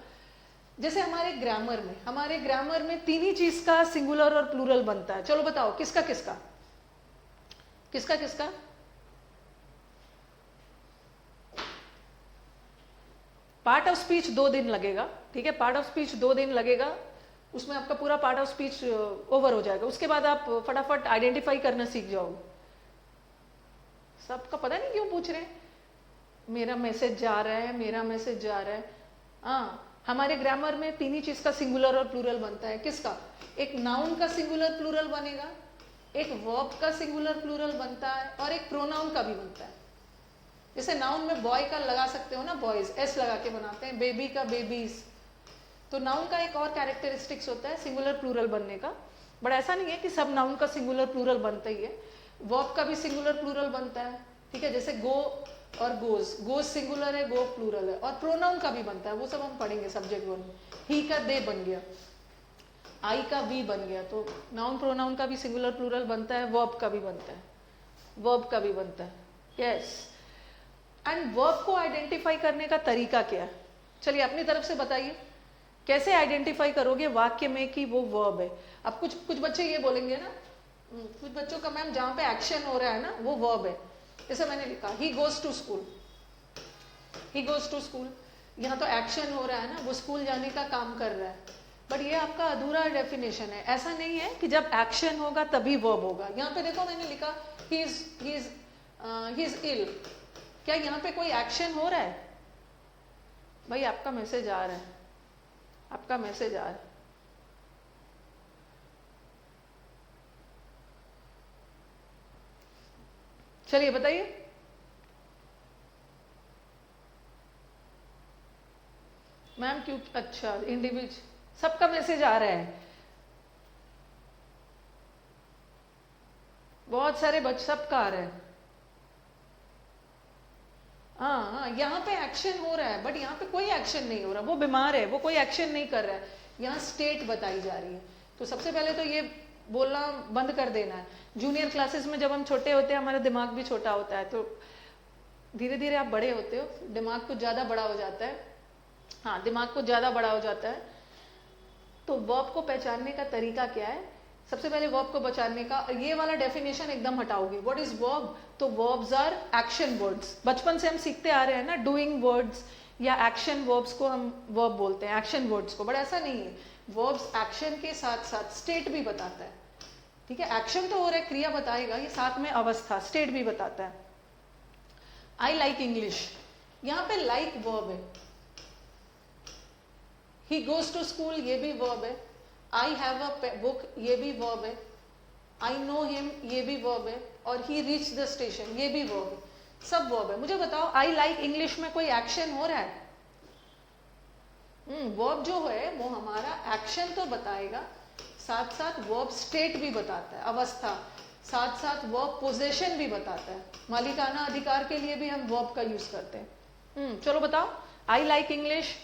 S1: जैसे हमारे ग्रामर में तीन ही चीज का सिंगुलर और प्लूरल बनता है। चलो बताओ, किसका किसका? पार्ट ऑफ स्पीच 2 दिन लगेगा, ठीक है। पार्ट ऑफ स्पीच 2 दिन लगेगा, उसमें आपका पूरा पार्ट ऑफ स्पीच ओवर हो जाएगा। उसके बाद आप फटाफट आइडेंटिफाई करना सीख जाओगे। सबका पता नहीं क्यों पूछ रहे हैं, मेरा मैसेज जा रहा है। हाँ, हमारे ग्रामर में तीन ही चीज का सिंगुलर और प्लूरल बनता है। किसका? एक नाउन का सिंगुलर प्लूरल बनेगा, एक वर्ब का सिंगुलर प्लूरल बनता है, और एक प्रोनाउन का भी बनता है। जैसे नाउन में बॉय का लगा सकते हो ना, बॉयज, S लगा के बनाते हैं। बेबी का बेबीज। तो नाउन का एक और कैरेक्टरिस्टिक्स होता है सिंगुलर प्लूरल बनने का। बट ऐसा नहीं है कि सब नाउन का सिंगुलर प्लूरल बनता ही है। वर्ब का भी सिंगुलर प्लूरल बनता है, ठीक है। जैसे गो और गोज सिंगुलर है, गो प्लूरल है। और प्रोनाउन का भी बनता है, वो सब हम पढ़ेंगे सब्जेक्ट 1 में। ही का दे बन गया, आई का वी बन गया। तो नाउन प्रोनाउन का भी सिंगुलर प्लूरल बनता है, वर्ब का भी बनता है। यस। एंड वर्ब को आइडेंटिफाई करने का तरीका क्या है? चलिए अपनी तरफ से बताइए, कैसे आइडेंटिफाई करोगे वाक्य में कि वो वर्ब है? अब कुछ बच्चे ये बोलेंगे ना, कुछ बच्चों का मैम जहां पे एक्शन हो रहा है ना, वो वर्ब है। जैसे मैंने लिखा ही गोज टू स्कूल, यहाँ तो एक्शन हो रहा है ना, वो स्कूल जाने का काम कर रहा है। बट ये आपका अधूरा डेफिनेशन है। ऐसा नहीं है कि जब एक्शन होगा तभी वर्ब होगा। यहाँ पे देखो, मैंने लिखा ही इज इल। क्या यहाँ पे कोई एक्शन हो रहा है? भाई आपका मैसेज आ रहा है, चलिए बताइए। मैम क्यों? अच्छा, इंडिविजुअल, सबका मैसेज आ रहा है। बहुत सारे सबका आ रहा है। हाँ हाँ, यहाँ पे एक्शन हो रहा है बट यहाँ पे कोई एक्शन नहीं हो रहा, वो बीमार है, वो कोई एक्शन नहीं कर रहा है, यहाँ स्टेट बताई जा रही है। तो सबसे पहले तो ये बोलना बंद कर देना है। जूनियर क्लासेस में जब हम छोटे होते हैं हमारा दिमाग भी छोटा होता है, तो धीरे धीरे आप बड़े होते हो, दिमाग कुछ ज़्यादा बड़ा हो जाता है। हाँ, दिमाग कुछ ज़्यादा बड़ा हो जाता है। तो वर्ब को पहचानने का तरीका क्या है? सबसे पहले वर्ब को पहचानने का, ये वाला डेफिनेशन एकदम हटाओगे, व्हाट इज वर्ब? तो वर्ब्स आर एक्शन वर्ड्स। बचपन से हम सीखते आ रहे हैं ना, डूइंग वर्ड्स या एक्शन वर्ब्स को हम वर्ब बोलते हैं, एक्शन वर्ड्स को। बट ऐसा नहीं है, वर्ब्स एक्शन के साथ साथ स्टेट भी बताता है। ठीक है, एक्शन तो हो रहा है, क्रिया बताएगा, ये साथ में अवस्था स्टेट भी बताता है। आई लाइक इंग्लिश, यहाँ पे लाइक वर्ब है। ही गोज टू स्कूल, ये भी वर्ब है। आई हैव अ बुक, ये भी वर्ब है। आई नो हिम, ये भी वर्ब है। और ही रीच द स्टेशन, ये भी वर्ब है। सब वर्ब है। मुझे बताओ, आई लाइक इंग्लिश में कोई एक्शन हो रहा है? वर्ब जो है वो हमारा एक्शन तो बताएगा, साथ साथ वर्ब स्टेट भी बताता है, अवस्था। साथ साथ वर्ब पोजेशन भी बताता है। मालिकाना अधिकार के लिए भी हम वर्ब का यूज करते हैं। चलो बताओ, आई लाइक इंग्लिश,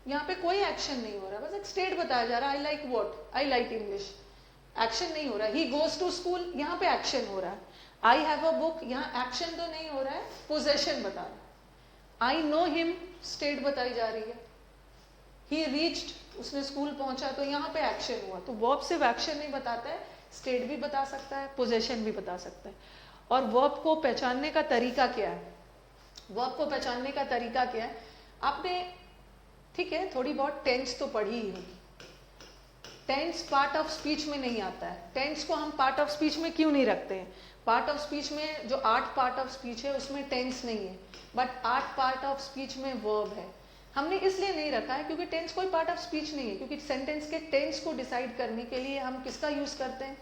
S1: यहाँ पे कोई एक्शन नहीं हो रहा, बस एक स्टेट बताया जा रहा है। I like what? I like English. Action नहीं हो रहा है। ही गोज टू स्कूल, यहाँ पे एक्शन हो रहा है। आई हैव अ बुक, यहाँ एक्शन तो नहीं हो रहा है, पोजेशन बता रहा है। आई नो हिम, स्टेट बताई जा रही है। ही रीच्ड, उसने स्कूल पहुंचा, तो यहाँ पे एक्शन हुआ। तो वर्ब सिर्फ एक्शन नहीं बताता है, स्टेट भी बता सकता है, पोजेशन भी बता सकता है। और वर्ब को पहचानने का तरीका क्या है? वर्ब को पहचानने का तरीका क्या है? आपने, ठीक है, थोड़ी बहुत टेंस तो पढ़ी ही होगी। टेंस पार्ट ऑफ स्पीच में नहीं आता है। टेंस को हम पार्ट ऑफ स्पीच में क्यों नहीं रखते हैं? पार्ट ऑफ स्पीच में जो 8 पार्ट ऑफ स्पीच है उसमें टेंस नहीं है, बट 8 पार्ट ऑफ स्पीच में वर्ब है। हमने इसलिए नहीं रखा है क्योंकि टेंस कोई पार्ट ऑफ स्पीच नहीं है, क्योंकि सेंटेंस के टेंस को डिसाइड करने के लिए हम किसका यूज करते हैं?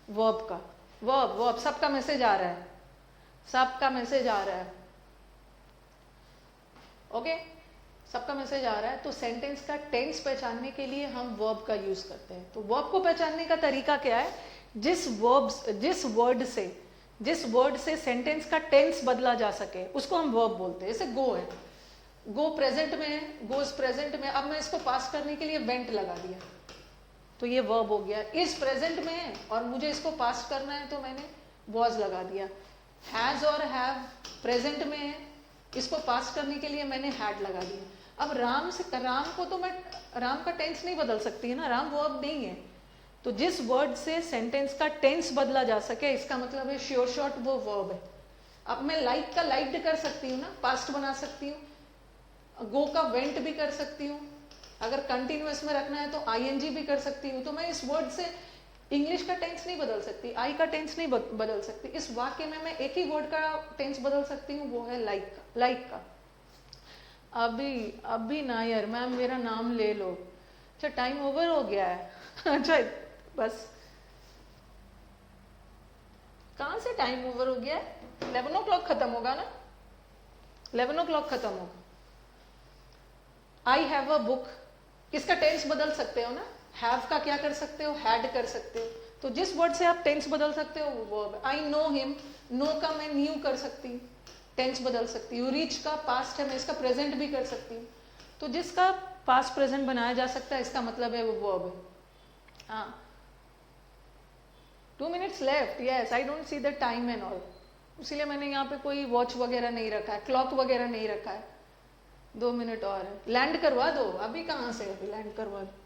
S1: वर्ब का। Verb, verb. सबका मैसेज आ रहा है, सबका मैसेज आ रहा है। ओके, सबका मैसेज आ रहा है। तो सेंटेंस का टेंस पहचानने के लिए हम वर्ब का यूज करते हैं। तो वर्ब को पहचानने का तरीका क्या है? जिस वर्ड से सेंटेंस का टेंस बदला जा सके उसको हम वर्ब बोलते हैं। जैसे गो है, गो प्रेजेंट में है, गोज प्रेजेंट में। अब मैं इसको पास करने के लिए वेंट लगा दिया, तो ये वर्ब हो गया। इज प्रेजेंट में है और मुझे इसको पास करना है, तो मैंने वॉज लगा दिया। हैज और हैव प्रेजेंट में है, इसको पास करने के लिए मैंने हैड लगा दिया। अब राम को तो मैं राम का टेंस नहीं बदल सकती है ना, राम वर्ब नहीं है। तो जिस वर्ड से सेंटेंस का टेंस बदला जा सके, इसका मतलब है श्योर शॉर्ट वो वर्ब है। अब मैं लाइक का लाइक्ड कर सकती हूँ ना, पास्ट बना सकती हूँ। गो का वेंट भी कर सकती हूँ। अगर कंटिन्यूअस में रखना है तो आईएनजी भी कर सकती हूँ। तो मैं इस वर्ड से इंग्लिश का टेंस नहीं बदल सकती, आई का टेंस नहीं बदल सकती। इस वाक्य में मैं एक ही वर्ड का टेंस बदल सकती हूँ, वो है लाइक का। अभी नायर, मैम मेरा नाम ले लो। अच्छा, टाइम ओवर हो गया है। अच्छा, बस कहाँ से टाइम ओवर हो गया है? 11 o'clock खत्म होगा ना, 11 o'clock खत्म होगा। आई हैव अ बुक, इसका टेंस बदल सकते हो ना। हैव का क्या कर सकते हो? हैड कर सकते हो। तो जिस वर्ड से आप टेंस बदल सकते हो वो verb. I know him, know का मैं न्यू कर सकती हूँ, टेंस बदल सकती हूँ। रीच का पास्ट है, मैं इसका प्रेजेंट भी कर सकती हूँ। तो जिसका पास्ट प्रेजेंट बनाया जा सकता है, इसका मतलब है वो वर्ब है। हाँ, 2 minutes left. Yes, I don't see the time and all, इसीलिए मैंने यहाँ पे कोई वॉच वगैरह नहीं रखा है, क्लॉक वगैरह नहीं रखा है। 2 मिनट और है, लैंड करवा दो। अभी कहाँ से, अभी लैंड करवा दो।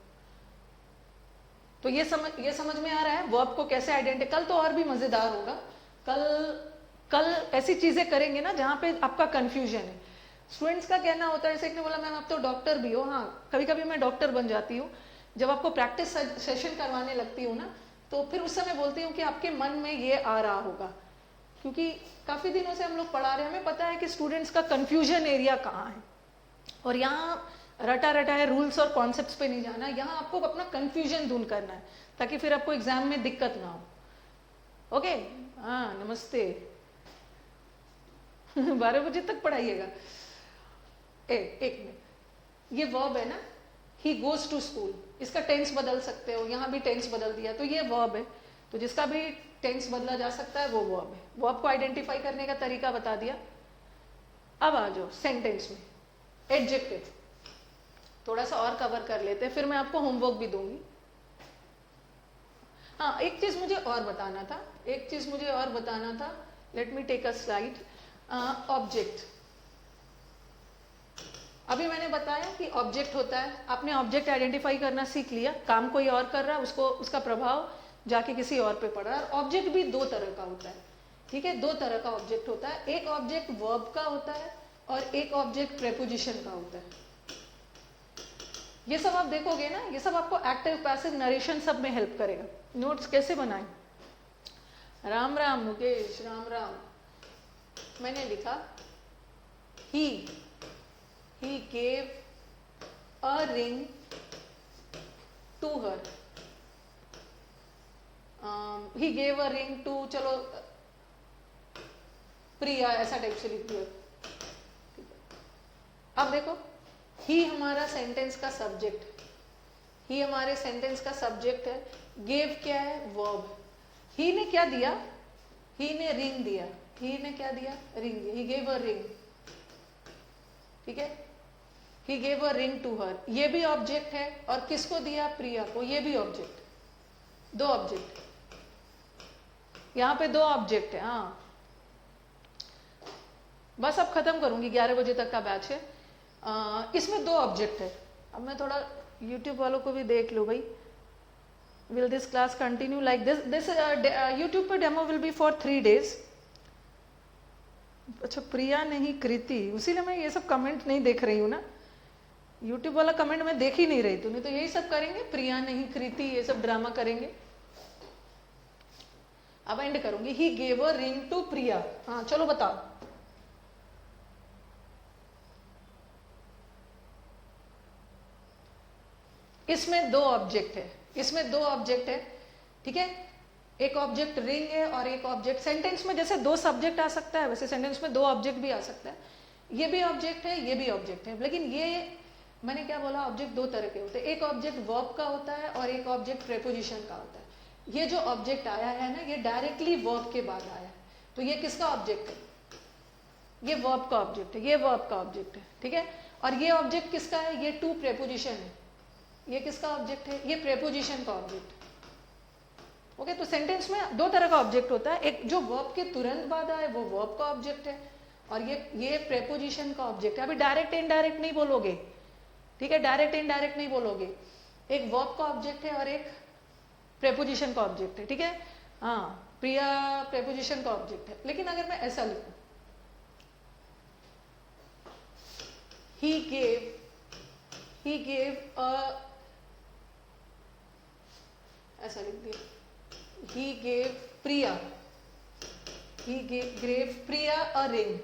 S1: तो ये समझ में आ रहा है वर्ब को कैसे आइडेंटिफाई। कल तो और भी मजेदार होगा। कल ऐसी चीजें करेंगे ना जहाँ पे आपका कंफ्यूजन है। स्टूडेंट्स का कहना होता है, जैसे एक ने बोला मैम आप तो डॉक्टर भी हो। हाँ, कभी कभी मैं डॉक्टर बन जाती हूँ। जब आपको प्रैक्टिस सेशन करवाने लगती हूँ ना, तो फिर उस समय बोलती हूँ कि आपके मन में ये आ रहा होगा, क्योंकि काफी दिनों से हम लोग पढ़ा रहे हैं, हमें पता है कि स्टूडेंट्स का कंफ्यूजन एरिया कहाँ है। और यहाँ रटा है, रूल्स और कॉन्सेप्ट्स पे नहीं जाना, यहाँ आपको अपना कंफ्यूजन दूर करना है, ताकि फिर आपको एग्जाम में दिक्कत ना हो। ओके, हाँ, नमस्ते। 12 बजे तक पढ़ाइएगा। एक मिनट, ये वर्ब है ना, ही गोज टू स्कूल, इसका टेंस बदल सकते हो, यहाँ भी टेंस बदल दिया, तो ये वर्ब है। तो जिसका भी टेंस बदला जा सकता है वो वर्ब है। वर्ब को आइडेंटिफाई करने का तरीका बता दिया। अब आ जाओ सेंटेंस में, एडजेक्टिव थोड़ा सा और कवर कर लेते हैं, फिर मैं आपको होमवर्क भी दूंगी। हाँ, एक चीज मुझे और बताना था, let me take a slide. Object, अभी मैंने बताया कि ऑब्जेक्ट होता है, आपने ऑब्जेक्ट आइडेंटिफाई करना सीख लिया, काम कोई और कर रहा है, उसको उसका प्रभाव जाके किसी और पे पड़ रहा है। ऑब्जेक्ट भी दो तरह का होता है, ठीक है, दो तरह का ऑब्जेक्ट होता है। एक ऑब्जेक्ट वर्ब का होता है और एक ऑब्जेक्ट प्रेपोजिशन का होता है। ये सब आप देखोगे ना, ये सब आपको एक्टिव पैसिव नरेशन सब में हेल्प करेगा। नोट्स कैसे बनाएं? राम राम मुकेश, राम राम। मैंने लिखा ही gave a ring to her. He gave a ring to, चलो प्रिया, ऐसा टाइप से लिख दिया। अब देखो, ही हमारा सेंटेंस का सब्जेक्ट, ही हमारे सेंटेंस का सब्जेक्ट है। गेव क्या है? वर्ब। ही ने क्या दिया? ही ने रिंग दिया। ही ने क्या दिया? रिंग दिया। ही गेव अ रिंग, ठीक है, he gave a ring to her, ये भी ऑब्जेक्ट है। और किसको दिया? प्रिया को, ये भी ऑब्जेक्ट। दो ऑब्जेक्ट, यहां पे दो ऑब्जेक्ट है। हाँ, बस अब खत्म करूंगी, 11 बजे तक का बैच है। इसमें दो ऑब्जेक्ट है। अब मैं थोड़ा YouTube वालों को भी देख लो भाई। Will this class continue like this YouTube पे demo will be for 3 days। अच्छा, प्रिया नहीं कृति, उसीलिए मैं ये सब कमेंट नहीं देख रही हूँ ना। YouTube वाला कमेंट मैं देख ही नहीं रही थी, नहीं तो यही सब करेंगे, प्रिया नहीं कृति, ये सब ड्रामा करेंगे। अब एंड करूंगी। He gave a ring to Priya. हाँ चलो बताओ। इसमें दो ऑब्जेक्ट है, इसमें दो ऑब्जेक्ट है, ठीक है। एक ऑब्जेक्ट रिंग है और एक ऑब्जेक्ट, सेंटेंस में जैसे दो सब्जेक्ट आ सकता है वैसे सेंटेंस में दो ऑब्जेक्ट भी आ सकता है। ये भी ऑब्जेक्ट है, ये भी ऑब्जेक्ट है, लेकिन ये मैंने क्या बोला, ऑब्जेक्ट दो तरह के होते हैं। एक ऑब्जेक्ट वर्ब का होता है और एक ऑब्जेक्ट प्रेपोजिशन का होता है। ये जो ऑब्जेक्ट आया है ना, ये डायरेक्टली वर्ब के बाद आया है, तो ये किसका ऑब्जेक्ट है? ये वर्ब का ऑब्जेक्ट है, ये वर्ब का ऑब्जेक्ट है, ठीक है। और ये ऑब्जेक्ट किसका है? ये टू प्रेपोजिशन है। ये किसका ऑब्जेक्ट है? ये प्रेपोजिशन का ऑब्जेक्ट है। ओके, तो सेंटेंस में दो तरह का ऑब्जेक्ट होता है। एक जो वर्ब के तुरंत बाद आए वो वर्ब का ऑब्जेक्ट है, और ये प्रेपोजिशन का ऑब्जेक्ट है। अभी डायरेक्ट इनडायरेक्ट नहीं बोलोगे, ठीक है, डायरेक्ट इनडायरेक्ट नहीं बोलोगे। एक वर्ब का ऑब्जेक्ट है और एक प्रेपोजिशन का ऑब्जेक्ट है, ठीक है। हाँ, प्रिया प्रेपोजिशन का ऑब्जेक्ट है। लेकिन अगर मैं ऐसा लिखूं, ही गेव अ, ऐसा लिख दिया, he gave Priya a ring.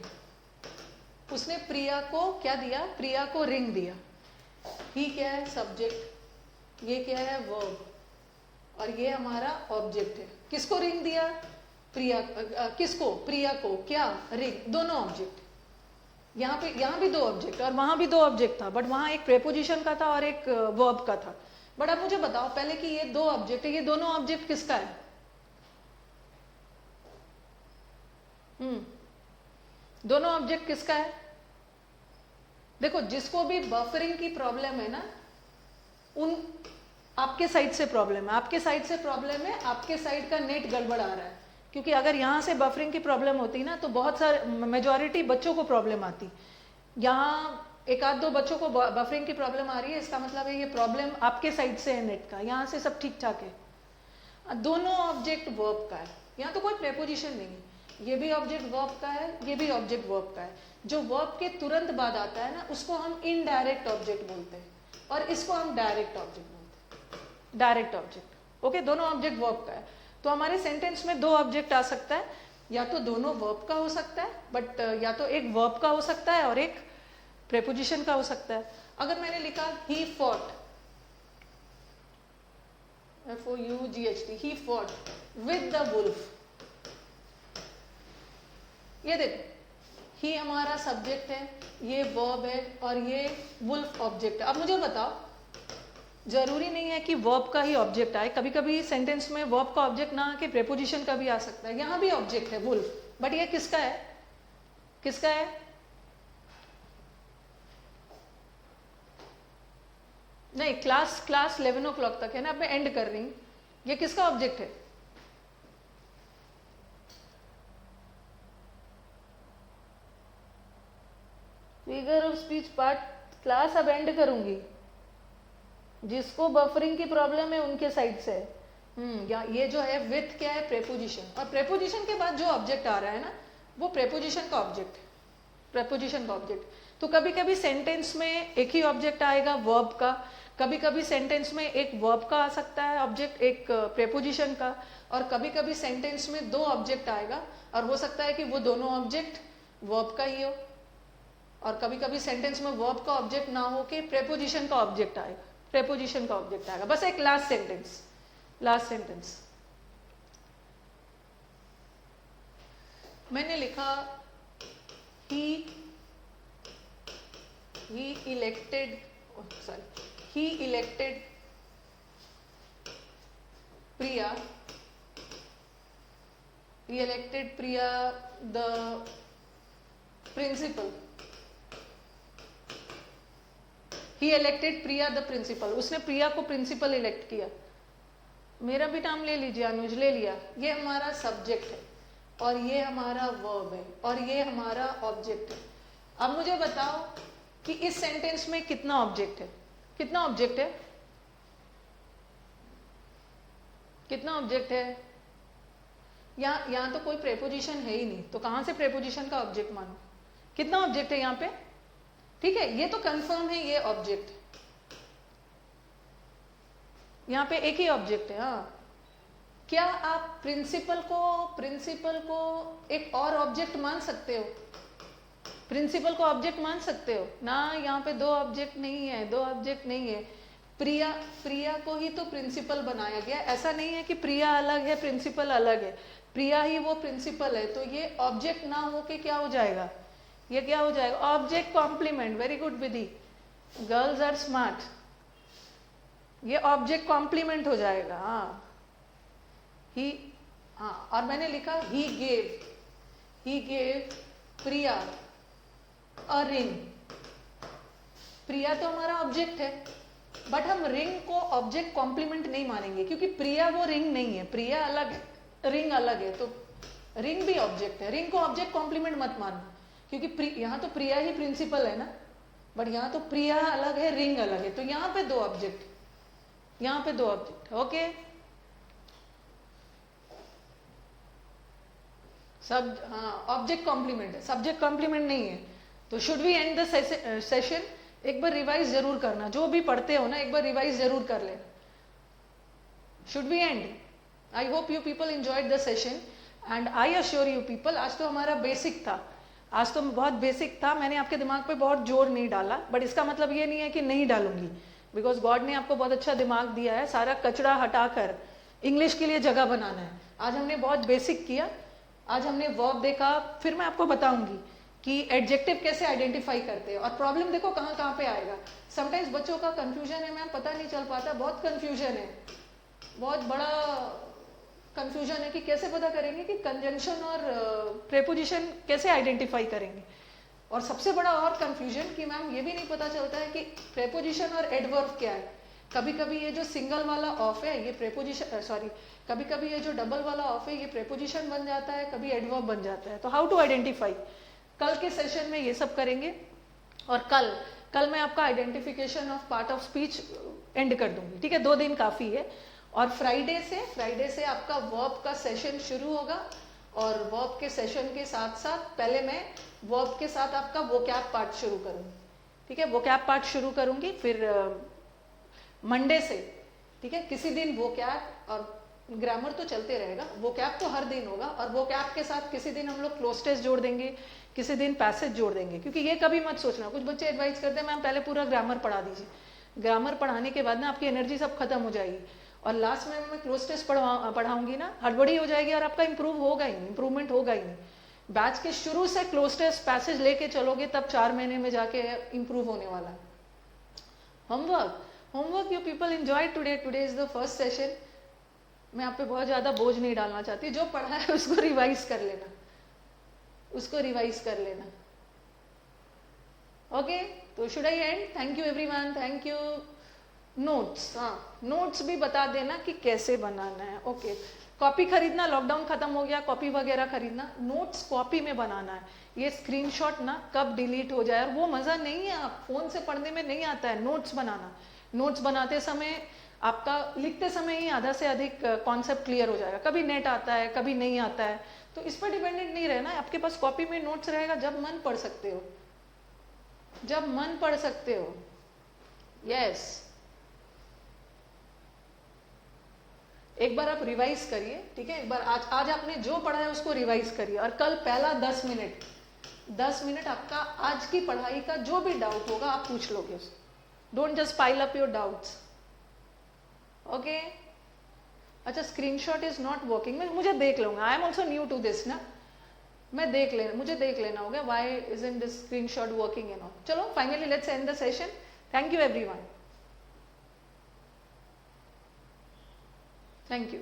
S1: उसने प्रिया को क्या दिया? प्रिया को रिंग दिया। ही क्या है? सब्जेक्ट, ये क्या है? वर्ब, और ये हमारा ऑब्जेक्ट है। किसको रिंग दिया? प्रिया, किसको? प्रिया को। क्या? रिंग। दोनों ऑब्जेक्ट। यहाँ भी दो ऑब्जेक्ट और वहां भी दो ऑब्जेक्ट था, बट वहां एक प्रेपोजिशन का था और एक वर्ब का था। बट अब मुझे बताओ पहले कि ये दो ऑब्जेक्ट है, ये दोनों ऑब्जेक्ट किसका है? दोनों ऑब्जेक्ट किसका है? देखो, जिसको भी बफरिंग की प्रॉब्लम है ना, उन आपके साइड से प्रॉब्लम है, आपके साइड से प्रॉब्लम है, आपके साइड का नेट गड़बड़ आ रहा है। क्योंकि अगर यहां से बफरिंग की प्रॉब्लम होती ना, तो बहुत सारे मेजॉरिटी बच्चों को प्रॉब्लम आती। यहाँ एक आध दो बच्चों को बफरिंग की प्रॉब्लम आ रही है, इसका मतलब है ये प्रॉब्लम आपके साइड से है नेट का, यहाँ से सब ठीक ठाक है। दोनों ऑब्जेक्ट वर्ब का है, यहाँ तो कोई प्रेपोजिशन नहीं है। ये भी ऑब्जेक्ट वर्ब का है, ये भी ऑब्जेक्ट वर्ब का है। जो वर्ब के तुरंत बाद आता है ना, उसको हम इनडायरेक्ट ऑब्जेक्ट बोलते हैं, और इसको हम डायरेक्ट ऑब्जेक्ट बोलते हैं। डायरेक्ट ऑब्जेक्ट, ओके, दोनों ऑब्जेक्ट वर्ब का है। तो हमारे सेंटेंस में दो ऑब्जेक्ट आ सकता है, या तो दोनों वर्ब का हो सकता है, बट या तो एक वर्ब का हो सकता है और एक प्रेपोजिशन का हो सकता है। अगर मैंने लिखा he fought, FOUGHT, he fought with the wolf, ये देखो, ही हमारा सब्जेक्ट है, ये वर्ब है, और ये वुल्फ ऑब्जेक्ट है। अब मुझे बताओ, जरूरी नहीं है कि वर्ब का ही ऑब्जेक्ट आए, कभी कभी सेंटेंस में वर्ब का ऑब्जेक्ट ना आके प्रेपोजिशन का भी आ सकता है। यहाँ भी ऑब्जेक्ट है वुल्फ, बट ये किसका है? किसका है? नहीं, क्लास 11 o'clock तक है ना, अब मैं एंड कर रही हूँ। ये किसका ऑब्जेक्ट है? Figure of speech part class अब एंड करूंगी। जिसको बफरिंग की प्रॉब्लम है उनके साइड से या ये जो है विथ क्या है? प्रेपोजिशन। और प्रेपोजिशन के बाद जो ऑब्जेक्ट आ रहा है ना, वो प्रेपोजिशन का ऑब्जेक्ट है, प्रेपोजिशन का ऑब्जेक्ट। तो कभी कभी सेंटेंस में एक ही ऑब्जेक्ट आएगा वर्ब का, कभी कभी सेंटेंस में एक वर्ब का आ सकता है ऑब्जेक्ट, एक प्रेपोजिशन का, और कभी कभी सेंटेंस में दो ऑब्जेक्ट आएगा और हो सकता है कि वो दोनों ऑब्जेक्ट वर्ब का ही हो, और कभी कभी सेंटेंस में वर्ब का ऑब्जेक्ट ना हो के प्रेपोजिशन का ऑब्जेक्ट आएगा, प्रेपोजिशन का ऑब्जेक्ट आएगा। बस एक लास्ट सेंटेंस, लास्ट सेंटेंस मैंने लिखा he elected Priya the principal। he elected Priya the principal, उसने प्रिया को प्रिंसिपल इलेक्ट किया। मेरा भी नाम ले लीजिए, अनुज ले लिया। ये हमारा सब्जेक्ट है और ये हमारा वर्ब है और ये हमारा ऑब्जेक्ट है। अब मुझे बताओ कि इस सेंटेंस में कितना ऑब्जेक्ट है? कितना ऑब्जेक्ट है? कितना ऑब्जेक्ट है? यहाँ तो कोई प्रेपोजिशन है ही नहीं, तो कहां से प्रेपोजिशन का ऑब्जेक्ट मानो? कितना ऑब्जेक्ट है यहाँ पे? ठीक है, ये तो कंफर्म है, ये ऑब्जेक्ट है। यहाँ पे एक ही ऑब्जेक्ट है। हाँ, क्या आप प्रिंसिपल को एक और ऑब्जेक्ट मान सकते हो? प्रिंसिपल को ऑब्जेक्ट मान सकते हो ना? यहाँ पे दो ऑब्जेक्ट नहीं है, दो ऑब्जेक्ट नहीं है। प्रिया को ही तो प्रिंसिपल बनाया गया। ऐसा नहीं है कि प्रिया अलग है प्रिंसिपल अलग है, प्रिया ही वो प्रिंसिपल है। तो ये ऑब्जेक्ट ना हो के क्या हो जाएगा? ये क्या हो जाएगा? Object complement. Very good Vidhi, girls are smart. ये ऑब्जेक्ट कॉम्प्लीमेंट हो जाएगा। हाँ, और मैंने लिखा he gave Priya a ring. प्रिया तो हमारा ऑब्जेक्ट है, बट हम रिंग को ऑब्जेक्ट कॉम्प्लीमेंट नहीं मानेंगे, क्योंकि प्रिया वो रिंग नहीं है, प्रिया अलग है, रिंग अलग है। तो रिंग भी ऑब्जेक्ट है, रिंग को ऑब्जेक्ट कॉम्प्लीमेंट मत मानना, क्योंकि यहाँ तो प्रिया ही प्रिंसिपल है ना, बट यहाँ तो प्रिया अलग है, रिंग अलग है। तो यहाँ पे दो ऑब्जेक्ट, यहाँ पे दो ऑब्जेक्ट। ओके, सब हाँ ऑब्जेक्ट कॉम्प्लीमेंट है, सब्जेक्ट कॉम्प्लीमेंट नहीं है। तो should we end the session? एक बार रिवाइज जरूर करना, जो भी पढ़ते हो ना एक बार रिवाइज जरूर कर लेना। Should we end? I hope you people enjoyed the session and I assure you people, आज तो हमारा बेसिक था, आज तो बहुत बेसिक था। मैंने आपके दिमाग पे बहुत जोर नहीं डाला, बट इसका मतलब ये नहीं है कि नहीं डालूंगी, बिकॉज गॉड ने आपको बहुत अच्छा दिमाग दिया है। सारा कचरा हटाकर इंग्लिश के लिए जगह बनाना है। आज हमने बहुत बेसिक किया, आज हमने वर्ब देखा, फिर मैं आपको बताऊंगी कि एडजेक्टिव कैसे आइडेंटिफाई करते हैं। और प्रॉब्लम देखो कहाँ कहाँ पे आएगा। समटाइम्स बच्चों का कंफ्यूजन है, मैम पता नहीं चल पाता, बहुत कंफ्यूजन है, बहुत बड़ा कंफ्यूजन है कि कैसे पता करेंगे कि कंजंक्शन और प्रेपोजिशन कैसे आइडेंटिफाई करेंगे। और सबसे बड़ा और कंफ्यूजन कि मैम ये भी नहीं पता चलता है कि प्रेपोजिशन और एडवर्ब क्या है। कभी कभी ये जो सिंगल वाला ऑफ है ये प्रेपोजिशन, कभी कभी ये जो डबल वाला ऑफ है ये प्रेपोजिशन बन जाता है, कभी एडवर्ब बन जाता है। तो हाउ टू आइडेंटिफाई, कल के सेशन में ये सब करेंगे। और कल मैं आपका identification of part of speech and कर दूंगी, ठीक है? 2 दिन काफी है। और फ्राइडे से आपका वर्ब का सेशन शुरू होगा, और वर्ब के सेशन के साथ साथ पहले मैं वर्ब के साथ आपका वोकैब पार्ट शुरू करूंगी, ठीक है? वोकैब पार्ट शुरू करूंगी, फिर मंडे से, ठीक है, किसी दिन वोकैब और ग्रामर तो चलते रहेगा, वोकैब तो हर दिन होगा। और वोकैब के साथ किसी दिन हम लोग क्लोज टेस्ट जोड़ देंगे, किसी दिन पैसेज जोड़ देंगे। क्योंकि ये कभी मत सोचना, कुछ बच्चे एडवाइस करते हैं मैम पहले पूरा ग्रामर पढ़ा दीजिए, ग्रामर पढ़ाने के बाद ना आपकी एनर्जी सब खत्म हो जाएगी, और लास्ट में मैं क्लोज टेस्ट पढ़ाऊंगी ना, हड़बड़ी हो जाएगी और आपका इंप्रूव होगा ही नहीं, इंप्रूवमेंट होगा ही नहीं। बैच के शुरू से क्लोज टेस्ट पैसेज लेके चलोगे तब 4 महीने में जाके इंप्रूव होने वाला है। Homework you people enjoy today is the first session. मैं आप पे बहुत ज्यादा बोझ नहीं डालना चाहती, जो पढ़ा है उसको रिवाइज कर लेना, उसको रिवाइज कर लेना। ओके, तो should I and? Thank you everyone, thank you. Notes, हाँ नोट्स भी बता देना कि कैसे बनाना है। ओके, कॉपी खरीदना, लॉकडाउन खत्म हो गया, कॉपी वगैरह खरीदना, नोट्स कॉपी में बनाना है। ये स्क्रीनशॉट ना कब डिलीट हो जाए, और वो मज़ा नहीं है, आप फोन से पढ़ने में नहीं आता है। नोट्स बनाना, नोट्स बनाते समय आपका लिखते समय ही आधा से अधिक कॉन्सेप्ट क्लियर हो जाएगा। कभी नेट आता है, कभी नहीं आता है, तो इस पर डिपेंडेंट नहीं रहना। आपके पास कॉपी में नोट्स रहेगा, जब मन पढ़ सकते हो, जब मन पढ़ सकते हो। यस, एक बार आप रिवाइज करिए, ठीक है, एक बार आज आपने जो पढ़ा है उसको रिवाइज करिए, और कल पहला 10 मिनट आपका आज की पढ़ाई का जो भी डाउट होगा आप पूछ लोगे। Don't just pile up your doubts. Okay, अच्छा स्क्रीनशॉट इज नॉट वर्किंग, मुझे देख लूंगा, I am also new to this ना, मुझे देख लेना होगा why isn't this screenshot working and all. चलो finally let's end the session. Thank you everyone, thank you.